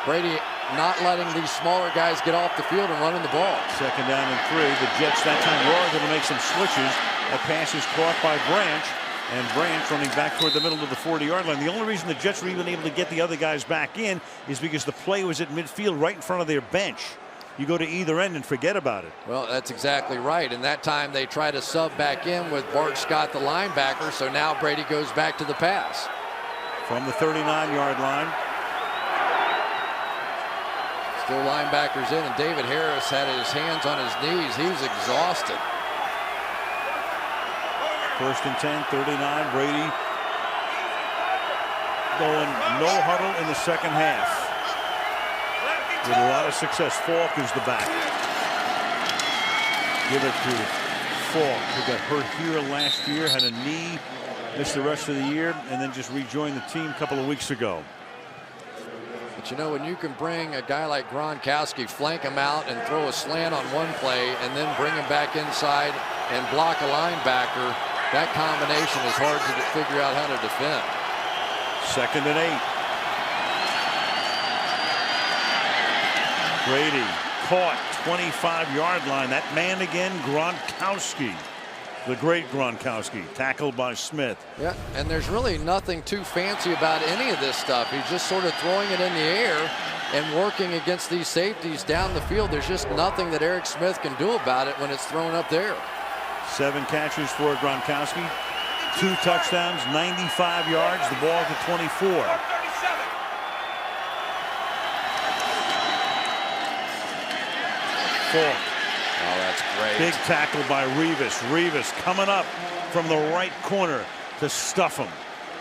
Brady not letting these smaller guys get off the field and running the ball. 2nd down and 3. The Jets that time were going to make some switches. That pass is caught by Branch. And Branch running back toward the middle of the 40-yard line. The only reason the Jets were even able to get the other guys back in is because the play was at midfield right in front of their bench. You go to either end and forget about it. Well, that's exactly right. And that time they try to sub back in with Bart Scott, the linebacker. So now Brady goes back to the pass. From the 39-yard line. Still linebackers in, and David Harris had his hands on his knees. He was exhausted. 1st and 10, 39. Brady going no huddle in the 2nd half. With a lot of success. Falk is the back. Give it to Falk, who got hurt here last year, had a knee, missed the rest of the year, and then just rejoined the team a couple of weeks ago. But you know, when you can bring a guy like Gronkowski, flank him out and throw a slant on one play and then bring him back inside and block a linebacker, that combination is hard to figure out how to defend. 2nd and 8. Brady caught 25-yard line. That man again, Gronkowski. The great Gronkowski, tackled by Smith. Yeah, and there's really nothing too fancy about any of this stuff. He's just sort of throwing it in the air and working against these safeties down the field. There's just nothing that Eric Smith can do about it when it's thrown up there. 7 catches for Gronkowski, 2 touchdowns, 95 yards, the ball to 24. Falk. Oh, that's great. Big tackle by Revis. Revis coming up from the right corner to stuff him.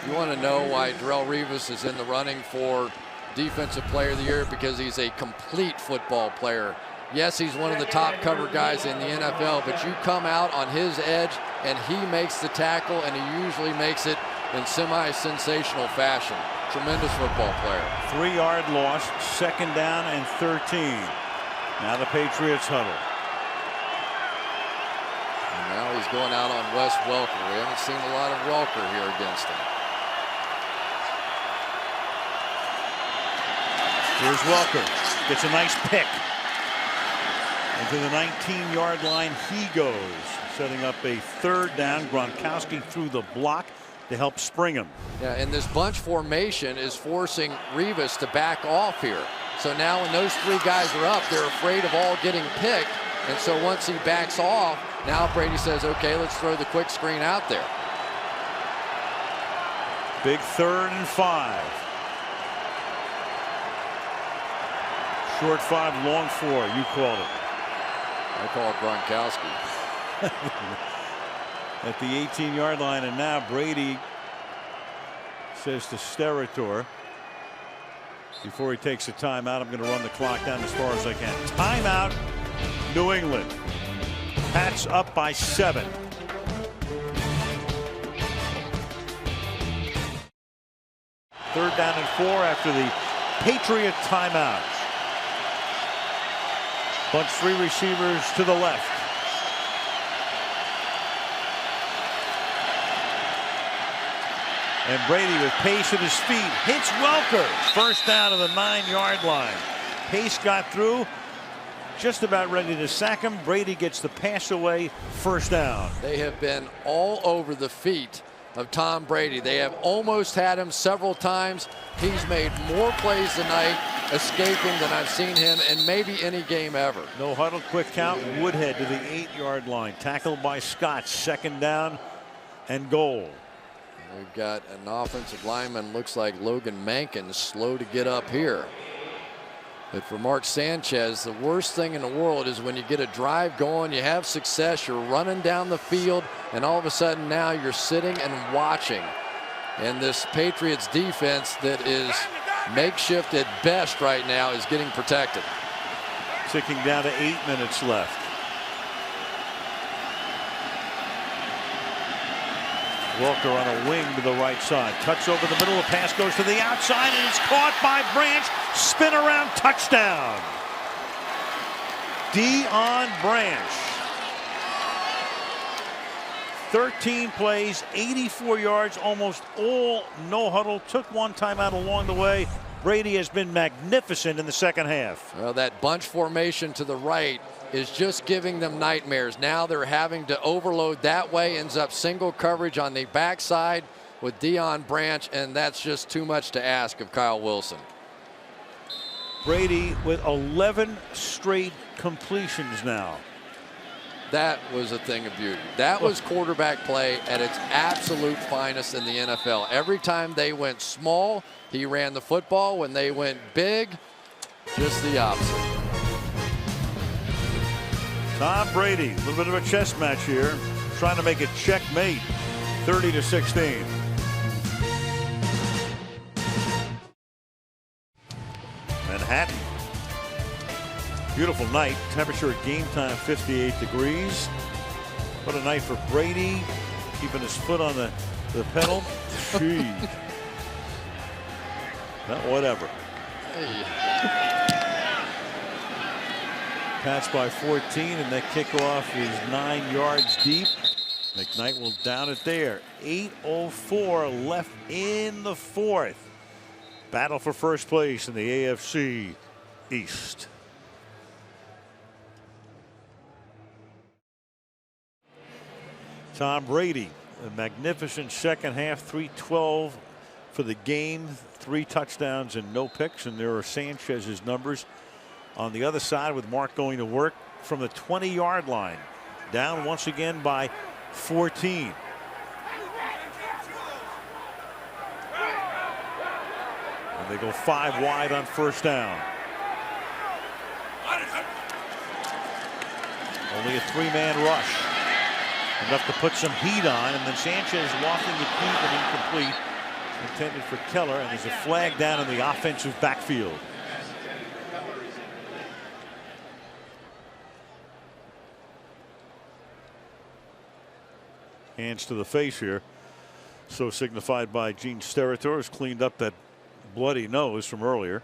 You want to know why Darrelle Revis is in the running for Defensive Player of the Year? Because he's a complete football player. Yes, he's one of the top cover guys in the NFL, but you come out on his edge and he makes the tackle, and he usually makes it in semi-sensational fashion. Tremendous football player. 3-yard loss, 2nd down and 13. Now the Patriots huddle. And now he's going out on Wes Welker. We haven't seen a lot of Welker here against him. Here's Welker. Gets a nice pick. And to the 19-yard line he goes, setting up a 3rd down. Gronkowski through the block to help spring him. Yeah, and this bunch formation is forcing Revis to back off here. So now when those 3 guys are up, they're afraid of all getting picked. And so once he backs off, now Brady says, okay, let's throw the quick screen out there. Big 3rd and 5. Short 5, long 4. You called it. I call it Gronkowski. At the 18-yard line, and now Brady says to Steratore, before he takes a timeout, I'm going to run the clock down as far as I can. Timeout, New England. Pats up by 7. Third down and 4 after the Patriot timeout. Bunch 3 receivers to the left. And Brady with pace at his feet hits Welker. First down to the 9-yard line. Pace got through. Just about ready to sack him. Brady gets the pass away. First down. They have been all over the feet of Tom Brady. They have almost had him several times. He's made more plays tonight escaping than I've seen him in maybe any game ever. No huddle, quick count. Woodhead to the 8-yard line. Tackled by Scott. 2nd down and goal. We've got an offensive lineman, looks like Logan Mankins, slow to get up here. But for Mark Sanchez, the worst thing in the world is when you get a drive going, you have success, you're running down the field, and all of a sudden now you're sitting and watching. And this Patriots defense that is makeshift at best right now is getting protected. Ticking down to 8 minutes left. Welker on a wing to the right side. Cuts over the middle. The pass goes to the outside, and it's caught by Branch. Spin around, touchdown. Deion Branch. 13 plays, 84 yards, almost all no huddle. Took 1 timeout along the way. Brady has been magnificent in the second half. Well, that bunch formation to the right is just giving them nightmares. Now they're having to overload that way, ends up single coverage on the backside with Deion Branch, and that's just too much to ask of Kyle Wilson. Brady with 11 straight completions now. That was a thing of beauty. That was quarterback play at its absolute finest in the NFL. Every time they went small, he ran the football. When they went big, just the opposite. Tom Brady, a little bit of a chess match here, trying to make it checkmate, 30-16. Manhattan. Beautiful night. Temperature at game time 58 degrees. What a night for Brady. Keeping his foot on the pedal. Gee. Whatever. Pats by 14, and that kickoff is 9 yards deep. McKnight will down it there. 8:04 left in the 4th. Battle for first place in the AFC East. Tom Brady, a magnificent second half, 312 for the game, 3 touchdowns and no picks, and there are Sanchez's numbers on the other side with Mark going to work from the 20-yard line. Down once again by 14. And they go 5 wide on first down. Only a 3-man rush. Enough to put some heat on, and then Sanchez lofting it deep and incomplete. Intended for Keller, and there's a flag down in the offensive backfield. Hands to the face here. So signified by Gene Steratore, who's cleaned up that bloody nose from earlier.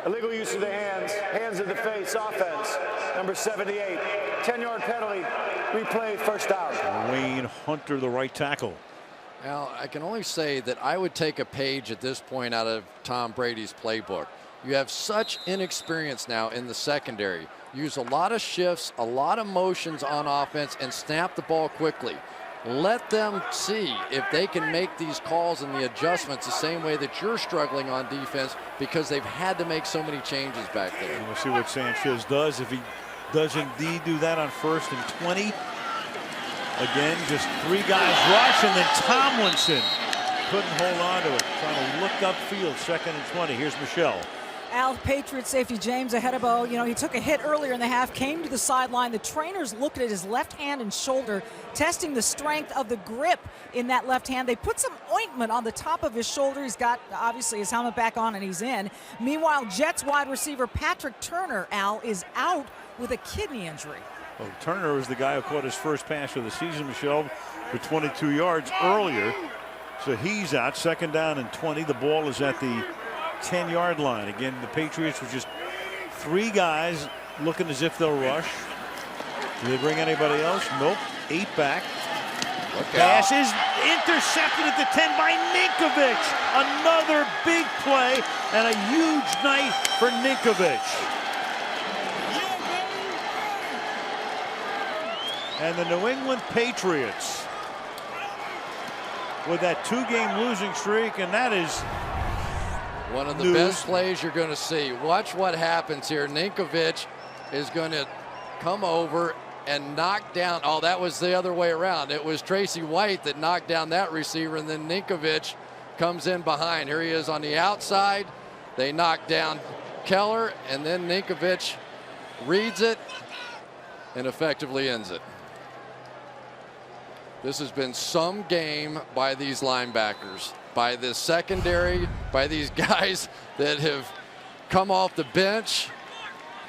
Illegal use of the hands, hands in the face, offense, number 78. 10-yard penalty, replay, first down. Wayne Hunter, the right tackle. Now, I can only say that I would take a page at this point out of Tom Brady's playbook. You have such inexperience now in the secondary. Use a lot of shifts, a lot of motions on offense, and snap the ball quickly. Let them see if they can make these calls and the adjustments the same way that you're struggling on defense, because they've had to make so many changes back there. And we'll see what Sanchez does. If he does indeed do that on 1st and 20. Again, just 3 guys rush, and then Tomlinson couldn't hold on to it. Trying to look upfield, 2nd and 20. Here's Michelle. Al, Patriot safety James Ahedebo, he took a hit earlier in the half, came to the sideline. The trainers looked at his left hand and shoulder, testing the strength of the grip in that left hand. They put some ointment on the top of his shoulder. He's got, obviously, his helmet back on, and he's in. Meanwhile, Jets wide receiver Patrick Turner, Al, is out with a kidney injury. Well, Turner was the guy who caught his first pass of the season, Michelle, for 22 yards earlier. So he's out, 2nd down and 20. The ball is at the 10-yard line. Again, the Patriots were just 3 guys looking as if they'll rush. Do they bring anybody else? Nope. 8 back. Pass is intercepted at the 10 by Ninkovich. Another big play and a huge night for Ninkovich. And the New England Patriots with that 2-game losing streak, and that is one of the best plays you're going to see. Watch what happens here. Ninkovich is going to come over and knock down. Oh, that was the other way around. It was Tracy White that knocked down that receiver, and then Ninkovich comes in behind. Here he is on the outside. They knock down Keller, and then Ninkovich reads it and effectively ends it. This has been some game by these linebackers, by this secondary, by these guys that have come off the bench,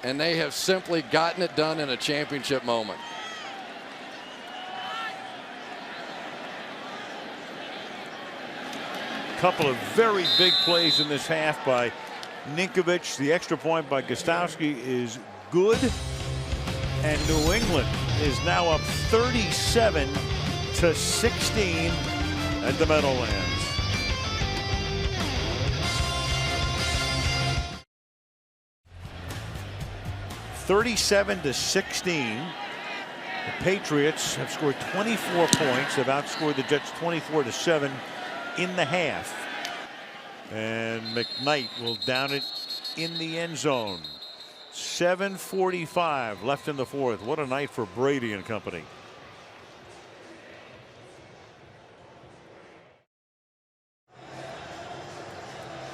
and they have simply gotten it done in a championship moment. Couple of very big plays in this half by Ninkovich. The extra point by Gostowski is good, and New England is now up 37-16 at the Meadowlands. (37-16). The Patriots have scored 24 points. They've outscored the Jets 24-7 in the half. And McKnight will down it in the end zone. 7:45 left in the 4th. What a night for Brady and company.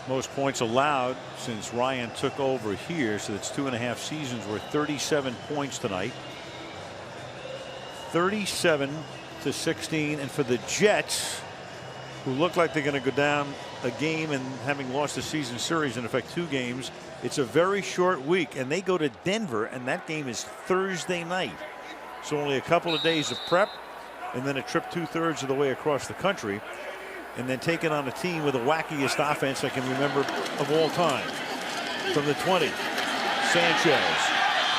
Most points allowed since Ryan took over here, so that's 2.5 seasons worth. 37 points tonight. 37-16, and for the Jets, who look like they're going to go down a game and having lost the season series, in effect 2 games, it's a very short week, and they go to Denver, and that game is Thursday night. So only a couple of days of prep, and then a trip 2/3 of the way across the country, and then taking on a team with the wackiest offense I can remember of all time. From the 20, Sanchez,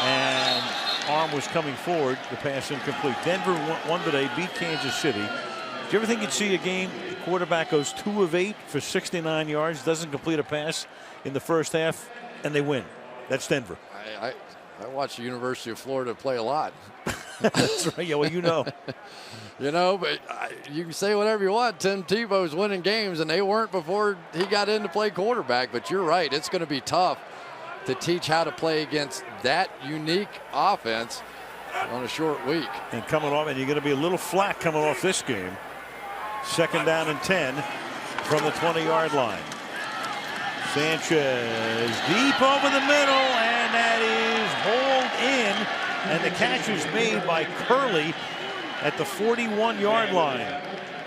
and arm was coming forward. The pass incomplete. Denver won today, beat Kansas City. Do you ever think you'd see a game the quarterback goes 2 of 8 for 69 yards, doesn't complete a pass in the first half, and they win? That's Denver. I watched the University of Florida play a lot. That's right. Yeah, well, you know. You know, but you can say whatever you want. Tim Tebow's winning games, and they weren't before he got in to play quarterback. But you're right. It's going to be tough to teach how to play against that unique offense on a short week. And coming off, and you're going to be a little flat coming off this game. 2nd down and 10 from the 20-yard line. Sanchez deep over the middle, and that is hauled in. And the catch is made by Curley at the 41-yard line.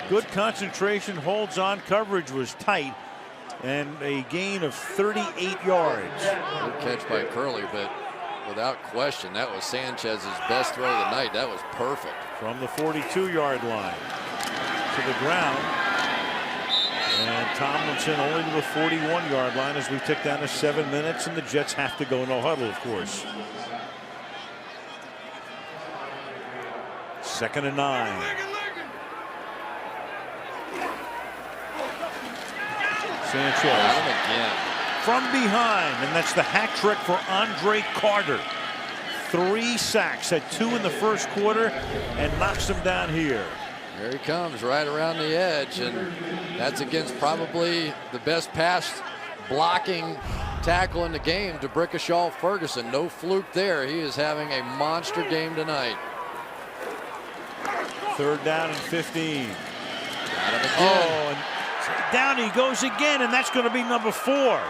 Good concentration, holds on, coverage was tight, and a gain of 38 yards. Good catch by Curley, but without question, that was Sanchez's best throw of the night. That was perfect. From the 42-yard line to the ground. And Tomlinson only to the 41-yard line as we tick down to 7 minutes, and the Jets have to go no huddle, of course. 2nd and 9. Sanchez again from behind, and that's the hat trick for Andre Carter. 3 sacks, had 2 in the first quarter, and knocks him down here. Here he comes right around the edge, and that's against probably the best pass blocking tackle in the game, D'Brickashaw Ferguson. No fluke there. He is having a monster game tonight. 3rd down and 15. Got him again. Oh, and down he goes again, and that's going to be number 4.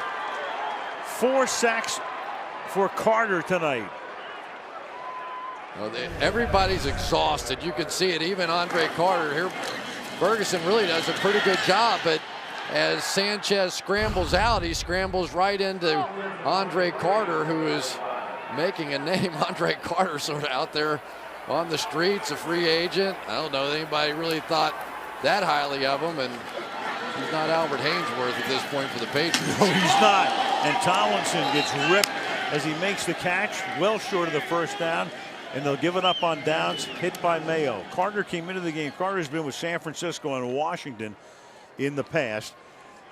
4 sacks for Carter tonight. Well, everybody's exhausted. You can see it. Even Andre Carter here. Ferguson really does a pretty good job, but as Sanchez scrambles out, he scrambles right into Andre Carter, who is making a name. Andre Carter sort of out there on the streets, a free agent. I don't know that anybody really thought that highly of him, and he's not Albert Hainsworth at this point for the Patriots. No, he's not. And Tomlinson gets ripped as he makes the catch, well short of the first down, and they'll give it up on downs, hit by Mayo. Carter came into the game. Carter's been with San Francisco and Washington in the past,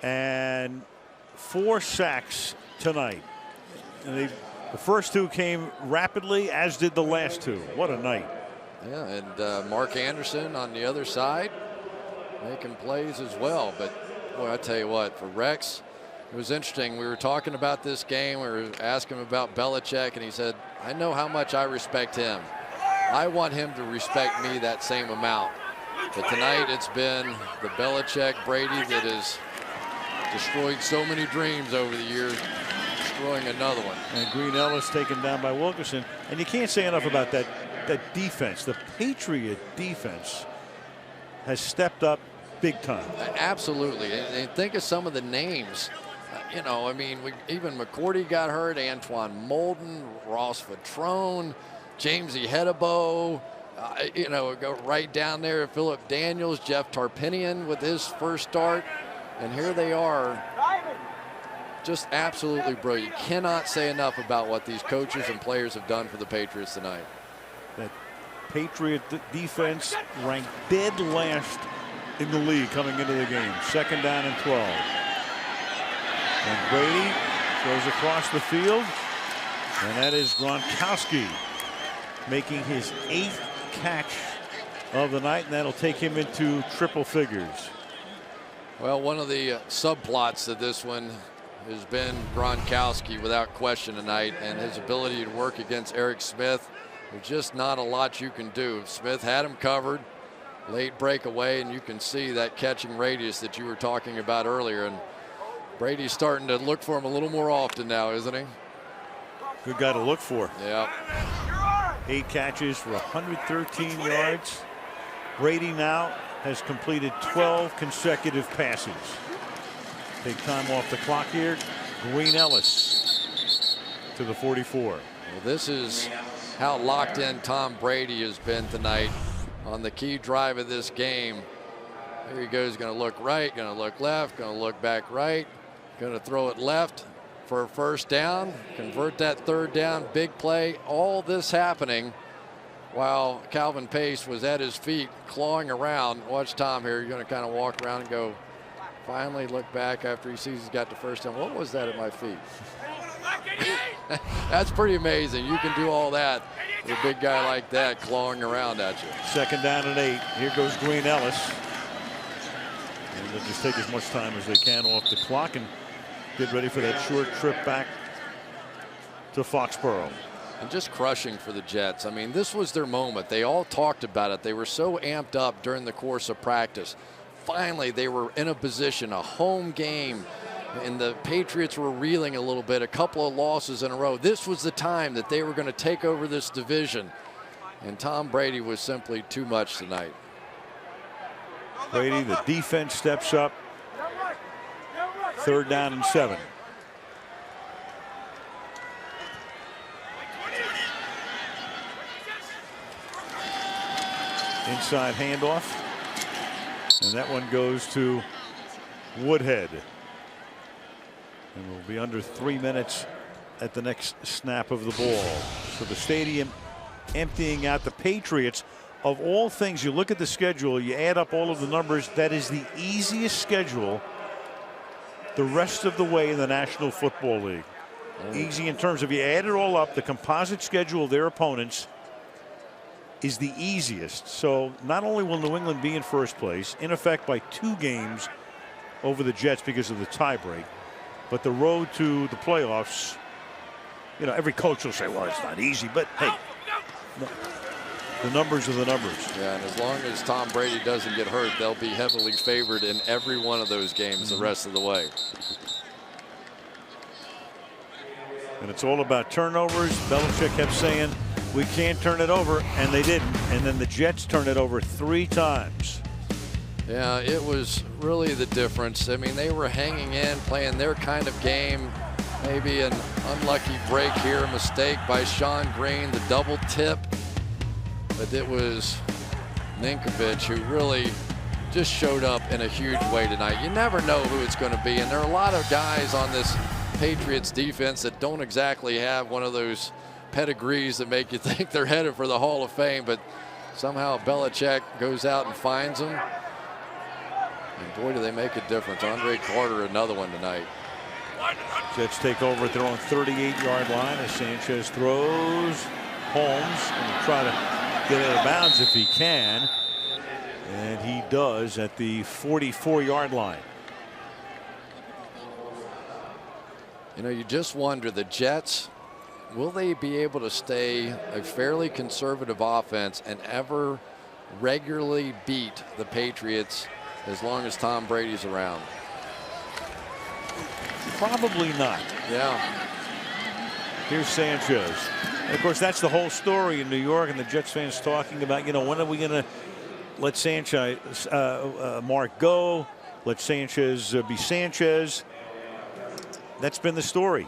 and 4 sacks tonight. And the first 2 came rapidly, as did the last 2. What a night. Yeah, and Mark Anderson on the other side making plays as well. But boy, I tell you what, for Rex, it was interesting. We were talking about this game. We were asking him about Belichick, and he said, I know how much I respect him. I want him to respect me that same amount. But tonight it's been the Belichick Brady that has destroyed so many dreams over the years, destroying another one. And Green Ellis taken down by Wilkerson. And you can't say enough about that defense. The Patriot defense has stepped up big time. Absolutely. And think of some of the names. You know, I mean, even McCourty got hurt, Antoine Molden, Ross Vetrone, Jamesy Hedebo, you know, go right down there, Philip Daniels, Jeff Tarpinian with his first start. And here they are, just absolutely brilliant. You cannot say enough about what these coaches and players have done for the Patriots tonight. That Patriot defense ranked dead last in the league coming into the game. 2nd down and 12. And Brady goes across the field, and that is Gronkowski making his 8th catch of the night, and that'll take him into triple figures. Well, one of the subplots of this one has been Gronkowski without question tonight, and his ability to work against Eric Smith. There's just not a lot you can do. Smith had him covered, late breakaway, and you can see that catching radius that you were talking about earlier. And Brady's starting to look for him a little more often now, isn't he? Good guy to look for. Yeah. 8 catches for 113 yards. Brady now has completed 12 consecutive passes. Take time off the clock here. Green Ellis to the 44. Well, this is how locked in Tom Brady has been tonight on the key drive of this game. Here he goes, going to look right, going to look left, going to look back right, going to throw it left for a first down, convert that 3rd down, big play. All this happening while Calvin Pace was at his feet clawing around. Watch Tom here. You're going to kind of walk around and go, finally look back after he sees he's got the first down. What was that at my feet? That's pretty amazing. You can do all that with a big guy like that clawing around at you. 2nd down and 8. Here goes Green Ellis. And they'll just take as much time as they can off the clock and get ready for that short trip back to Foxborough. And just crushing for the Jets. I mean, this was their moment. They all talked about it. They were so amped up during the course of practice. Finally, they were in a position, a home game, and the Patriots were reeling a little bit, a couple of losses in a row. This was the time that they were going to take over this division. And Tom Brady was simply too much tonight. Brady, the defense steps up. 3rd down and 7. Inside handoff. And that one goes to Woodhead. And we'll be under 3 minutes at the next snap of the ball. So the stadium emptying out. The Patriots, of all things, you look at the schedule, you add up all of the numbers, that is the easiest schedule the rest of the way in the National Football League. Easy in terms of, you add it all up, the composite schedule of their opponents is the easiest. So not only will New England be in first place, in effect by 2 games over the Jets because of the tiebreak, but the road to the playoffs, you know, every coach will say, well, it's not easy, but hey, no, the numbers are the numbers. Yeah, and as long as Tom Brady doesn't get hurt, they'll be heavily favored in every one of those games the rest of the way. And it's all about turnovers. Belichick kept saying, we can't turn it over, and they didn't. And then the Jets turned it over 3 times. Yeah, it was really the difference. I mean, they were hanging in, playing their kind of game. Maybe an unlucky break here, a mistake by Sean Green, the double tip. But it was Ninkovich who really just showed up in a huge way tonight. You never know who it's going to be, and there are a lot of guys on this Patriots defense that don't exactly have one of those pedigrees that make you think they're headed for the Hall of Fame, but somehow Belichick goes out and finds them. And boy, do they make a difference. Andre Carter, another one tonight. Jets take over at their own 38-yard line as Sanchez throws. Holmes and try to get out of bounds if he can. And he does at the 44-yard line. You know, you just wonder, the Jets, will they be able to stay a fairly conservative offense and ever regularly beat the Patriots as long as Tom Brady's around? Probably not. Yeah. Here's Sanchez. And of course, that's the whole story in New York, and the Jets fans talking about, you know, when are we going to let Sanchez, Mark go? Let Sanchez be Sanchez. That's been the story.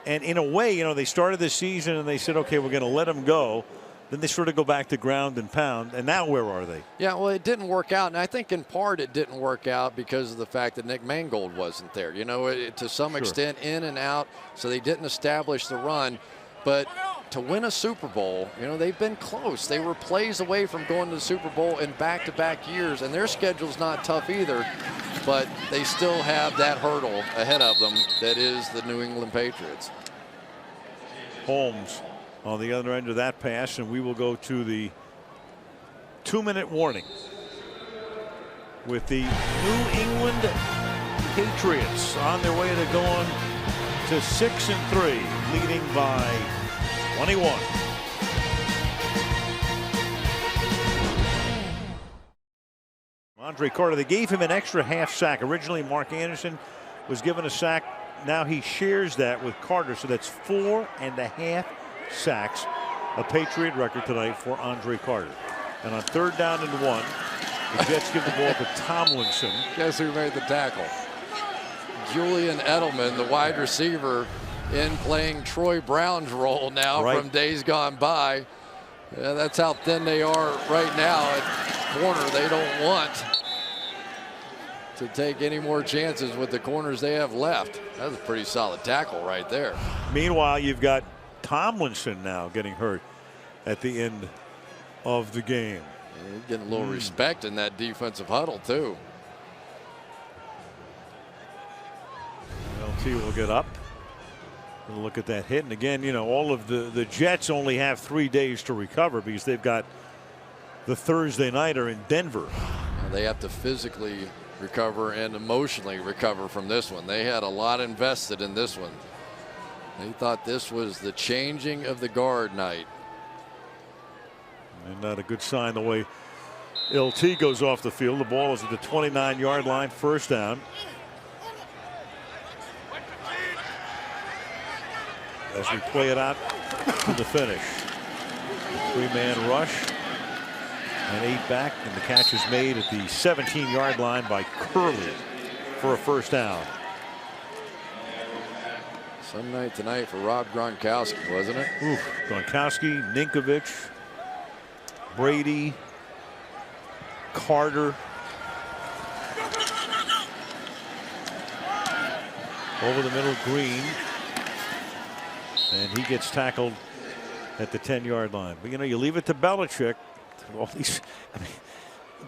And in a way, you know, they started this season and they said, okay, we're going to let him go. Then they sort of go back to ground and pound. And now where are they? Yeah, well, it didn't work out. And I think in part it didn't work out because of the fact that Nick Mangold wasn't there. You know, to some extent in and out. So they didn't establish the run. But to win a Super Bowl, you know, they've been close. They were plays away from going to the Super Bowl in back-to-back years. And their schedule's not tough either. But they still have that hurdle ahead of them that is the New England Patriots. Holmes on the other end of that pass, and we will go to the 2-minute warning with the New England Patriots on their way to going to 6-3, leading by 21. Andre Carter, they gave him an extra half sack. Originally, Mark Anderson was given a sack. Now he shares that with Carter, so that's 4.5 sacks, a Patriot record tonight for Andre Carter. And on 3rd down and 1, the Jets give the ball to Tomlinson. Guess who made the tackle? Julian Edelman, the wide receiver, in playing Troy Brown's role now from days gone by. Yeah, that's how thin they are right now at corner. They don't want to take any more chances with the corners they have left. That's a pretty solid tackle right there. Meanwhile, you've got Tomlinson now getting hurt at the end of the game. Yeah, getting a little respect in that defensive huddle too. LT will get up and look at that hit. And again, you know, all of the Jets only have 3 days to recover because they've got the Thursday nighter in Denver. And they have to physically recover and emotionally recover from this one. They had a lot invested in this one. They thought this was the changing of the guard night. And not a good sign the way LT goes off the field. The ball is at the 29-yard line, 1st down. As we play it out to the finish. 3-man rush. And 8 back, and the catch is made at the 17-yard line by Curley for a 1st down. Some night tonight for Rob Gronkowski, wasn't it? Oof. Gronkowski, Ninkovich, Brady, Carter. Over the middle, Green. And he gets tackled at the 10-yard line. But, you know, you leave it to Belichick. All these, I mean,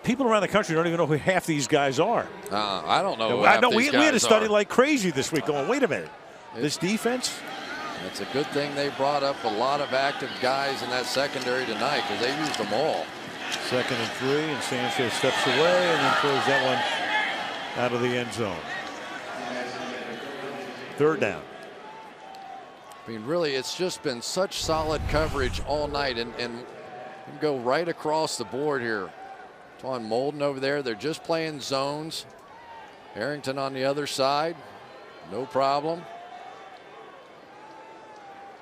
people around the country don't even know who half these guys are. I don't know. I know we had to study like crazy this week going, wait a minute. This defense? It's a good thing they brought up a lot of active guys in that secondary tonight because they used them all. 2nd and 3, and Sanchez steps away and then throws that one out of the end zone. 3rd down. I mean, really, it's just been such solid coverage all night, and go right across the board here. Twan Molden over there. They're just playing zones. Harrington on the other side. No problem.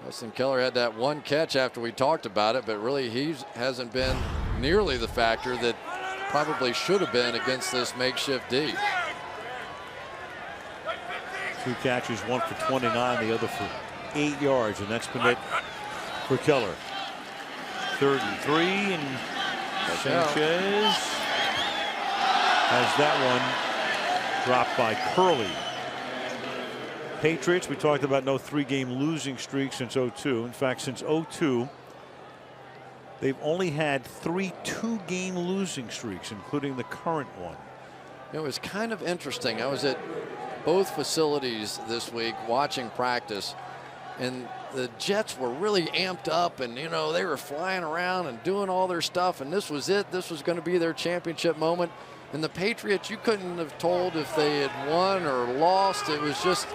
Weston Keller had that one catch after we talked about it, but really he hasn't been nearly the factor that probably should have been against this makeshift D. 2 catches, 1 for 29, the other for 8 yards, and that's been it for Keller. 3rd and 3, and Sanchez has that one dropped by Curley. Patriots, we talked about no 3-game losing streak since 02. In fact, since 02, they've only had 3 2-game losing streaks, including the current one. It was kind of interesting. I was at both facilities this week watching practice, and the Jets were really amped up, and you know, they were flying around and doing all their stuff, and this was it. This was going to be their championship moment. And the Patriots, you couldn't have told if they had won or lost. It was just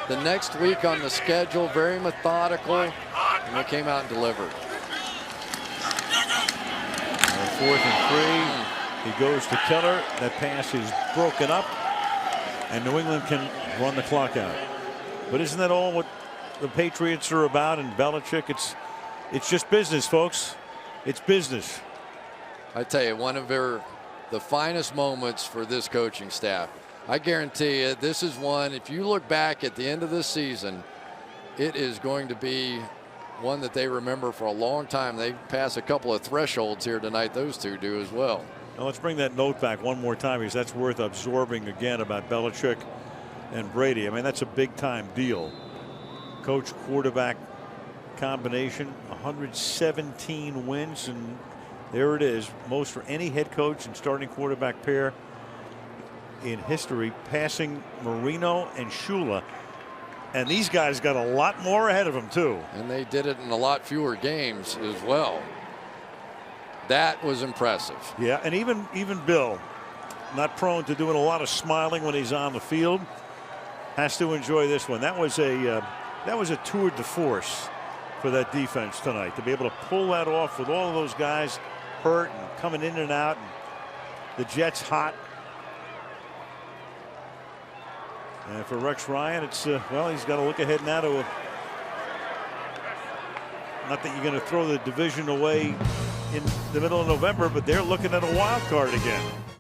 the next week on the schedule, very methodical, and they came out and delivered. 4th and 3. He goes to Keller. That pass is broken up, and New England can run the clock out. But isn't that all what the Patriots are about? And Belichick, it's just business, folks. It's business. I tell you, one of the finest moments for this coaching staff. I guarantee you, this is one, if you look back at the end of this season, it is going to be one that they remember for a long time. They pass a couple of thresholds here tonight. Those two do as well. Now let's bring that note back one more time, because that's worth absorbing again about Belichick and Brady. I mean, that's a big time deal. Coach quarterback combination, 117 wins, and there it is, most for any head coach and starting quarterback pair in history, passing Marino and Shula. And these guys got a lot more ahead of them too. And they did it in a lot fewer games as well. That was impressive. Yeah, and even Bill, not prone to doing a lot of smiling when he's on the field, has to enjoy this one. That was a tour de force for that defense tonight, to be able to pull that off with all of those guys hurt and coming in and out, and the Jets hot. And for Rex Ryan, it's well, he's got to look ahead now to not that you're going to throw the division away in the middle of November, but they're looking at a wild card again.